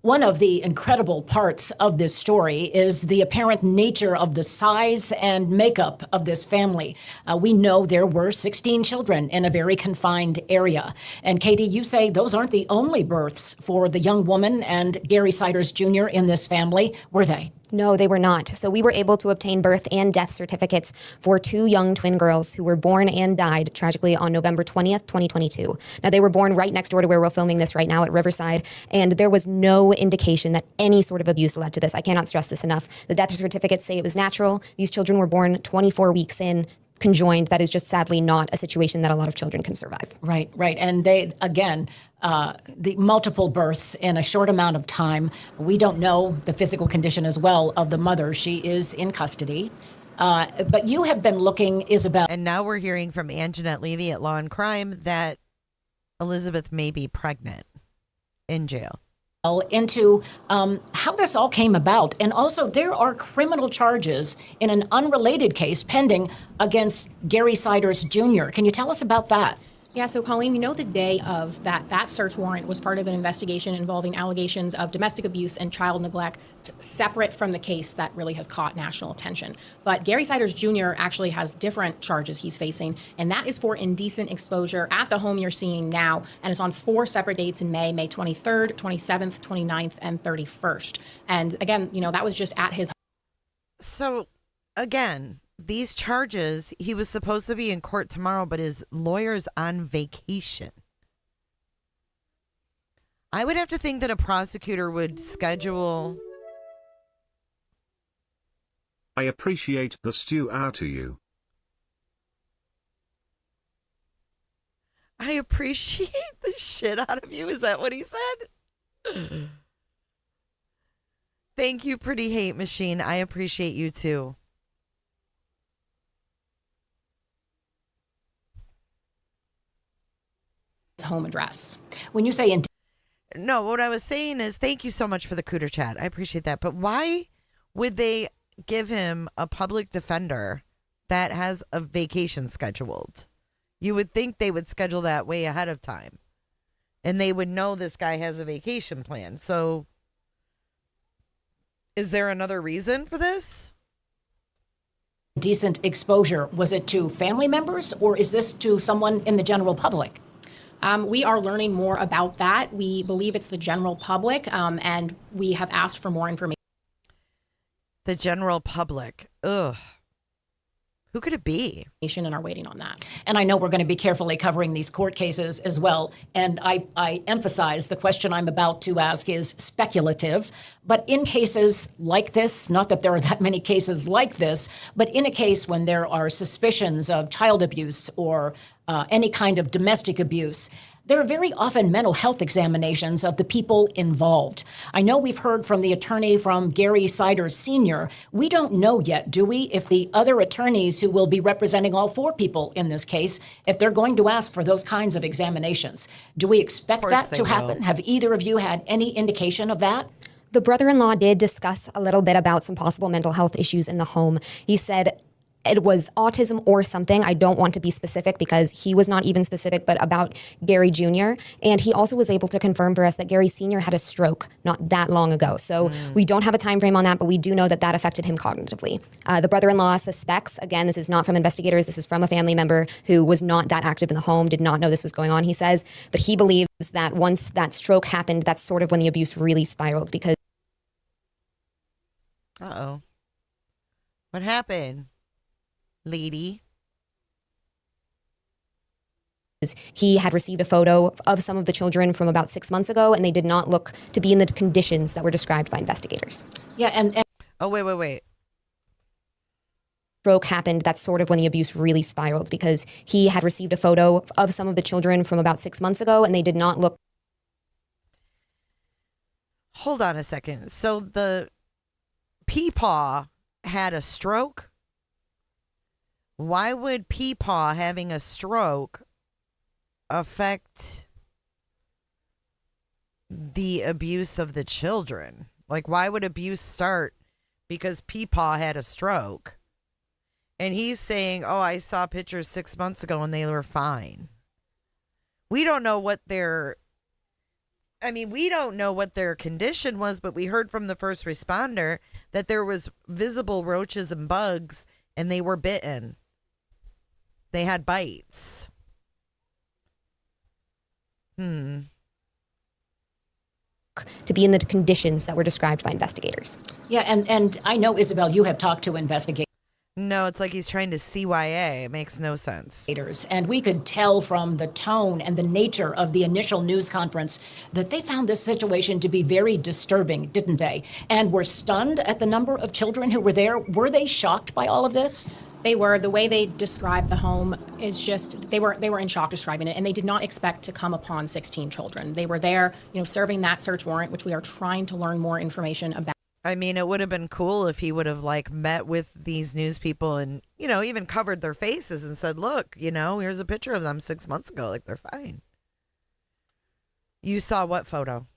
One of the incredible parts of this story is the apparent nature of the size and makeup of this family. We know there were 16 children in a very confined area. And Katie, you say those aren't the only births for the young woman and Gary Siders Jr. in this family, were they? No, they were not. So we were able to obtain birth and death certificates for 2 young twin girls who were born and died tragically on November 20th, 2022. Now, they were born right next door to where we're filming this right now at Riverside, and there was no indication that any sort of abuse led to this. I cannot stress this enough. The death certificates say it was natural. These children were born 24 weeks in, conjoined. That is just sadly not a situation that a lot of children can survive. Right. And they, again, the multiple births in a short amount of time. We don't know the physical condition as well of the mother. She is in custody. But you have been looking, Isabel. And now we're hearing from Anjanette Levy at Law and Crime that Elizabeth may be pregnant in jail. Into how this all came about. And also, there are criminal charges in an unrelated case pending against Gary Siders Jr. Can you tell us about that? Yeah, so Colleen, we know the day of that search warrant was part of an investigation involving allegations of domestic abuse and child neglect, separate from the case that really has caught national attention. But Gary Siders Jr. actually has different charges he's facing, and that is for indecent exposure at the home you're seeing now, and it's on 4 separate dates in May, May 23rd, 27th, 29th, and 31st. And again, that was just at his. So, again, these charges, he was supposed to be in court tomorrow, but his lawyer's on vacation. I would have to think that a prosecutor would schedule. I appreciate the stew out to you. I appreciate the shit out of you. Is that what he said? Thank you, Pretty Hate Machine. I appreciate you too. Home address. When you say no, what I was saying is thank you so much for the cooter chat. I appreciate that. But why would they give him a public defender that has a vacation scheduled? You would think they would schedule that way ahead of time. And they would know this guy has a vacation plan. So is there another reason for this? Decent exposure, was it to family members or is this to someone in the general public? We are learning more about that. We believe it's the general public, and we have asked for more information. The general public. Ugh. Who could it be? And are waiting on that. And I know we're going to be carefully covering these court cases as well. And I emphasize the question I'm about to ask is speculative. But in cases like this, not that there are that many cases like this, but in a case when there are suspicions of child abuse or any kind of domestic abuse, there are very often mental health examinations of the people involved. I know we've heard from the attorney from Gary Siders Sr. We don't know yet, do we, if the other attorneys who will be representing all 4 people in this case, if they're going to ask for those kinds of examinations. Do we expect that to happen? Have either of you had any indication of that? The brother-in-law did discuss a little bit about some possible mental health issues in the home. He said it was autism or something. I don't want to be specific because he was not even specific, but about Gary Jr. And he also was able to confirm for us that Gary Sr. had a stroke not that long ago. So we don't have a time frame on that, but we do know that that affected him cognitively. The brother-in-law suspects, again, this is not from investigators, this is from a family member who was not that active in the home, did not know this was going on, he says, but he believes that once that stroke happened, that's sort of when the abuse really spiraled because. Uh-oh. What happened? Lady. He had received a photo of some of the children from about 6 months ago, and they did not look to be in the conditions that were described by investigators. Yeah, and oh, wait. Stroke happened, that's sort of when the abuse really spiraled because he had received a photo of some of the children from about 6 months ago, and they did not look. Hold on a second. So the Peepaw had a stroke? Why would Peepaw having a stroke affect the abuse of the children? Like, why would abuse start because Peepaw had a stroke? And he's saying, oh, I saw pictures 6 months ago and they were fine. We don't know what their condition was, but we heard from the first responder that there was visible roaches and bugs and they were bitten. They had bites. To be in the conditions that were described by investigators. Yeah, and I know, Isabel, you have talked to investigators. No, it's like he's trying to CYA. It makes no sense. And we could tell from the tone and the nature of the initial news conference that they found this situation to be very disturbing, didn't they? And were stunned at the number of children who were there. Were they shocked by all of this? They were. The way they described the home is just, they were in shock describing it, and they did not expect to come upon 16 children. They were there, serving that search warrant, which we are trying to learn more information about. I mean, it would have been cool if he would have met with these news people and, even covered their faces and said, look, here's a picture of them 6 months ago. Like, they're fine. You saw what photo?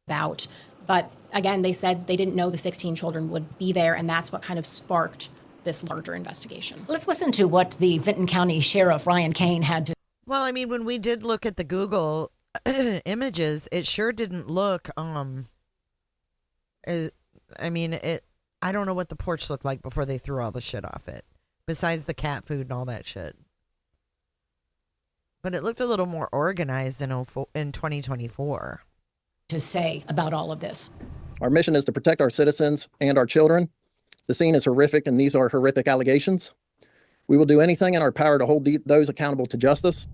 But again, they said they didn't know the 16 children would be there, and that's what kind of sparked this larger investigation. Let's listen to what the Vinton County Sheriff Ryan Kane had to. Well, I mean, when we did look at the Google images, it sure didn't look, I don't know what the porch looked like before they threw all the shit off it, besides the cat food and all that shit. But it looked a little more organized in 2024. To say about all of this. Our mission is to protect our citizens and our children. The scene is horrific, and these are horrific allegations. We will do anything in our power to hold those accountable to justice.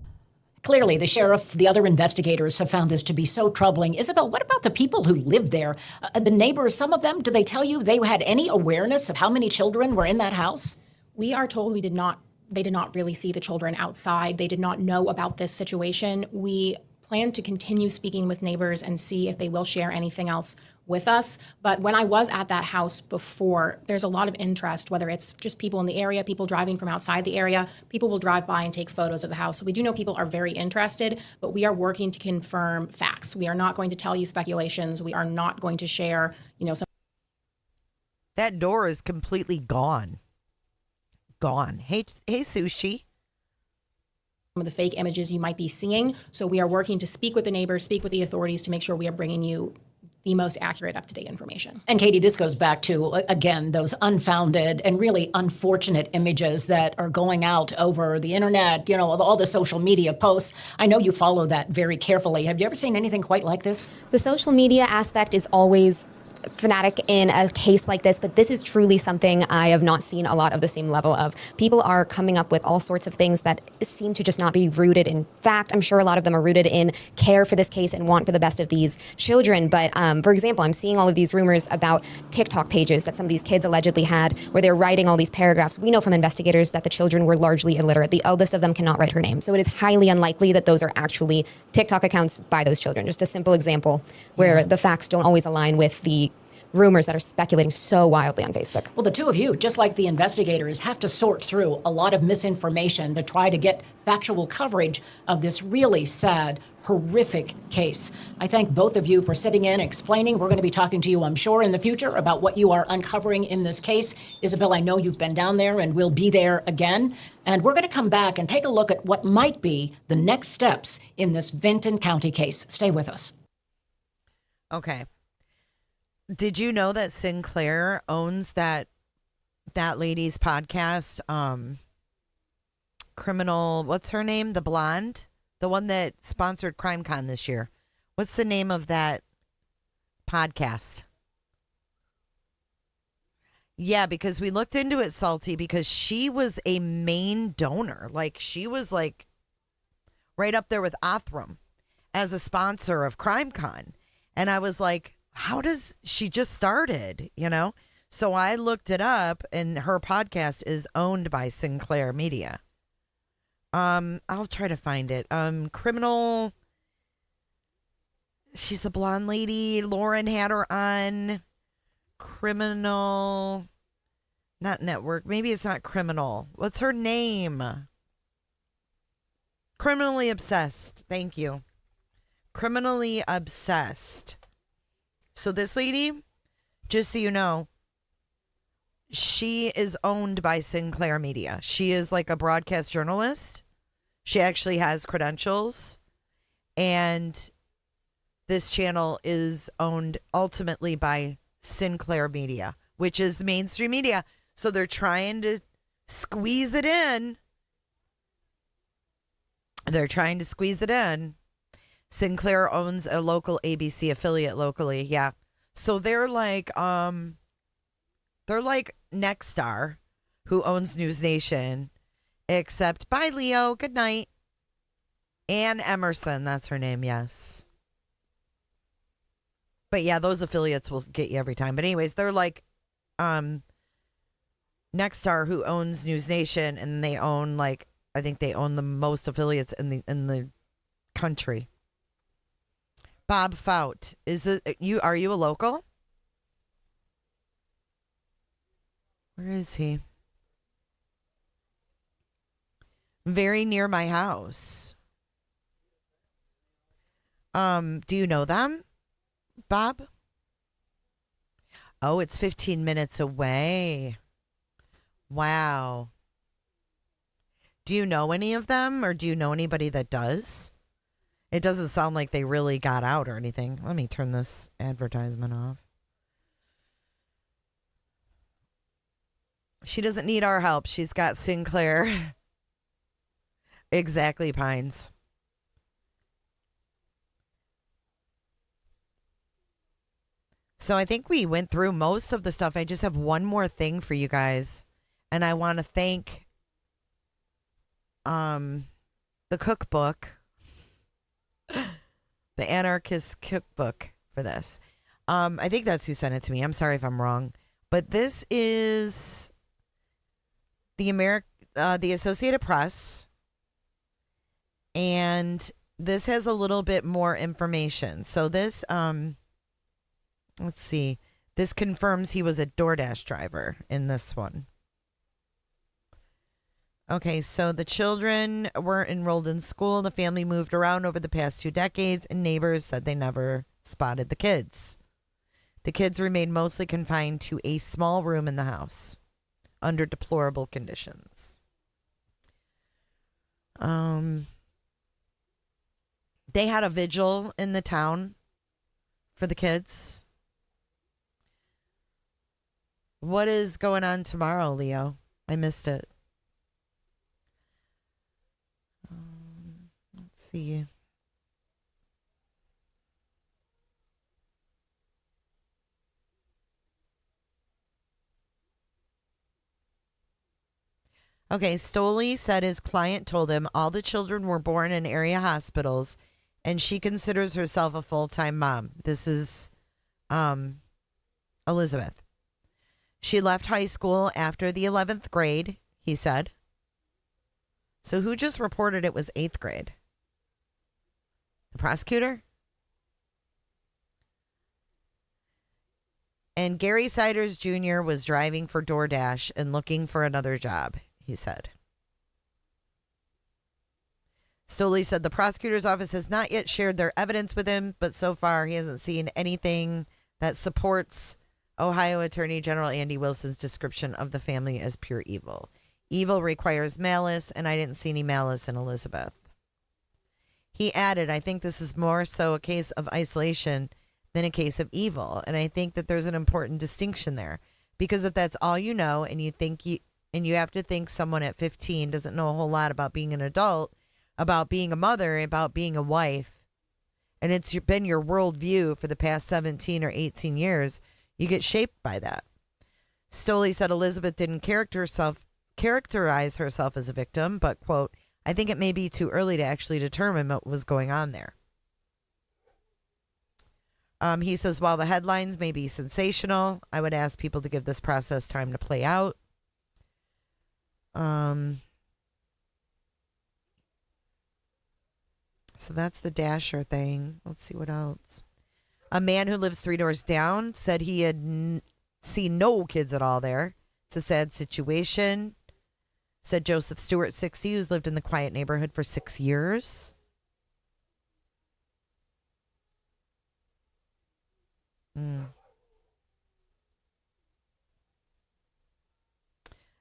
Clearly, the sheriff, the other investigators have found this to be so troubling. Isabel, what about the people who live there? The neighbors, some of them, do they tell you they had any awareness of how many children were in that house? We are told they did not really see the children outside. They did not know about this situation. We plan to continue speaking with neighbors and see if they will share anything else with us. But when I was at that house before, there's a lot of interest, whether it's just people in the area, people driving from outside the area, people will drive by and take photos of the house. So we do know people are very interested, but we are working to confirm facts. We are not going to tell you speculations. We are not going to share, some. That door is completely gone. Gone. Hey, Sushi. Some of the fake images you might be seeing. So we are working to speak with the neighbors, speak with the authorities to make sure we are bringing you the most accurate, up-to-date information. And Katie, this goes back to, again, those unfounded and really unfortunate images that are going out over the internet, all the social media posts. I know you follow that very carefully. Have you ever seen anything quite like this? The social media aspect is always fanatic in a case like this, but this is truly something I have not seen a lot of the same level of. People are coming up with all sorts of things that seem to just not be rooted in fact. I'm sure a lot of them are rooted in care for this case and want for the best of these children. But for example, I'm seeing all of these rumors about TikTok pages that some of these kids allegedly had where they're writing all these paragraphs. We know from investigators that the children were largely illiterate. The eldest of them cannot write her name. So it is highly unlikely that those are actually TikTok accounts by those children. Just a simple example where the facts don't always align with the rumors that are speculating so wildly on Facebook. Well, the two of you, just like the investigators, have to sort through a lot of misinformation to try to get factual coverage of this really sad, horrific case. I thank both of you for sitting in, explaining. We're going to be talking to you, I'm sure, in the future about what you are uncovering in this case. Isabel, I know you've been down there and will be there again. And we're going to come back and take a look at what might be the next steps in this Vinton County case. Stay with us. Okay. Did you know that Sinclair owns that lady's podcast? Criminal, what's her name? The blonde? The one that sponsored CrimeCon this year. What's the name of that podcast? Yeah, because we looked into it, Salty, because she was a main donor. Like, she was like right up there with Othram as a sponsor of CrimeCon. And I was like, how does she just started, So I looked it up, and her podcast is owned by Sinclair Media. I'll try to find it. Criminal. She's a blonde lady. Lauren had her on Criminal, not Network. Maybe it's not Criminal. What's her name? Criminally Obsessed. Thank you. Criminally Obsessed. So this lady, just so you know, she is owned by Sinclair Media. She is like a broadcast journalist. She actually has credentials. And this channel is owned ultimately by Sinclair Media, which is the mainstream media. So they're trying to squeeze it in. Sinclair owns a local ABC affiliate locally. Yeah. So they're like Nexstar, who owns News Nation, except bye, Leo. Good night. Ann Emerson. That's her name. Yes. But yeah, those affiliates will get you every time. But anyways, they're like Nexstar, who owns News Nation, and they own I think they own the most affiliates in the country. Bob Fout, are you a local? Where is he? Very near my house. Do you know them, Bob? Oh, it's 15 minutes away. Wow. Do you know any of them, or do you know anybody that does? It doesn't sound like they really got out or anything. Let me turn this advertisement off. She doesn't need our help. She's got Sinclair. Exactly, Pines. So I think we went through most of the stuff. I just have one more thing for you guys. And I want to thank the cookbook, the Anarchist Cookbook, for this. I think that's who sent it to me. I'm sorry if I'm wrong. But this is the Associated Press. And this has a little bit more information. So this, let's see. This confirms he was a DoorDash driver in this one. Okay, so the children weren't enrolled in school. The family moved around over the past 2 decades, and neighbors said they never spotted the kids. The kids remained mostly confined to a small room in the house under deplorable conditions. They had a vigil in the town for the kids. What is going on tomorrow, Leo? I missed it. Let's see. Okay, Stoley said his client told him all the children were born in area hospitals, and she considers herself a full-time mom. This is Elizabeth. She left high school after the 11th grade, he said. So who just reported it was 8th grade? The prosecutor? And Gary Siders Jr. was driving for DoorDash and looking for another job, he said. Stoley said the prosecutor's office has not yet shared their evidence with him, but so far he hasn't seen anything that supports Ohio Attorney General Andy Wilson's description of the family as pure evil. Evil requires malice, and I didn't see any malice in Elizabeth. He added, I think this is more so a case of isolation than a case of evil, and I think that there's an important distinction there, because if that's all you know, and you have to think someone at 15 doesn't know a whole lot about being an adult, about being a mother, about being a wife, and it's been your worldview for the past 17 or 18 years, you get shaped by that. Stoley said Elizabeth didn't characterize herself as a victim, but, quote, I think it may be too early to actually determine what was going on there. He says, while the headlines may be sensational, I would ask people to give this process time to play out. So that's the Dasher thing. Let's see what else. A man who lives 3 doors down said he had seen no kids at all there. It's a sad situation. Said Joseph Stewart, 60, who's lived in the quiet neighborhood for 6 years.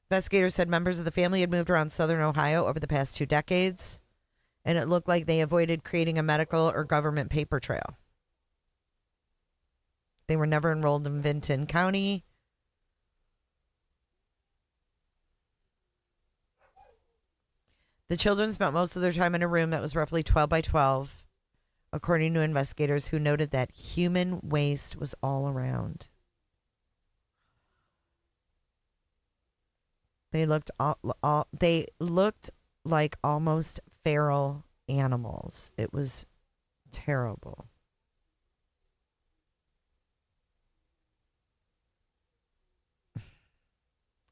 Investigators said members of the family had moved around southern Ohio over the past 2 decades, and it looked like they avoided creating a medical or government paper trail. They were never enrolled in Vinton County. The children spent most of their time in a room that was roughly 12 by 12, according to investigators who noted that human waste was all around. They looked like almost feral animals. It was terrible.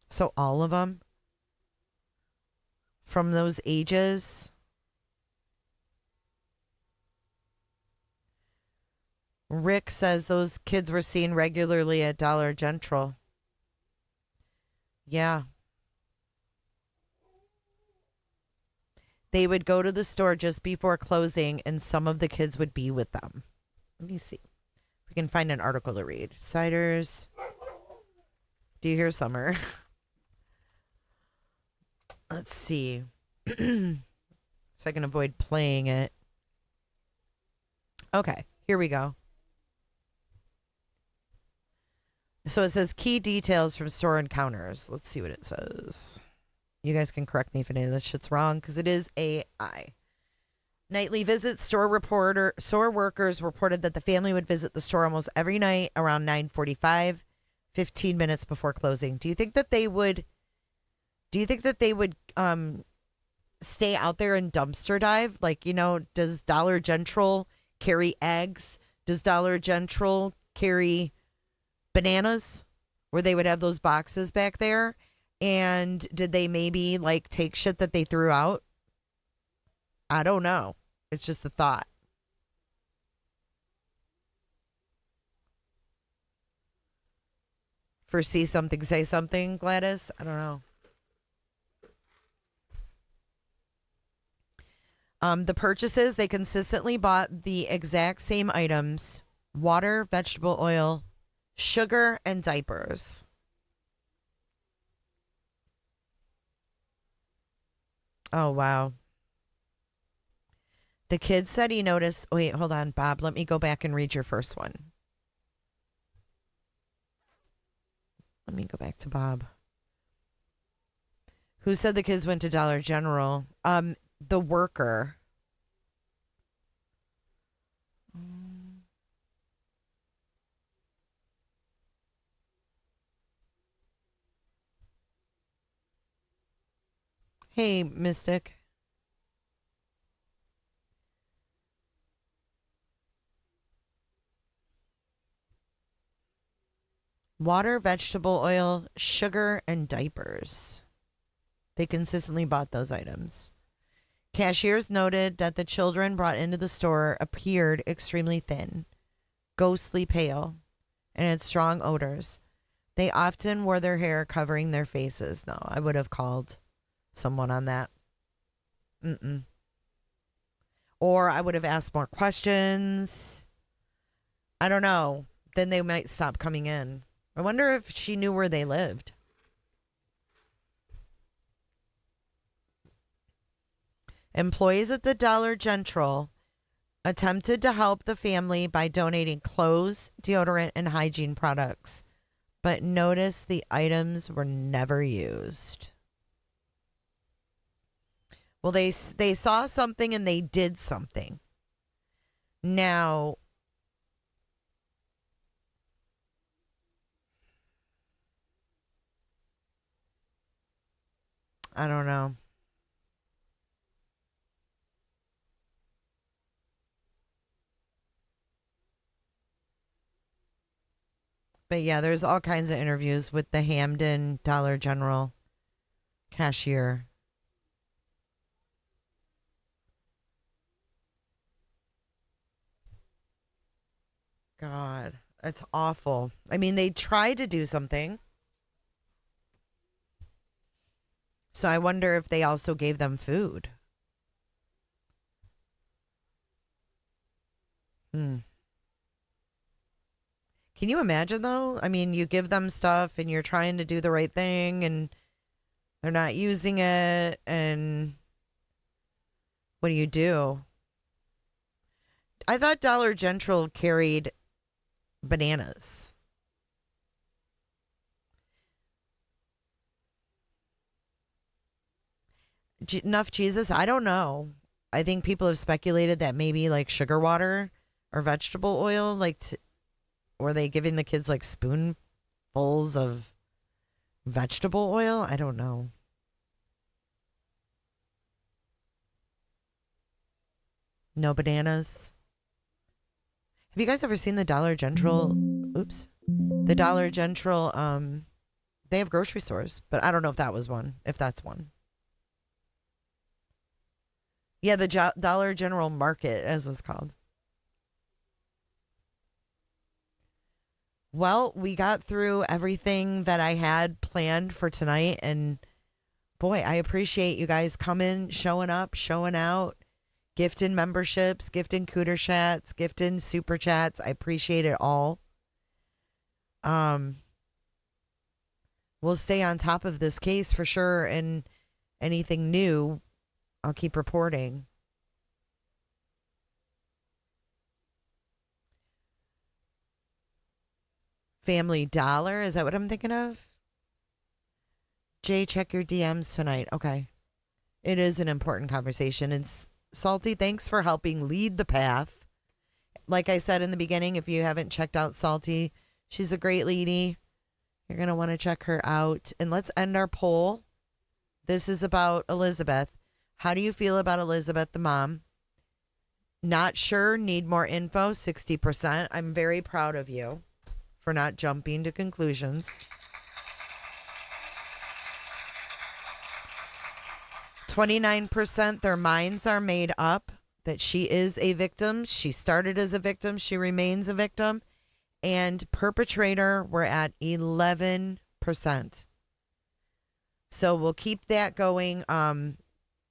So all of them from those ages. Rick says those kids were seen regularly at Dollar General. Yeah. They would go to the store just before closing, and some of the kids would be with them. Let me see if we can find an article to read. Siders. Do you hear Summer? Let's see. So I can avoid playing it. Okay, here we go. So it says key details from store encounters. Let's see what it says. You guys can correct me if any of this shit's wrong because it is AI. Nightly visits. Store workers reported that the family would visit the store almost every night around 9:45, 15 minutes before closing. Do you think that they would stay out there and dumpster dive? Like, you know, does Dollar General carry eggs? Does Dollar General carry bananas where they would have those boxes back there? And did they maybe like take shit that they threw out? I don't know. It's just a thought. Foresee something, say something, Gladys? I don't know. The purchases, they consistently bought the exact same items: water, vegetable oil, sugar, and diapers. Oh, wow. The kid said he noticed. Wait, hold on, Bob. Let me go back and read your first one. Let me go back to Bob. Who said the kids went to Dollar General? The worker. Hey, Mystic. Water, vegetable oil, sugar, and diapers. They consistently bought those items. Cashiers noted that the children brought into the store appeared extremely thin, ghostly pale, and had strong odors. They often wore their hair covering their faces. No, I would have called someone on that. Or I would have asked more questions. I don't know. Then they might stop coming in. I wonder if she knew where they lived. Employees at the Dollar General attempted to help the family by donating clothes, deodorant, and hygiene products, but noticed the items were never used. Well, they saw something and they did something. Now, I don't know. But yeah, there's all kinds of interviews with the Hamden Dollar General cashier. God, it's awful. I mean, they tried to do something. So I wonder if they also gave them food. Can you imagine, though? I mean, you give them stuff and you're trying to do the right thing and they're not using it. And what do you do? I thought Dollar General carried bananas. Enough Jesus? I don't know. I think people have speculated that maybe like sugar water or vegetable oil, like were they giving the kids like spoonfuls of vegetable oil? I don't know. No bananas. Have you guys ever seen the Dollar General? Oops. The Dollar General, they have grocery stores, but I don't know if that was one, if that's one. Yeah, the Dollar General Market, as it's called. Well, we got through everything that I had planned for tonight, and boy, I appreciate you guys coming, showing up, showing out, gifting memberships, gifting Cooter Chats, gifting Super Chats. I appreciate it all. We'll stay on top of this case for sure, and anything new, I'll keep reporting. Family Dollar, is that what I'm thinking of? Jay, check your DMs tonight. Okay. It is an important conversation. And Salty, thanks for helping lead the path. Like I said in the beginning, if you haven't checked out Salty, she's a great lady. You're going to want to check her out. And let's end our poll. This is about Elizabeth. How do you feel about Elizabeth, the mom? Not sure, need more info, 60%. I'm very proud of you for not jumping to conclusions. 29%, their minds are made up that she is a victim. She started as a victim. She remains a victim. And perpetrator, we're at 11%. So we'll keep that going.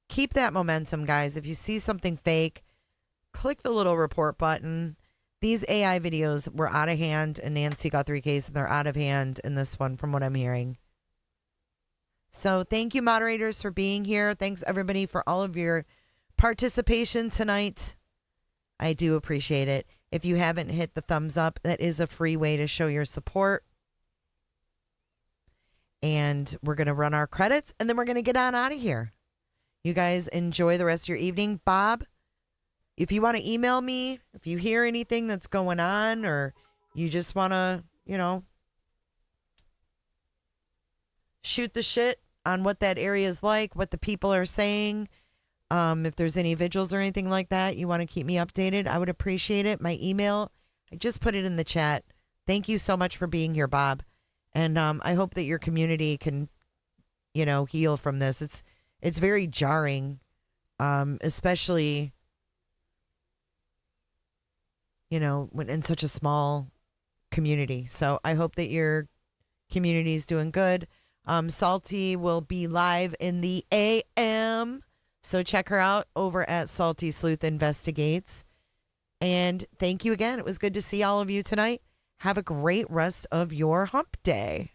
Keep that momentum, guys. If you see something fake, click the little report button. These AI videos were out of hand in Nancy Guthrie case, and they're out of hand in this one, from what I'm hearing. So thank you, moderators, for being here. Thanks, everybody, for all of your participation tonight. I do appreciate it. If you haven't hit the thumbs up, that is a free way to show your support. And we're going to run our credits, and then we're going to get on out of here. You guys enjoy the rest of your evening. Bob, if you want to email me, if you hear anything that's going on, or you just want to, shoot the shit on what that area is like, what the people are saying, if there's any vigils or anything like that, you want to keep me updated, I would appreciate it. My email, I just put it in the chat. Thank you so much for being here, Bob. And I hope that your community can, heal from this. It's very jarring, especially, when in such a small community. So I hope that your community is doing good. Salty will be live in the AM. So check her out over at Salty Sleuth Investigates. And thank you again. It was good to see all of you tonight. Have a great rest of your hump day.